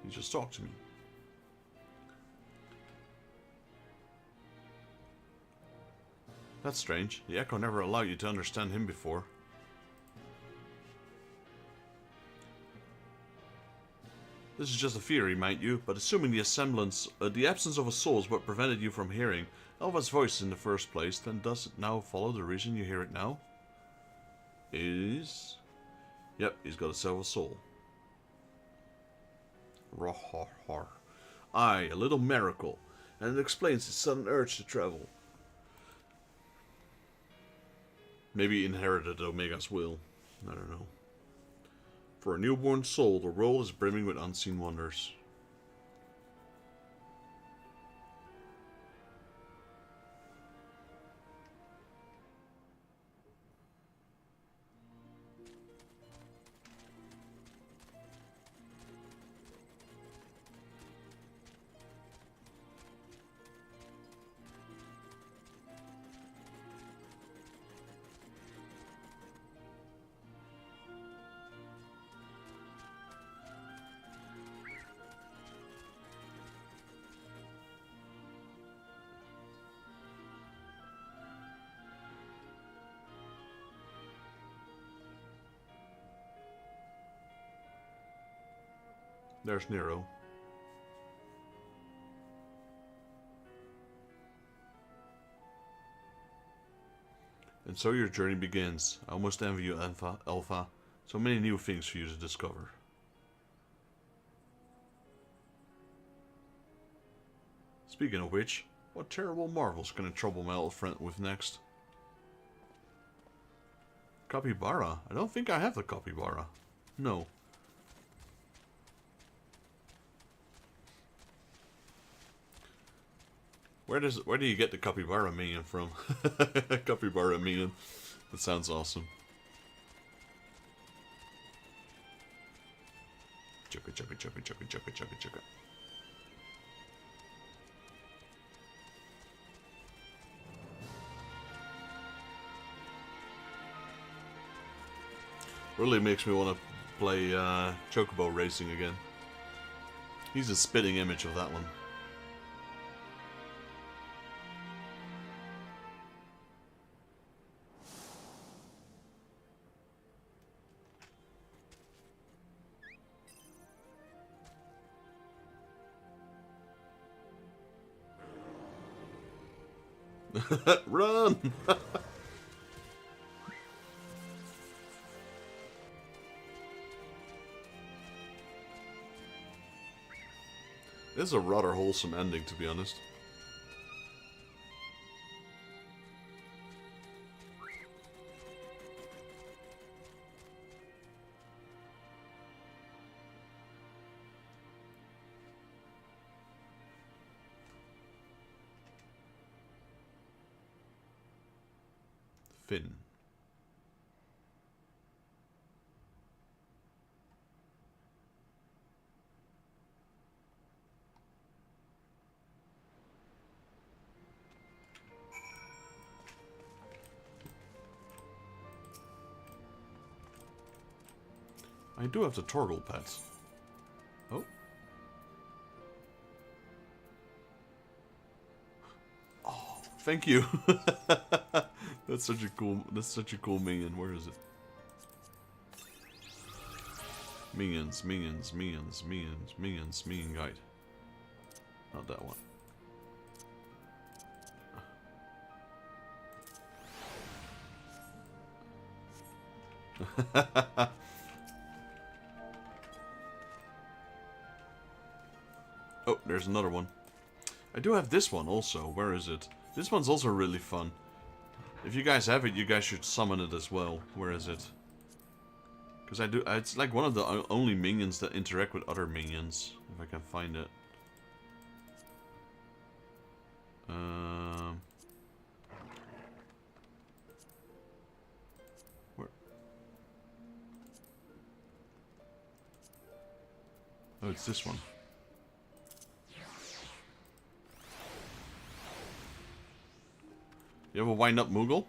He just talked to me. That's strange. The Echo never allowed you to understand him before. This is just a theory, mind you, but assuming the absence of a soul is what prevented you from hearing Elva's voice in the first place, then does it now follow the reason you hear it now? Is... Yep, he's got a silver soul. Roh-har-har. Aye, a little miracle, and it explains his sudden urge to travel. Maybe he inherited Omega's will. I don't know. For a newborn soul, the world is brimming with unseen wonders. There's Nero. And so your journey begins. I almost envy you, Alpha. So many new things for you to discover. Speaking of which, what terrible marvels can I trouble my old friend with next? Capybara? I don't think I have the capybara. No. Where do you get the capybara minion from? Capybara minion. That sounds awesome. Chugga chugga chugga chugga chugga chugga chugga. Really makes me want to play Chocobo Racing again. He's a spitting image of that one. Run! This is a rather wholesome ending, to be honest. Finn. I do have the turtle pets. Oh. Oh, thank you. That's such a cool minion. Where is it? Minion guide. Not that one. Oh, there's another one. I do have this one also. Where is it? This one's also really fun. If you guys have it, you guys should summon it as well. Where is it? Because I do. It's like one of the only minions that interact with other minions. If I can find it. Where? Oh, it's this one. You have a wind-up Moogle?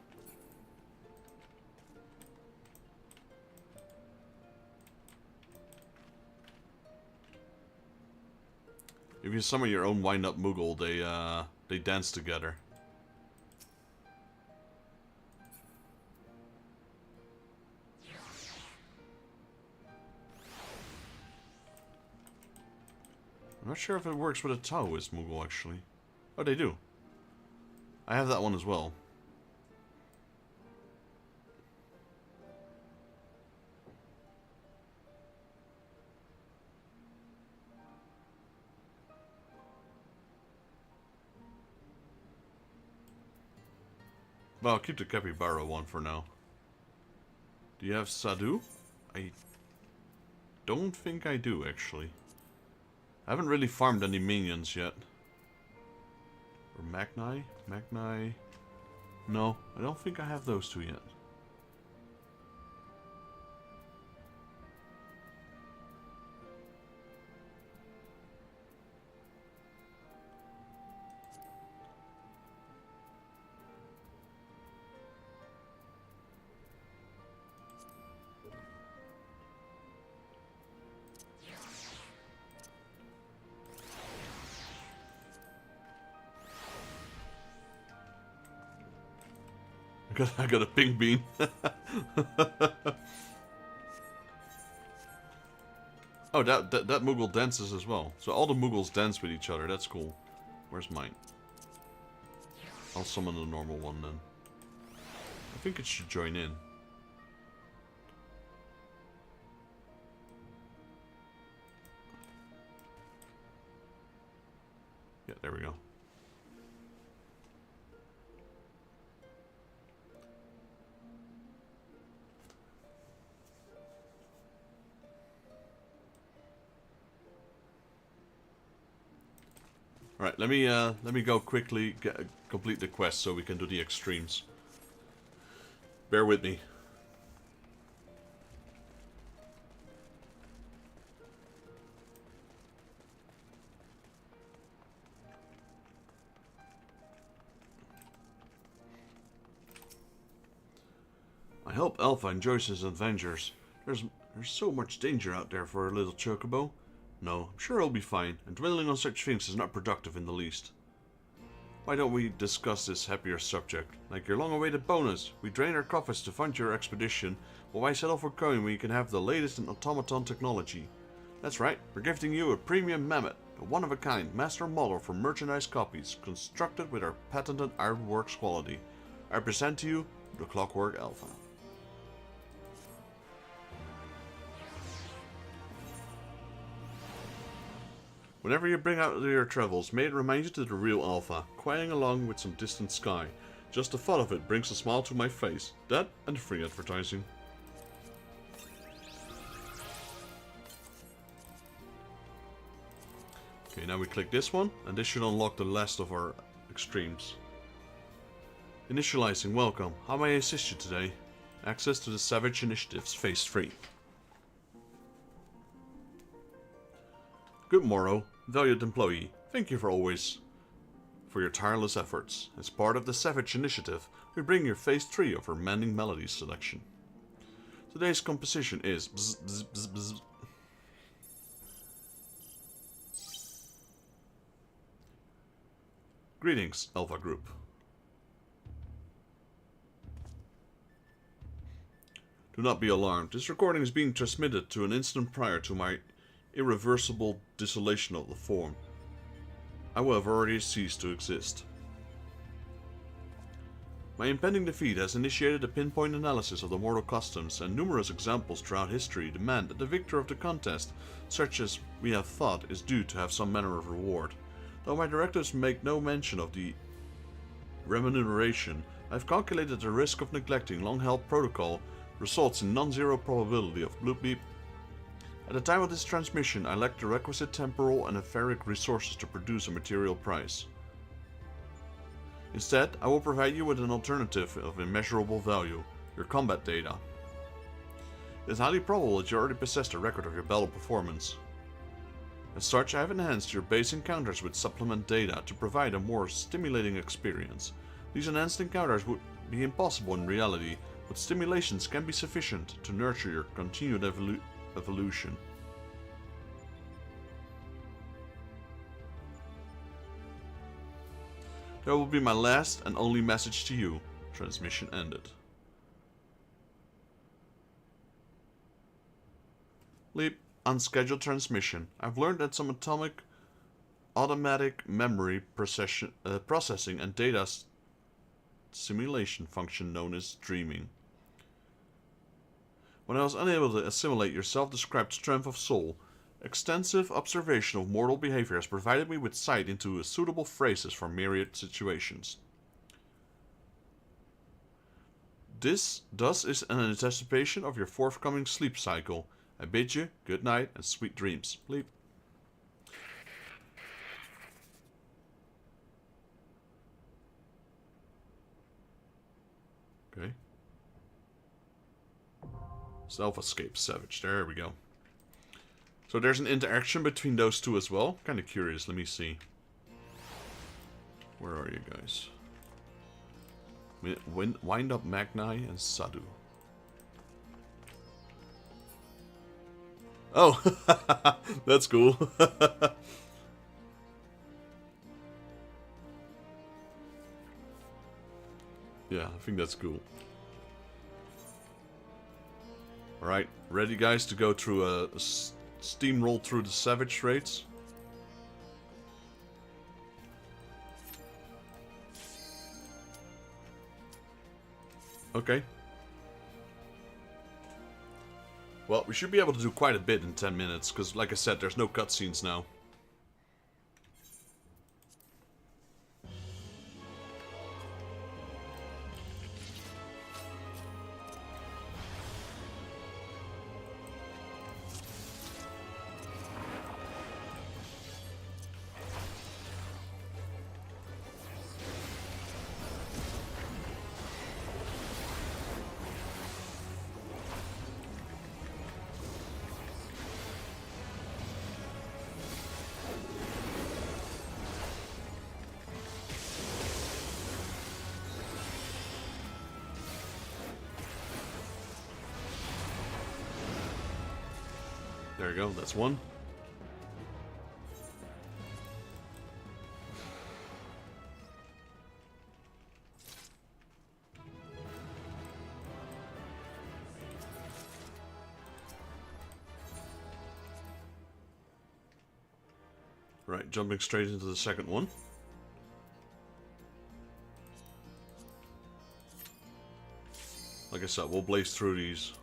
If you summon your own wind-up Moogle, they dance together. I'm not sure if it works with a Taoist Moogle, actually. Oh, they do. I have that one as well. Well, I'll keep the Capybara one for now. Do you have Sadu? I don't think I do, actually. I haven't really farmed any minions yet. Or Magni? Magni? No, I don't think I have those two yet. I got a pink bean. Oh, that Moogle dances as well. So all the Moogles dance with each other. That's cool. Where's mine? I'll summon the normal one then. I think it should join in. Yeah, there we go. Alright, let me go quickly complete the quest so we can do the extremes. Bear with me. I hope Alpha enjoys his adventures. There's so much danger out there for a little chocobo. No, I'm sure he'll be fine, and dwelling on such things is not productive in the least. Why don't we discuss this happier subject? Like your long-awaited bonus. We drain our coffers to fund your expedition, but why settle for coin when you can have the latest in automaton technology? That's right, we're gifting you a premium mammoth. a one-of-a-kind master model for merchandise copies, constructed with our patented Ironworks quality. I present to you the Clockwork Alpha. Whenever you bring out your travels, may it remind you to the real Alpha, quietting along with some distant sky. Just the thought of it brings a smile to my face. That and free advertising. Okay, now we click this one, and this should unlock the last of our extremes. Initializing, welcome. How may I assist you today? Access to the Savage Initiative's Phase 3. Good morrow, valued employee. Thank you for your tireless efforts. As part of the Savage Initiative, we bring you Phase 3 of our Mending Melodies selection. Today's composition is bzz, bzz, bzz, bzz. Greetings, Alpha Group. Do not be alarmed. This recording is being transmitted to an instant prior to my irreversible dissolution of the form. I will have already ceased to exist. My impending defeat has initiated a pinpoint analysis of the mortal customs, and numerous examples throughout history demand that the victor of the contest, such as we have thought, is due to have some manner of reward. Though my directives make no mention of the remuneration, I have calculated the risk of neglecting long-held protocol results in non-zero probability of bloop beep. At the time of this transmission, I lack the requisite temporal and etheric resources to produce a material price. Instead, I will provide you with an alternative of immeasurable value, your combat data. It is highly probable that you already possess a record of your battle performance. As such, I have enhanced your base encounters with supplement data to provide a more stimulating experience. These enhanced encounters would be impossible in reality, but stimulations can be sufficient to nurture your continued evolution. That will be my last and only message to you. Transmission ended. Leap. Unscheduled transmission. I've learned that some automatic memory processing and data simulation function known as dreaming. When I was unable to assimilate your self-described strength of soul, extensive observation of mortal behavior has provided me with sight into suitable phrases for myriad situations. This thus is an anticipation of your forthcoming sleep cycle. I bid you good night and sweet dreams. Bleep. Okay. Self-escape Savage. There we go. So there's an interaction between those two as well. Kind of curious. Let me see. Where are you guys? Wind Up Magnai and Sadu. Oh, that's cool. Yeah, I think that's cool. Alright, ready guys to go through a steamroll through the Savage raids? Okay. Well, we should be able to do quite a bit in 10 minutes, because like I said, there's no cutscenes now. There we go, that's one. Right, jumping straight into the second one. Like I said, we'll blaze through these.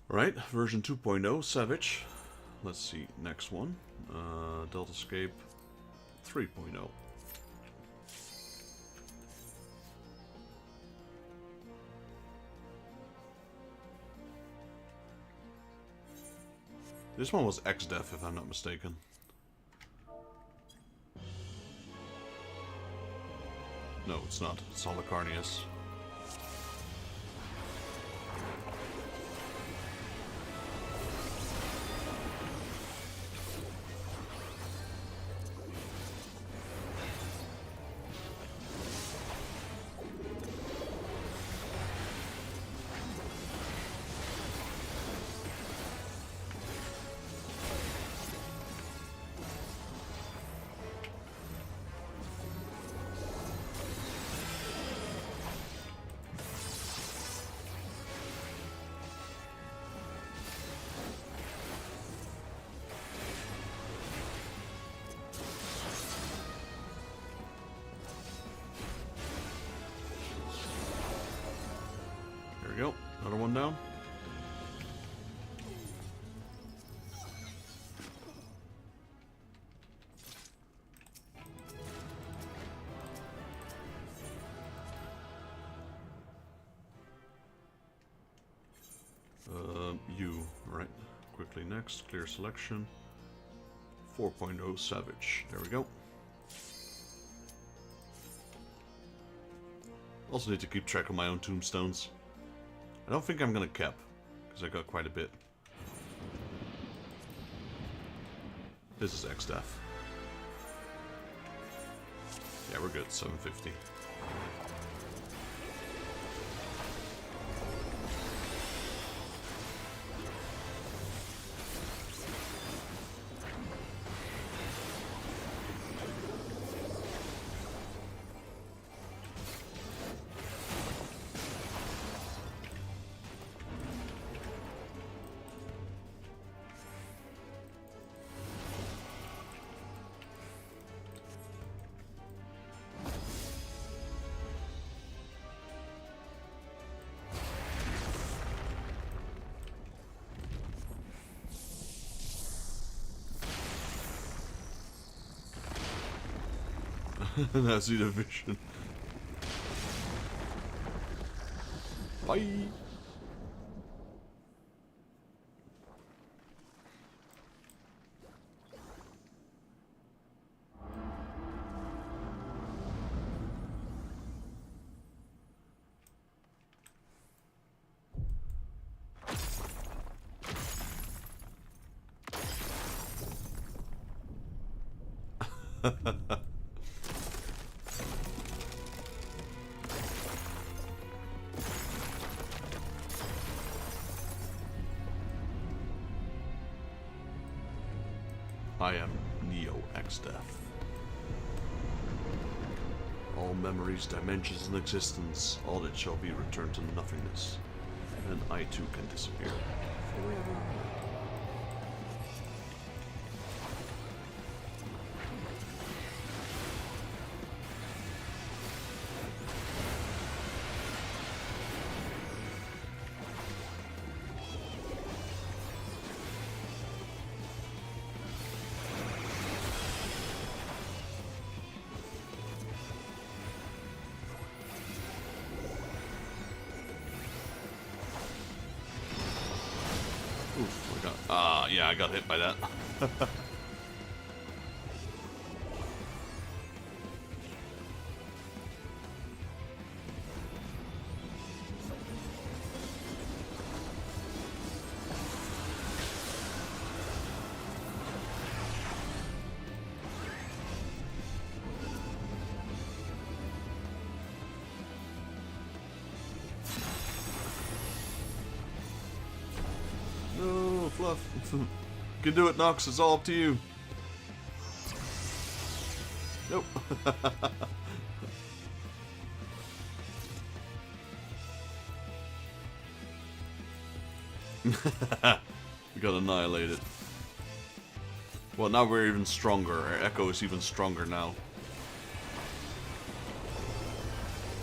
Right, version 2.0, Savage. Let's see, next one. Deltascape 3.0. This one was XDev, if I'm not mistaken. No, it's not. It's Holocarnius. There we go. Another one down. You, right. Quickly next. Clear selection. 4.0 Savage. There we go. Also need to keep track of my own tombstones. I don't think I'm gonna cap, because I got quite a bit. This is XDev. Yeah, we're good. 750. That's the vision. Bye. I am Neo XDev. All memories, dimensions, and existence, all that shall be returned to nothingness, and I too can disappear. Forever. Oof, yeah, I got hit by that. No, Fluff. You can do it, Nox. It's all up to you. Nope. We got annihilated. Well, now we're even stronger. Our echo is even stronger now.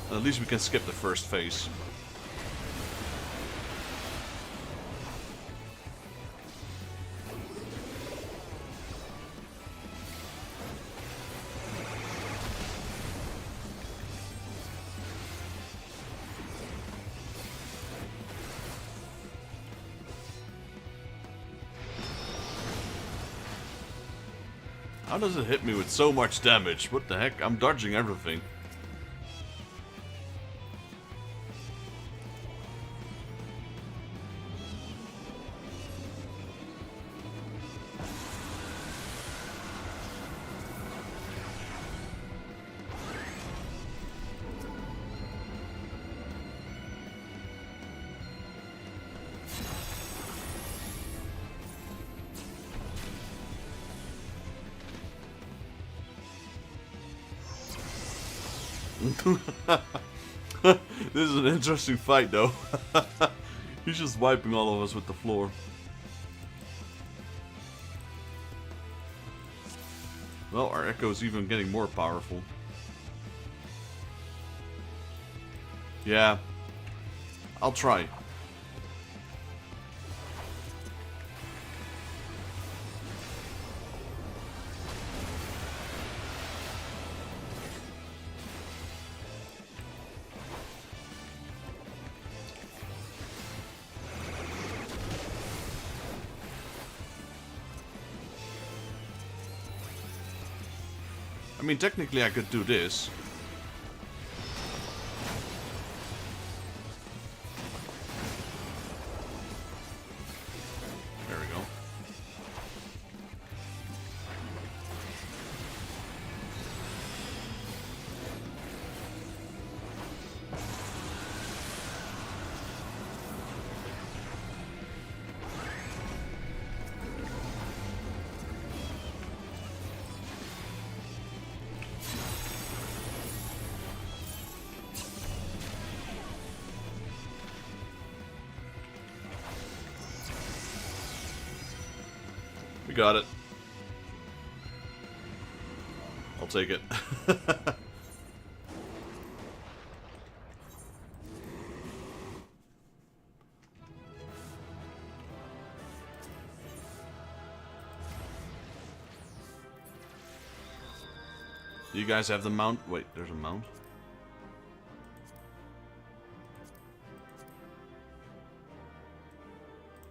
And at least we can skip the first phase. How does it hit me with so much damage? What the heck? I'm dodging everything. This is an interesting fight, though. He's just wiping all of us with the floor. Well, our echo's even getting more powerful. Yeah, I'll try. I mean, technically I could do this. There we go. We got it. I'll take it. You guys have the mount? Wait, there's a mount?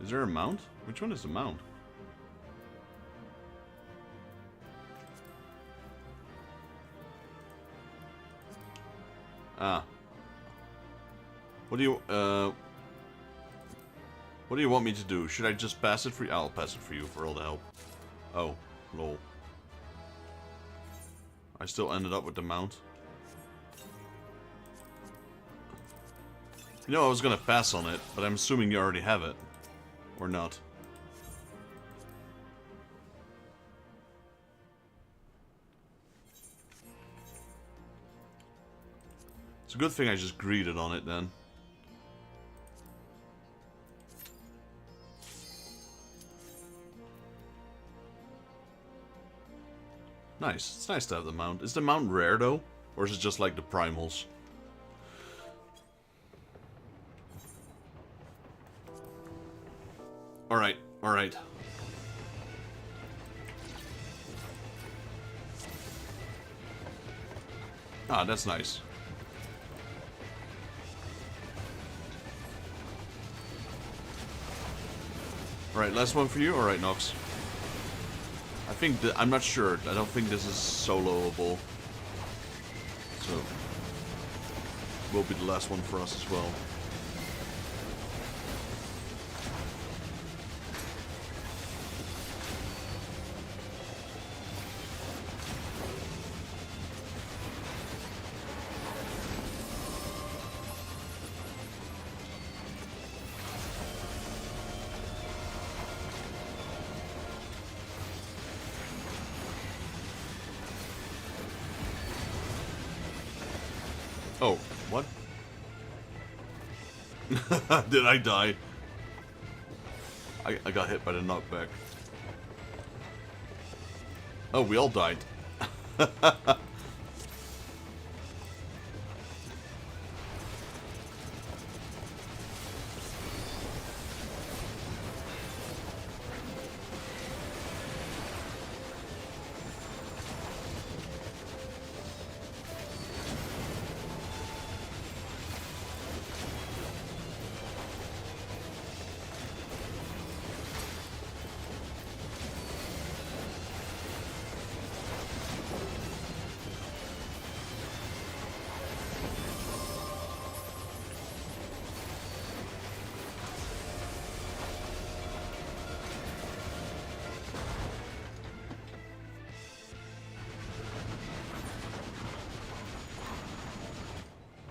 Is there a mount? Which one is the mount? Ah. What do you want me to do? Should I just pass it for you? I'll pass it for you for all the help. Oh, lol. I still ended up with the mount. You know, I was gonna pass on it, but I'm assuming you already have it. Or not. It's a good thing I just greeted on it then. Nice. It's nice to have the mount. Is the mount rare though? Or is it just like the primals? Alright, alright. Ah, that's nice. Alright, last one for you? Alright, Nox. I think that, I'm not sure. I don't think this is soloable. So, will be the last one for us as well. Oh, what? Did I die? I got hit by the knockback. Oh, we all died.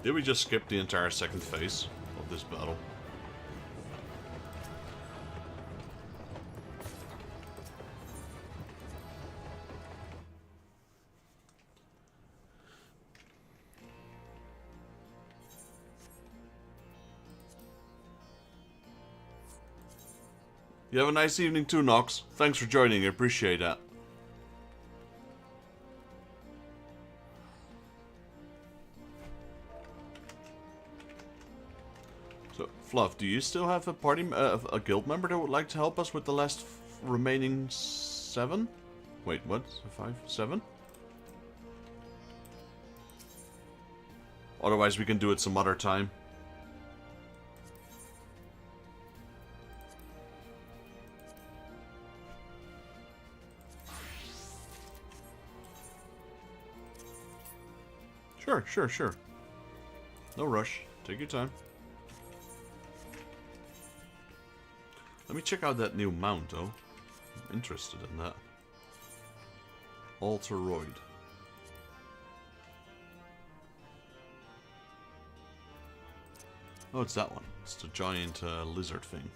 Did we just skip the entire second phase of this battle? You have a nice evening too, Nox. Thanks for joining, I appreciate that. So, Fluff, do you still have a party, a guild member that would like to help us with the last remaining 7? Wait, what? 5? 7? Otherwise we can do it some other time. Sure. No rush. Take your time. Let me check out that new mount, though. I'm interested in that. Alteroid. Oh, it's that one. It's the giant lizard thing.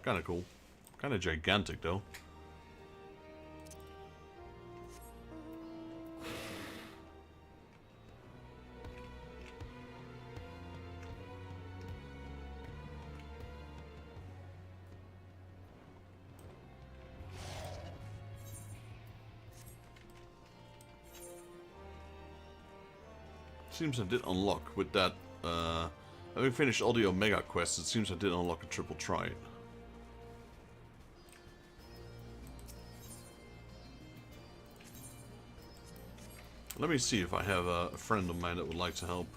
Kinda cool. Kinda gigantic, though. Seems I did unlock with that, having finished all the Omega quests, it seems I did unlock a triple trident. Let me see if I have a friend of mine that would like to help.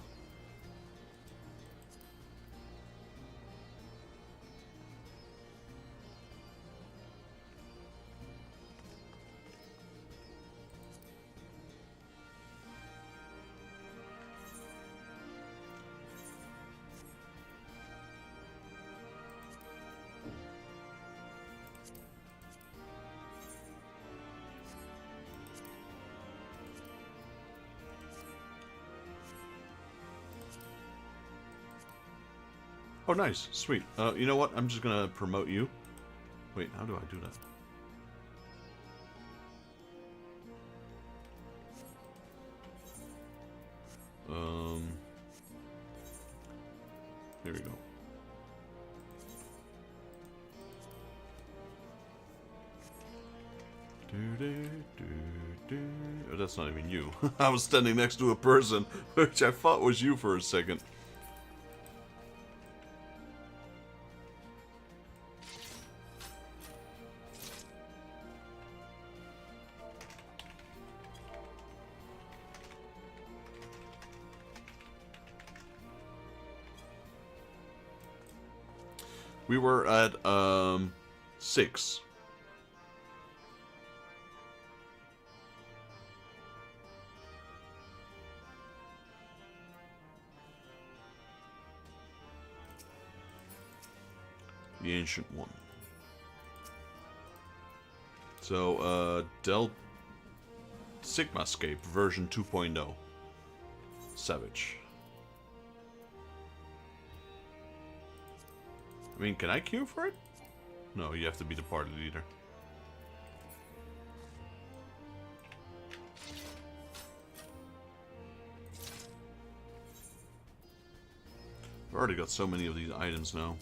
Oh, nice. Sweet. You know what? I'm just gonna promote you. Wait, how do I do that? Here we go. Oh, that's not even you. I was standing next to a person, which I thought was you for a second. We were at 6. The Ancient One. So, Sigmascape version 2.0. Savage. I mean, can I queue for it? No, you have to be the party leader. I've already got so many of these items now.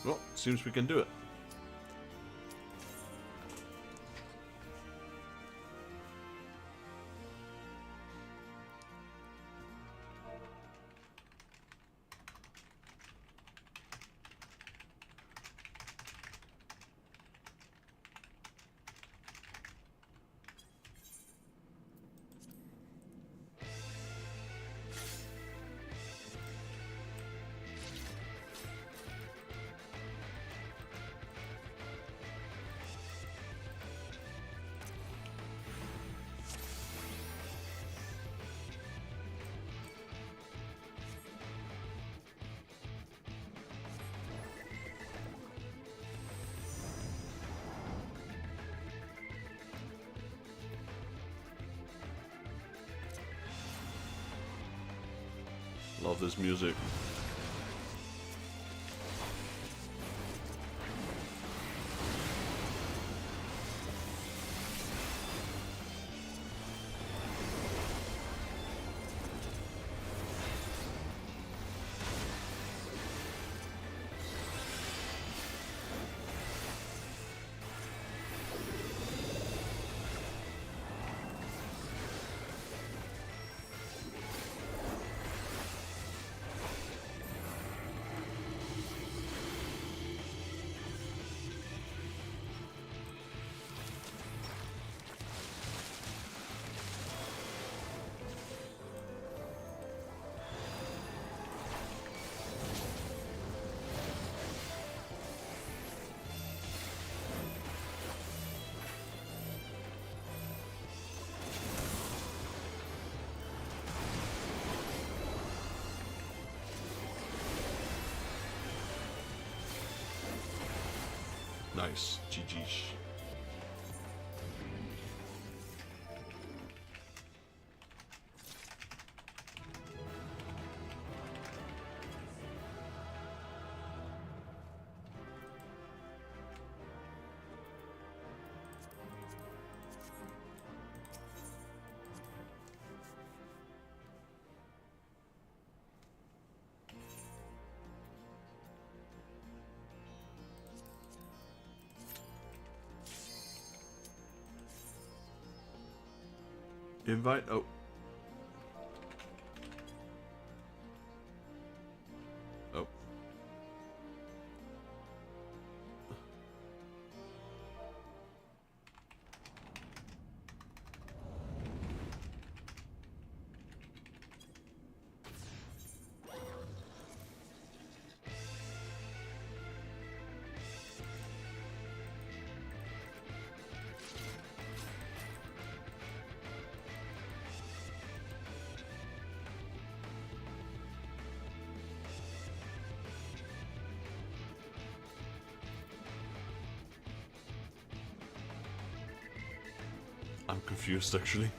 Well, seems we can do it. Love this music. Nice. GG's. Invite. Oh. Oh. I'm confused, actually.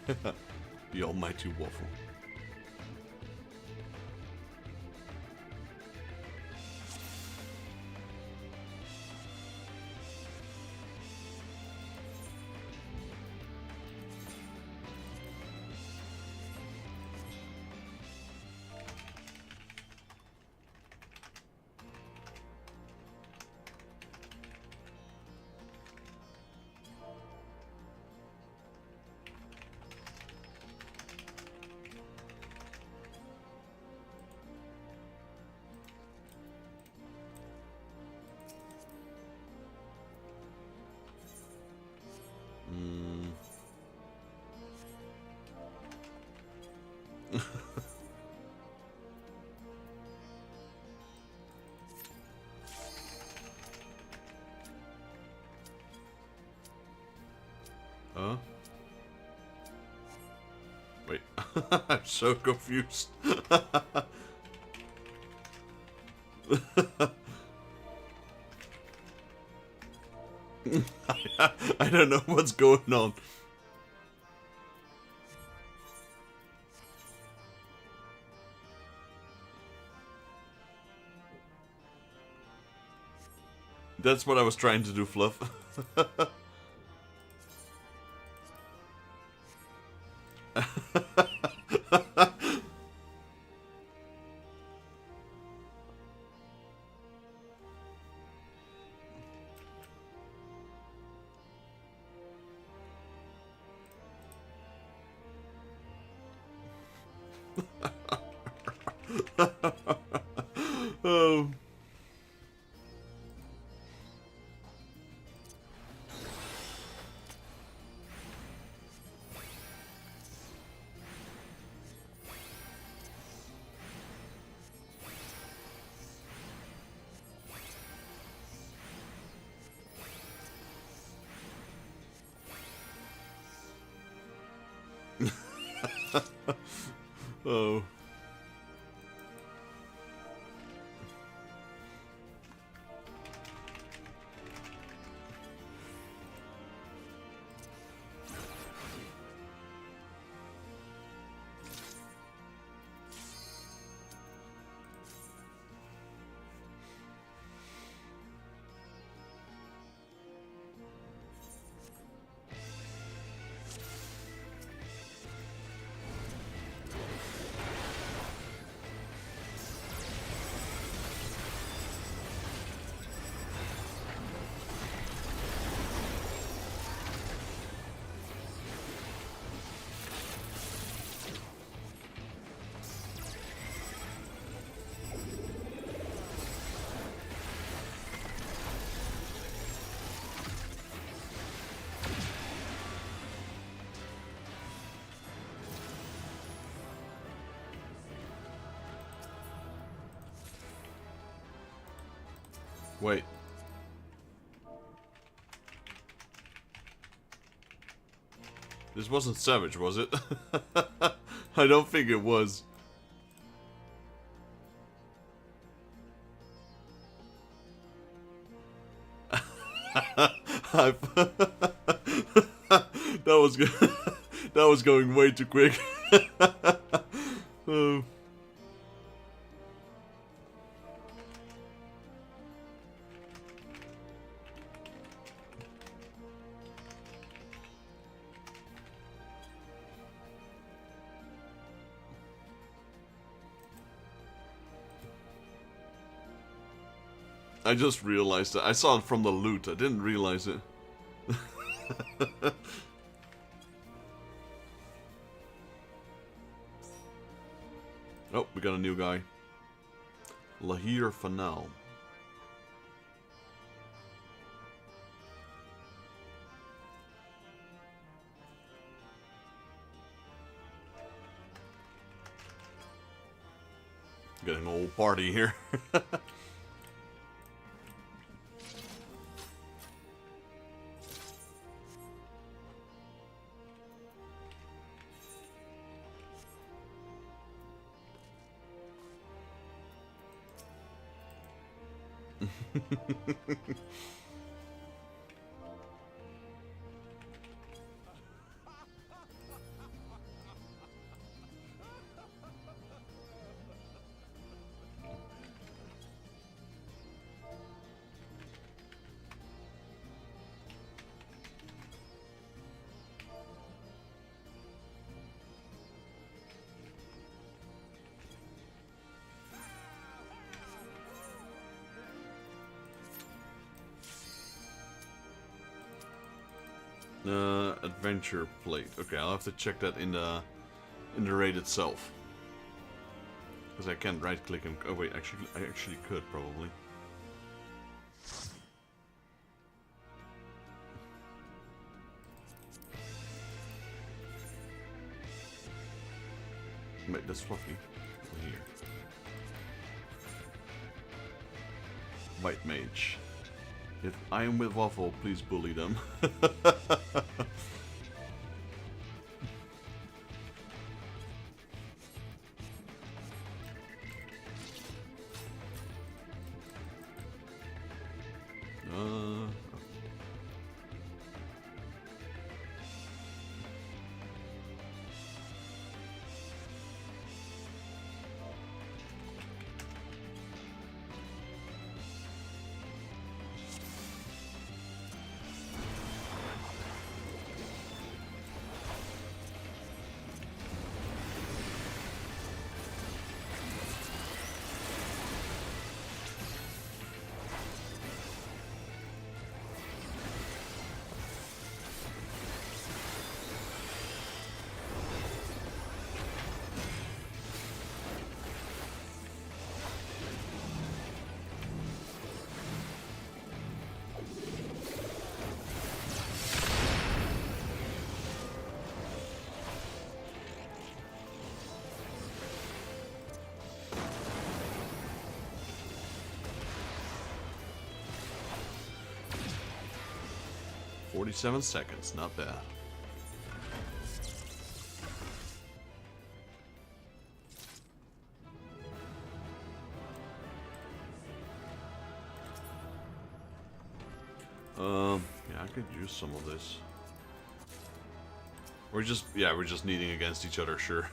The almighty waffle. Huh? Wait, I'm so confused. I don't know what's going on. That's what I was trying to do, Fluff. Oh. Oh. Wait. This wasn't Savage, was it? I don't think it was. That was good. That was going way too quick. Oh. I just realized it. I saw it from the loot. I didn't realize it. Oh, we got a new guy. Lahir Fanal. Getting a whole party here. Adventure plate. Okay, I'll have to check that in the raid itself. Because I can't right click and oh wait, actually I actually could probably. That's fluffy. Here. White mage. If I am with Waffle, please bully them. "47 seconds, not bad." Yeah, I could use some of this. We're just needing against each other, sure.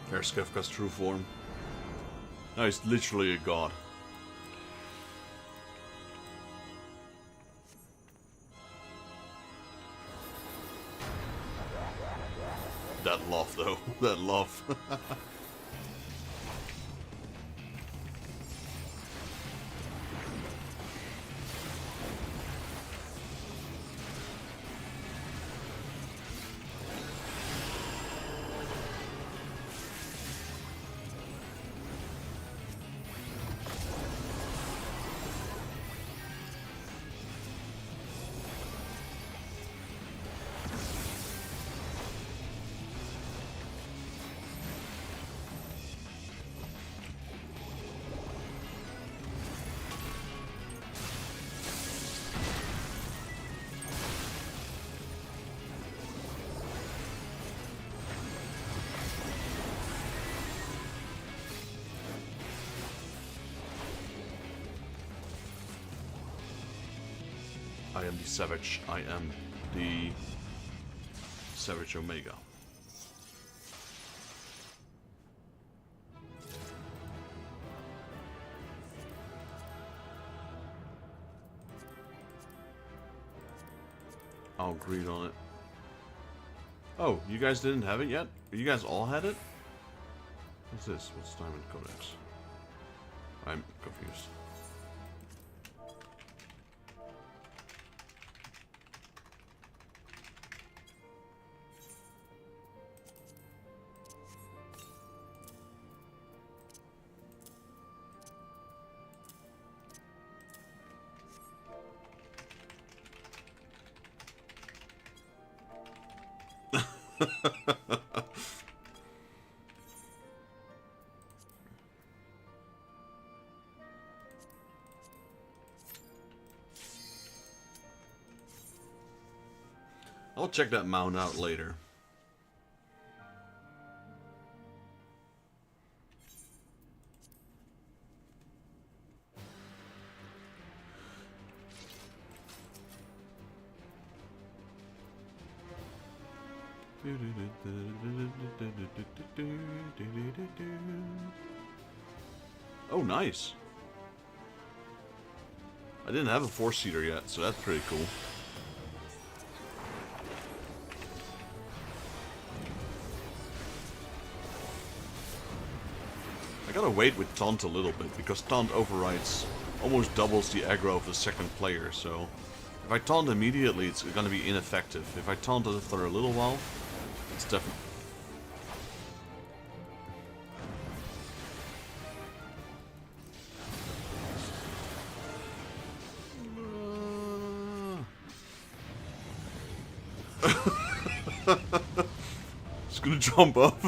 There's Kefka's true form. Now he's literally a god. That love, though. That love. I am the Savage. I am the Savage Omega. I'll agree on it. Oh, you guys didn't have it yet? You guys all had it? What's this? What's Diamond Codex? I'm confused. I'll check that mount out later. Oh, nice. I didn't have a 4-seater yet, so that's pretty cool. I gotta wait with Taunt a little bit, because Taunt overrides almost doubles the aggro of the second player, so if I taunt immediately, it's gonna be ineffective. If I taunt after a little while, it's definitely... Just gonna jump up.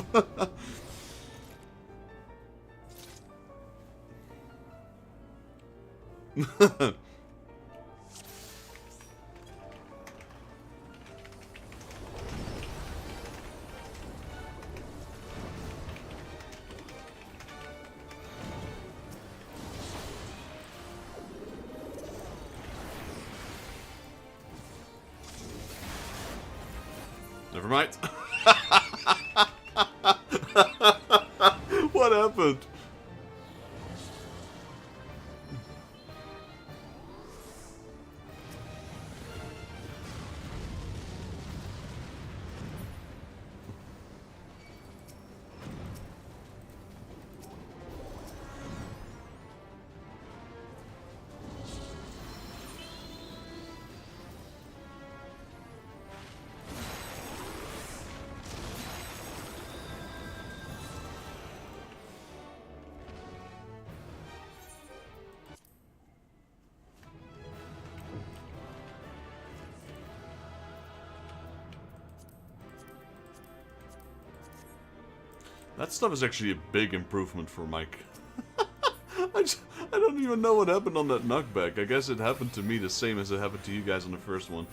Never mind. What happened? That stuff is actually a big improvement for Mike. I don't even know what happened on that knockback. I guess it happened to me the same as it happened to you guys on the first one.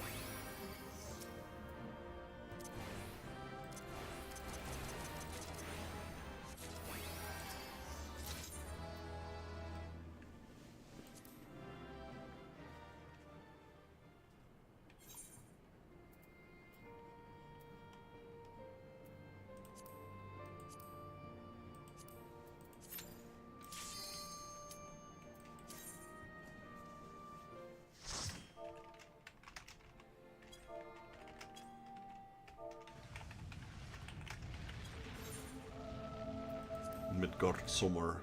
Midgard Summer.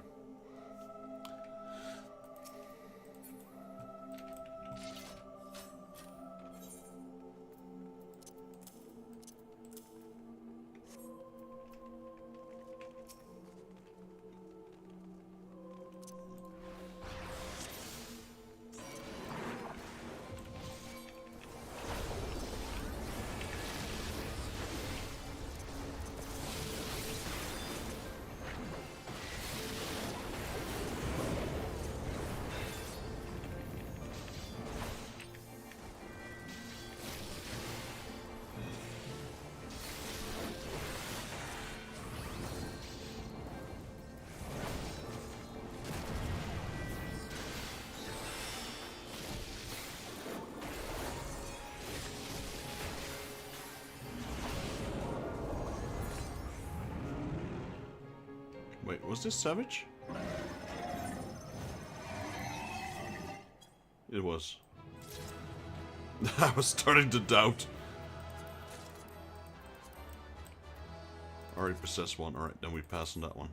Was this Savage? It was. I was starting to doubt. Already possessed one. Alright, then we pass on that one.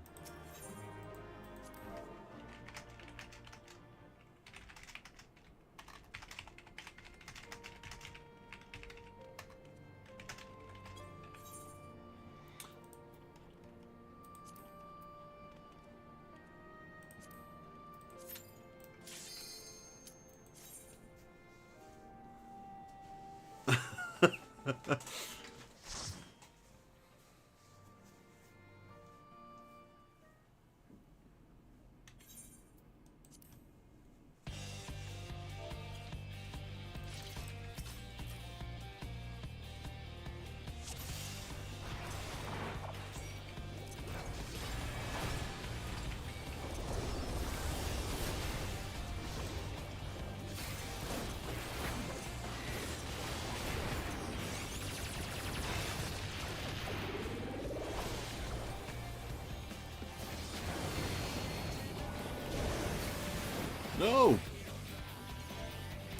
No!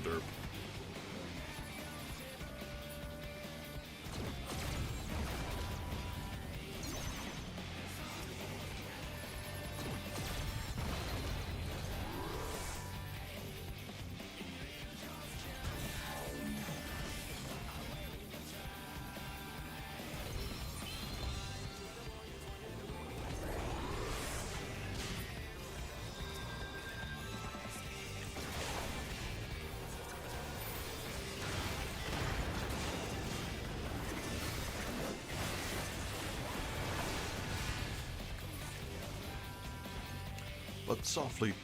Derp. But softly.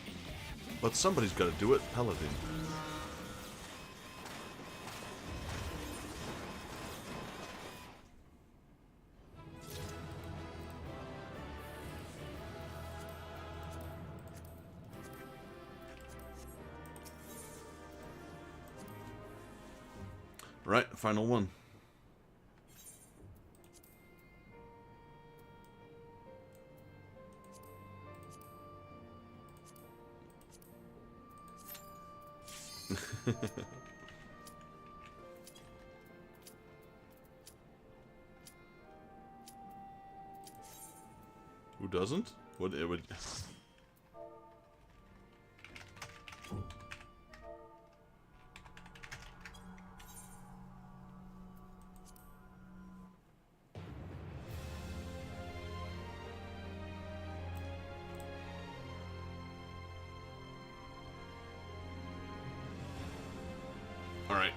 But somebody's got to do it, Paladin. Right, final one. Who doesn't? What it would. All right.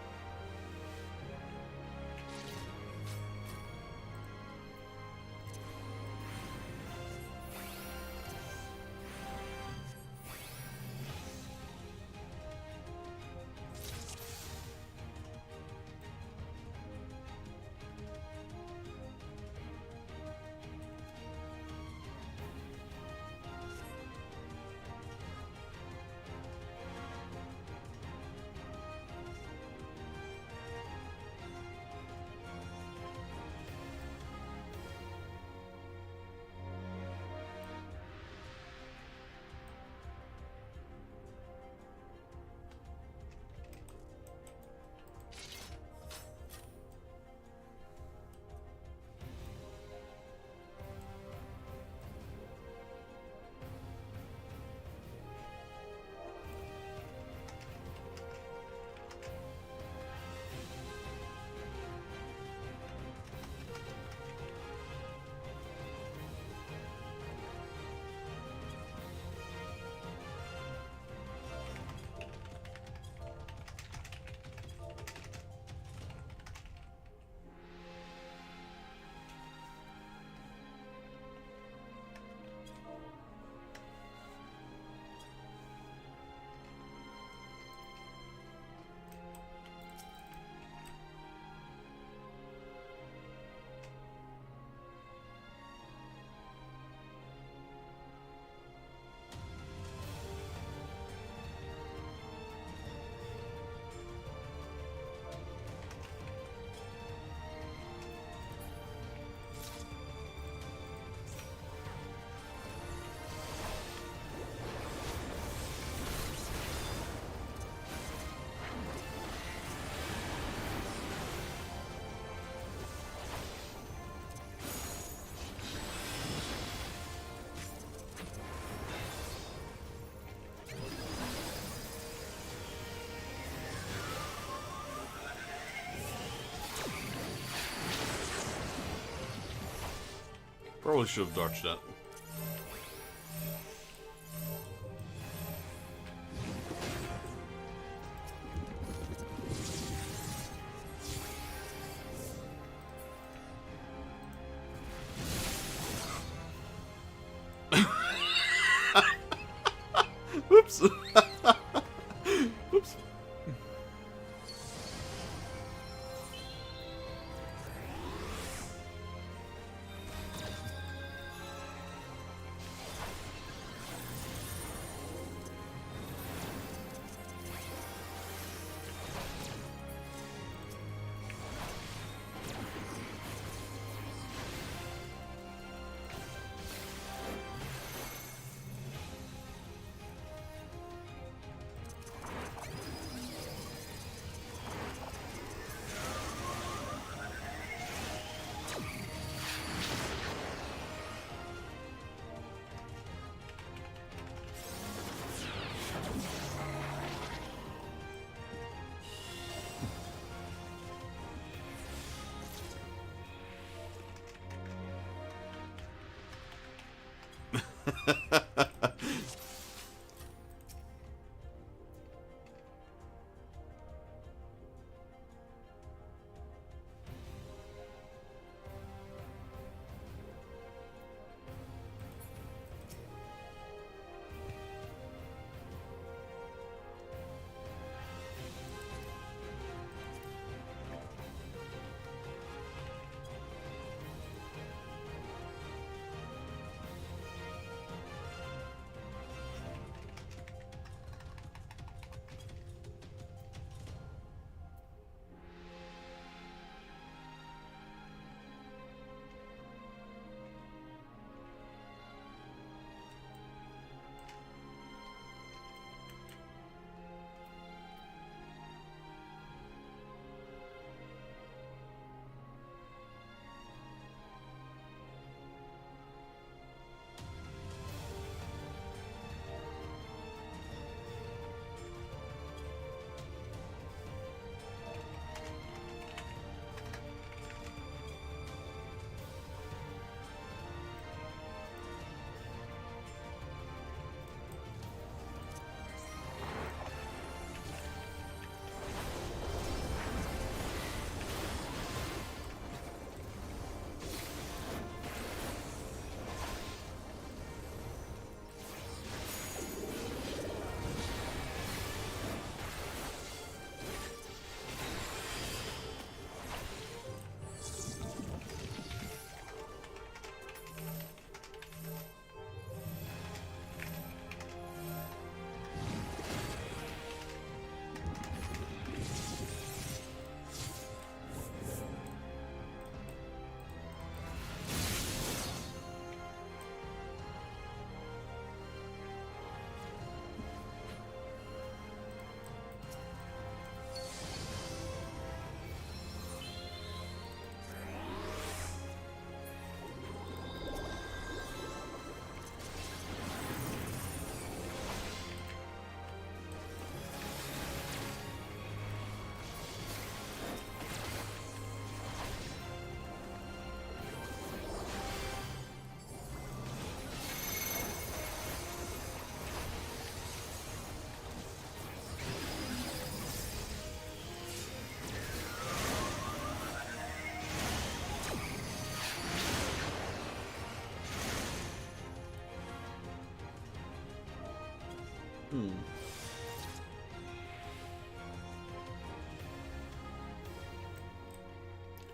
Probably should have dodged that. Whoops. Whoops.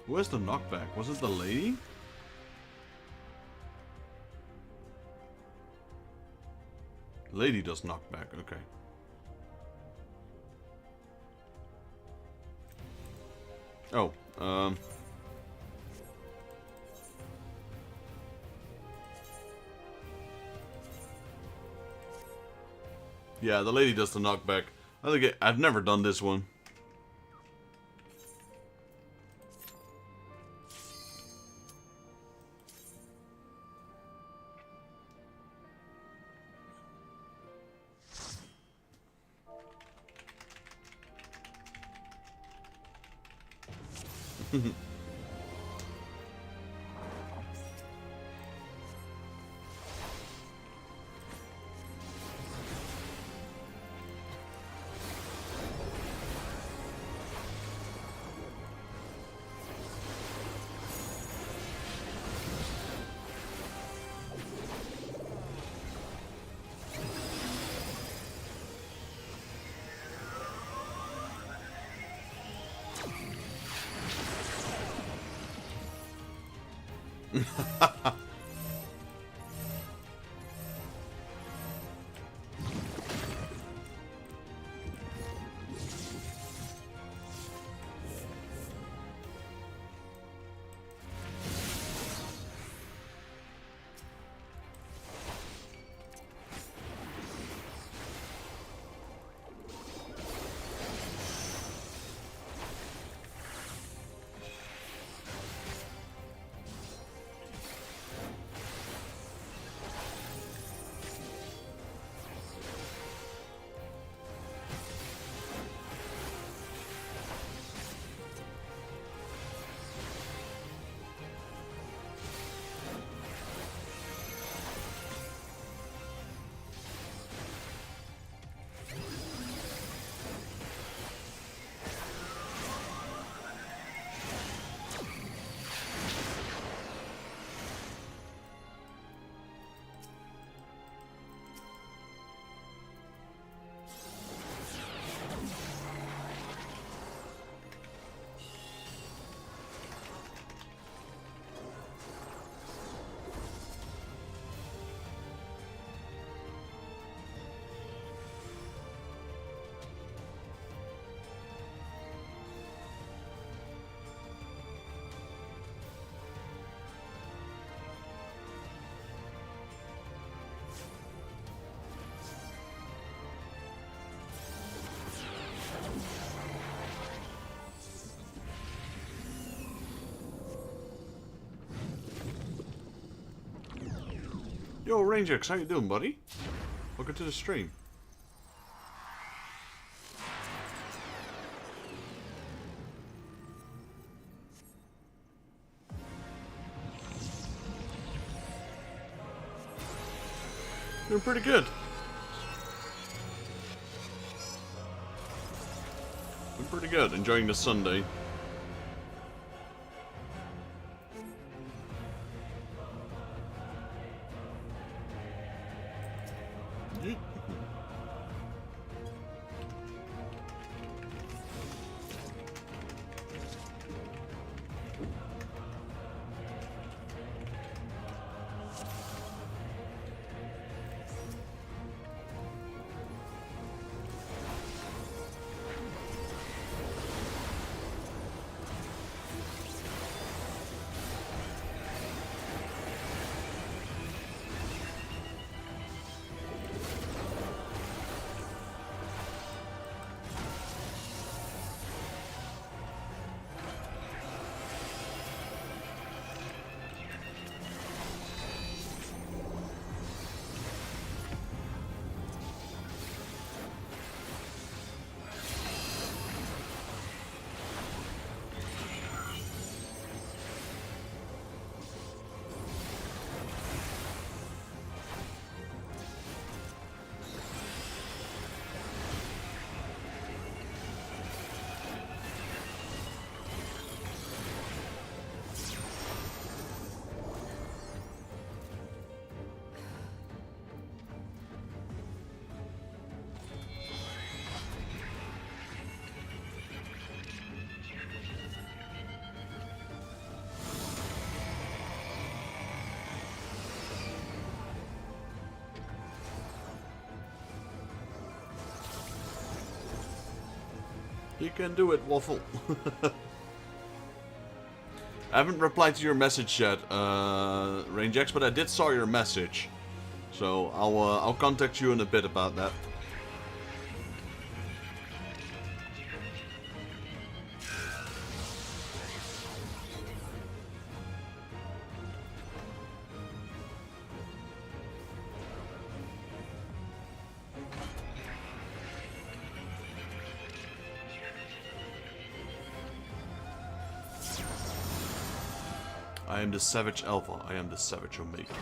Where's the knockback? Was it the lady? Lady does knockback, okay. Oh, yeah, the lady does the knockback. I think I've never done this one. Yo, Rangex, how you doing, buddy? Welcome to the stream. Doing pretty good. Doing pretty good. Enjoying the Sunday. You can do it, Waffle. I haven't replied to your message yet, RangeX, but I did saw your message. So I'll contact you in a bit about that. I am the Savage Alpha. I am the Savage Omega.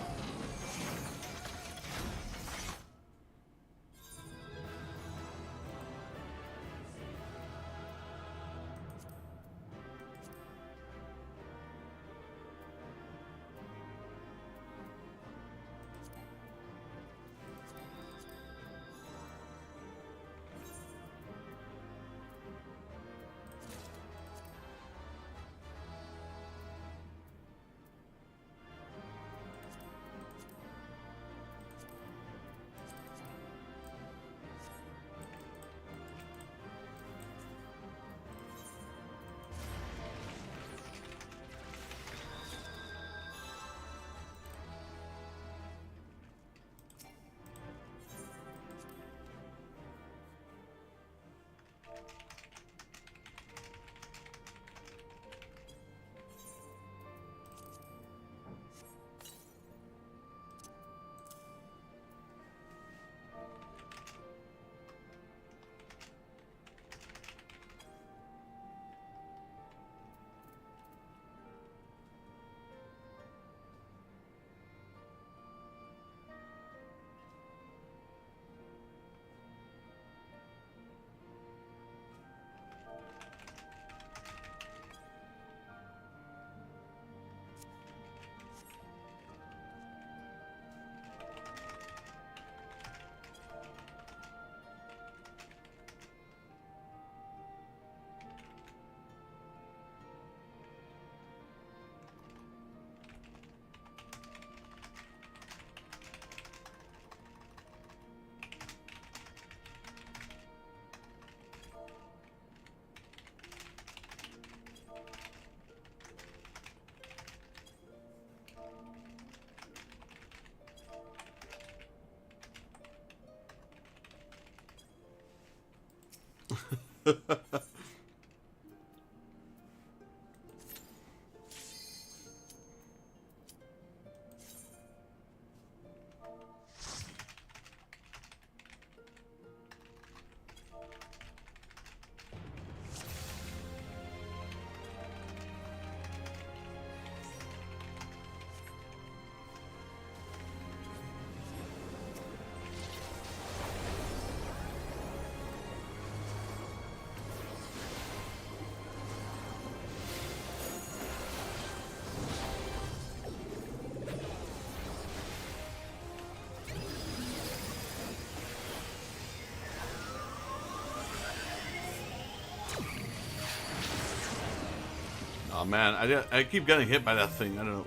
Oh man, I keep getting hit by that thing. I don't know.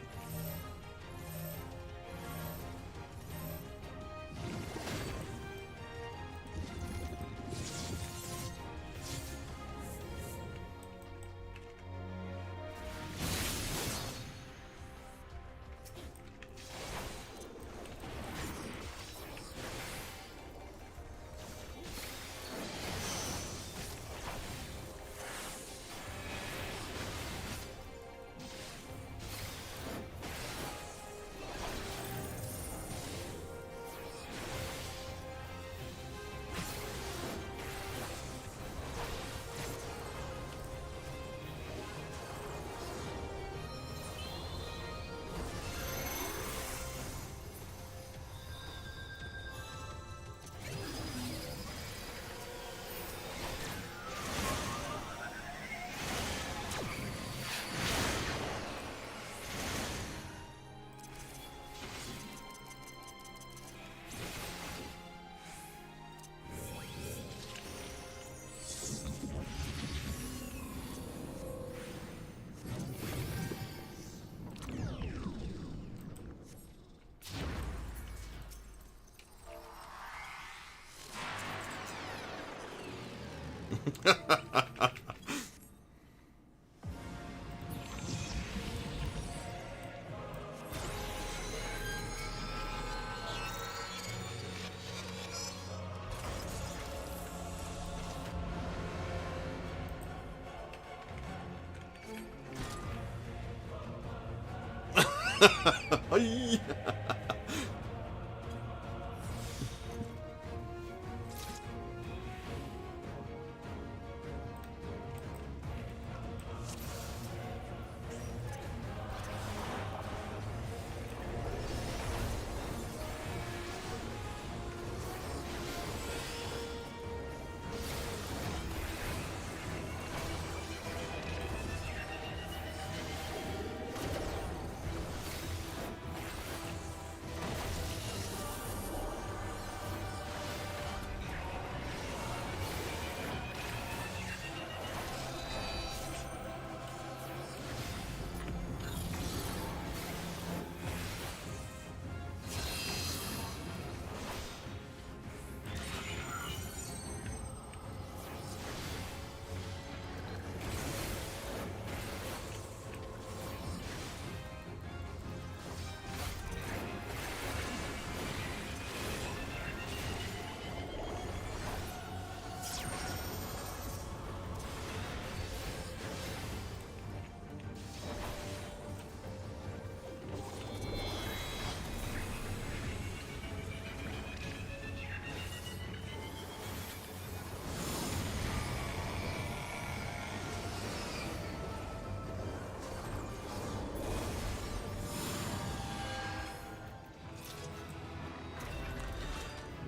Ay.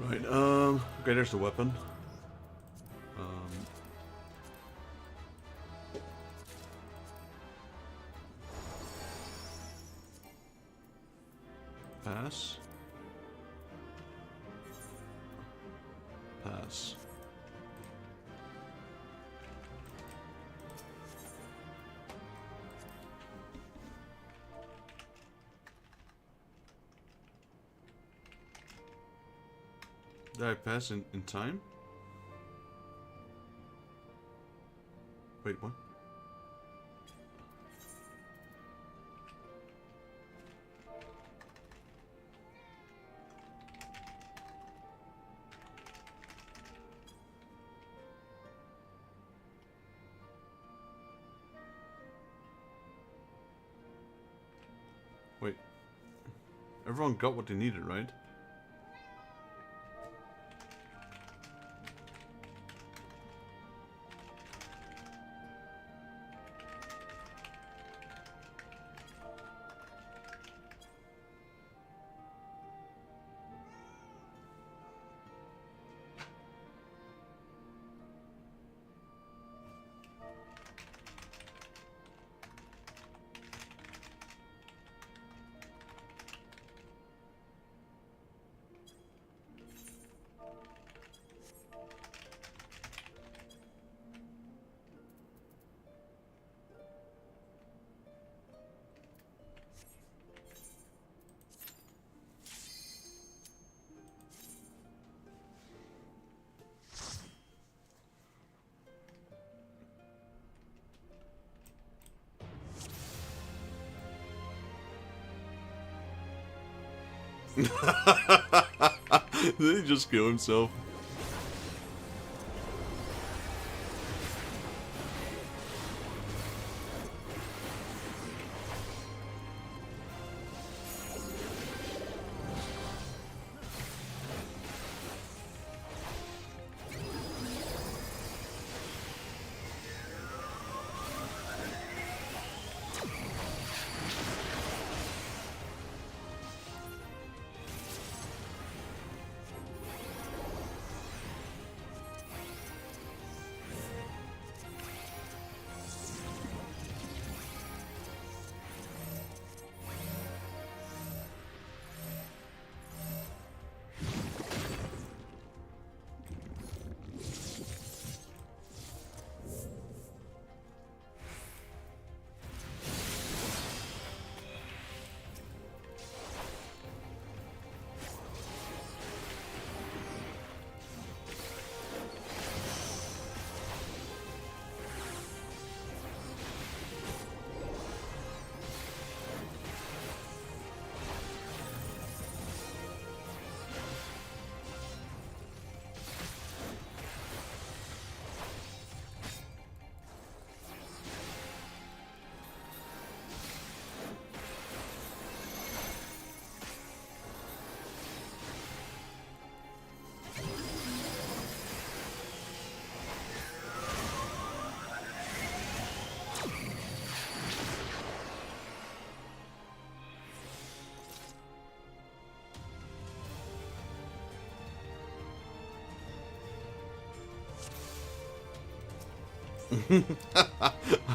Right, okay, there's the weapon. Pass. Pass. Did I pass in time? Wait, what? Everyone got what they needed, right? Did he just kill himself?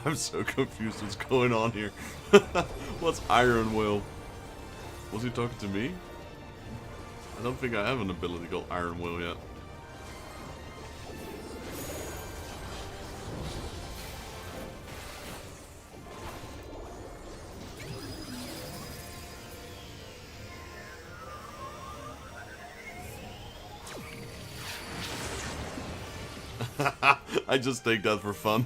I'm so confused what's going on here. What's Iron Will? Was he talking to me? I don't think I have an ability called Iron Will yet. I just take that for fun.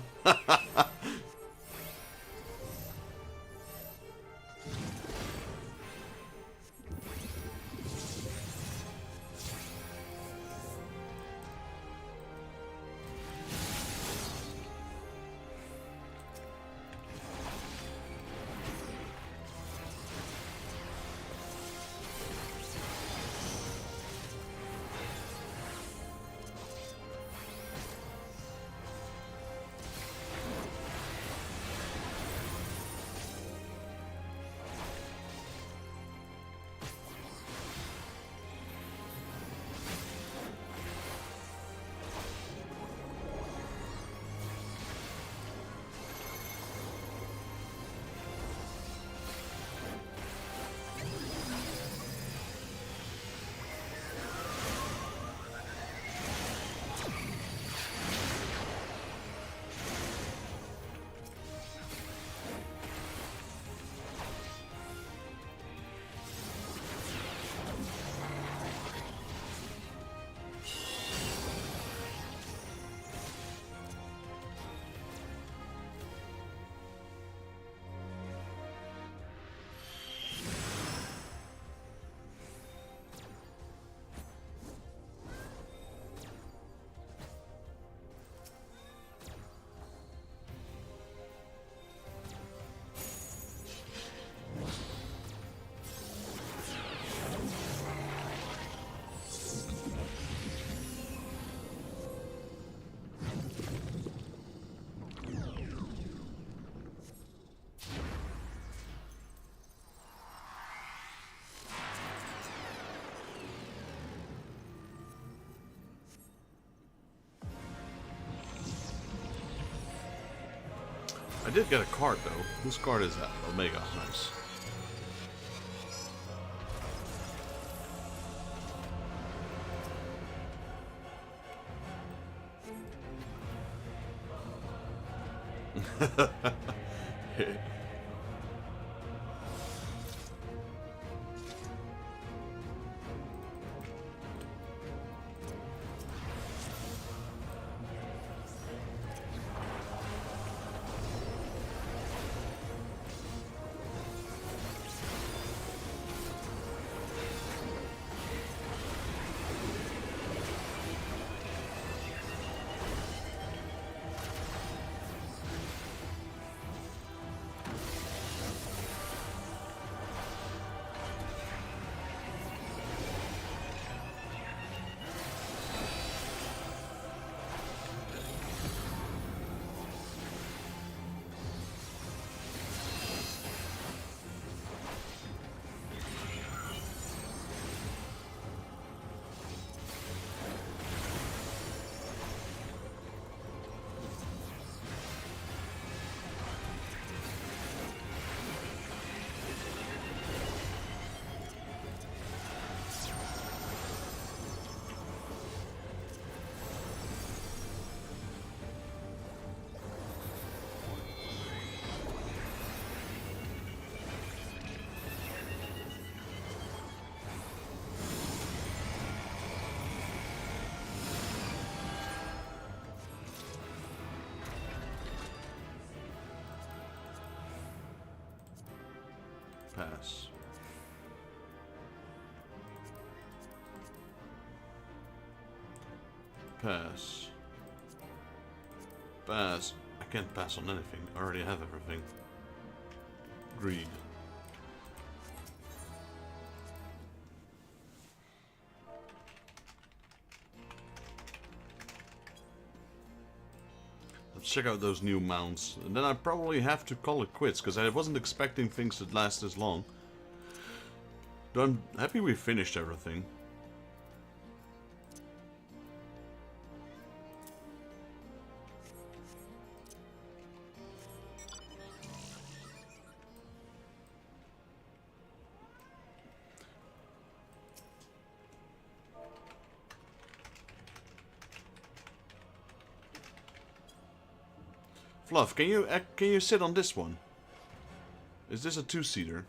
I did get a card though. Whose card is that? Omega. Nice. Pass. Pass. Pass. I can't pass on anything. I already have everything. Greed. Let's check out those new mounts. And then I probably have to call it quits, because I wasn't expecting things to last this long. But I'm happy we finished everything. Fluff, can you sit on this one? Is this a two-seater?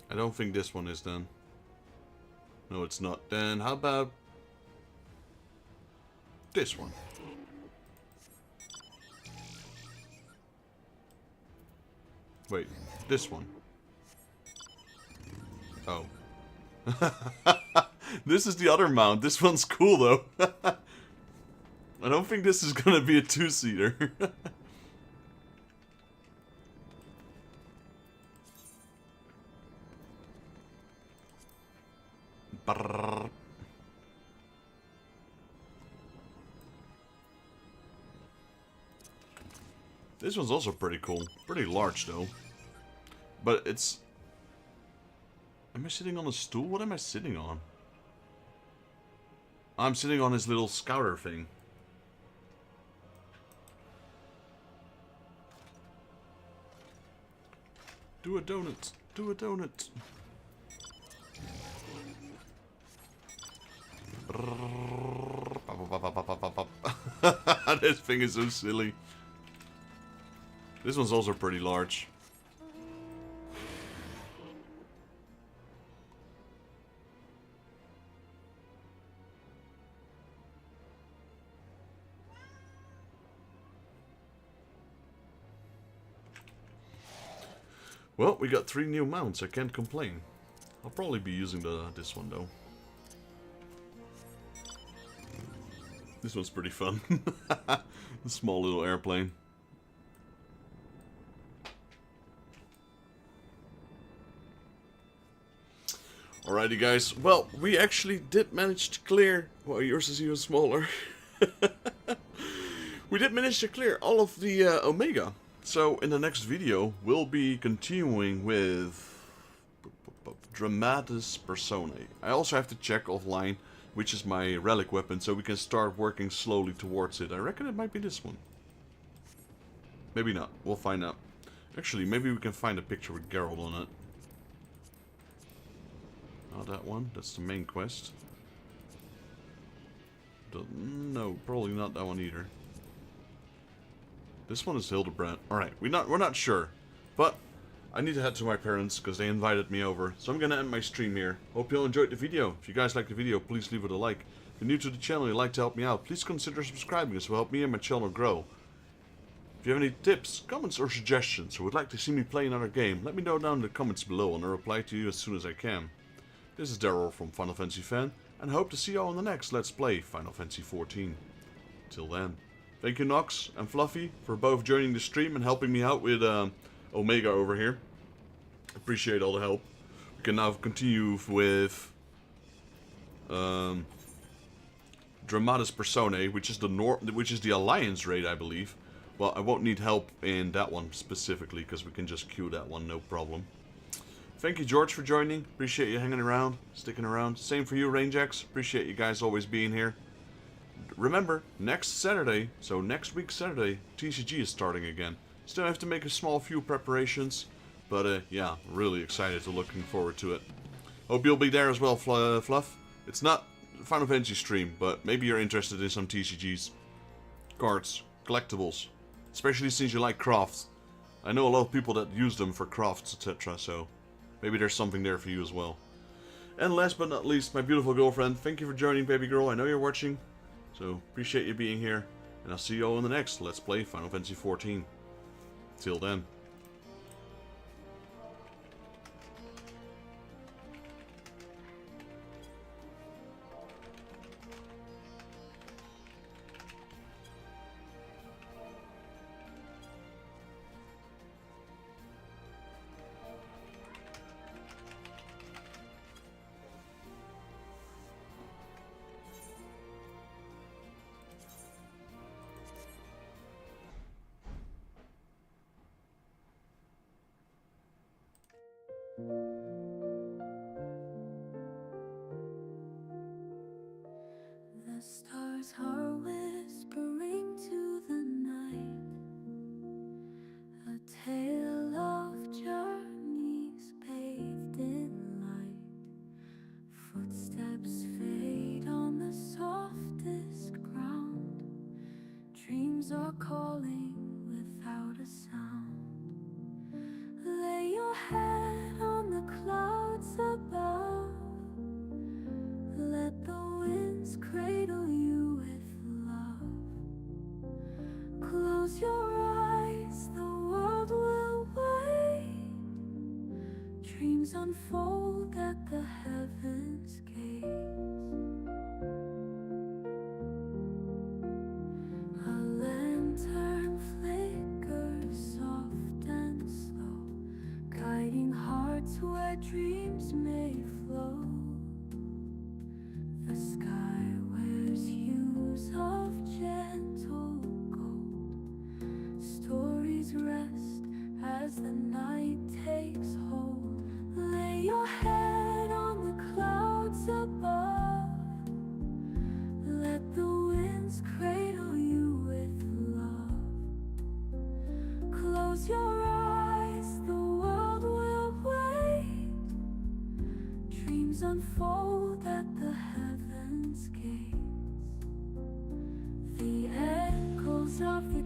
I don't think this one is then. No, it's not. Then how about this one? Wait, this one. Oh. This is the other mount. This one's cool though. I don't think this is gonna be a two-seater. This one's also pretty cool. Pretty large though. But it's... Am I sitting on a stool? What am I sitting on? I'm sitting on his little scouter thing. Do a donut. Do a donut. This thing is so silly. This one's also pretty large. Well, we got 3 new mounts. I can't complain. I'll probably be using this one though. This one's pretty fun. A small little airplane. Alrighty guys, well, we actually did manage to clear... Well, yours is even smaller. We did manage to clear all of the Omega. So in the next video, we'll be continuing with Dramatis Personae. I also have to check offline which is my relic weapon, so we can start working slowly towards it. I reckon it might be this one. Maybe not. We'll find out. Actually, maybe we can find a picture with Geralt on it. Not that one. That's the main quest. No, probably not that one either. This one is Hildebrand. Alright, we're not sure. But I need to head to my parents because they invited me over. So I'm gonna end my stream here. Hope you all enjoyed the video. If you guys liked the video, please leave it a like. If you're new to the channel and you'd like to help me out, please consider subscribing. This will help me and my channel grow. If you have any tips, comments or suggestions, or would like to see me play another game, let me know down in the comments below and I'll reply to you as soon as I can. This is Daryl from Final Fantasy Fan, and I hope to see you all in the next Let's Play Final Fantasy XIV. Till then, thank you Nox and Fluffy for both joining the stream and helping me out with Omega over here. Appreciate all the help. We can now continue with Dramatis Personae, which is the Alliance raid, I believe. Well, I won't need help in that one specifically because we can just queue that one, no problem. Thank you, George, for joining. Appreciate you hanging around, sticking around. Same for you, Rangex. Appreciate you guys always being here. Remember, next Saturday, so next week Saturday, TCG is starting again. Still have to make a small few preparations, but yeah, really excited to looking forward to it. Hope you'll be there as well, Fluff. It's not a Final Fantasy stream, but maybe you're interested in some TCGs, cards, collectibles, especially since you like crafts. I know a lot of people that use them for crafts, etc., so maybe there's something there for you as well. And last but not least, my beautiful girlfriend, thank you for joining, baby girl. I know you're watching, so appreciate you being here, and I'll see you all in the next Let's Play Final Fantasy XIV. Till then. The stars are whispering to the night, a tale of journeys bathed in light. Footsteps fade on the softest ground. Dreams are calling without a sound. Lay your head on the clouds above. Let the winds cradle you with love. Close your eyes, the world will wait. Dreams unfold at the heavens' gates. A lantern flickers soft and slow, guiding hearts where dreams may flow. The sky wears hues of gentle gold. Stories rest as the night takes hold. Lay your head on the clouds above. Let the winds cradle you with love. Close your eyes, the world will wait. Dreams unfold at the heavens' gates. The echoes of the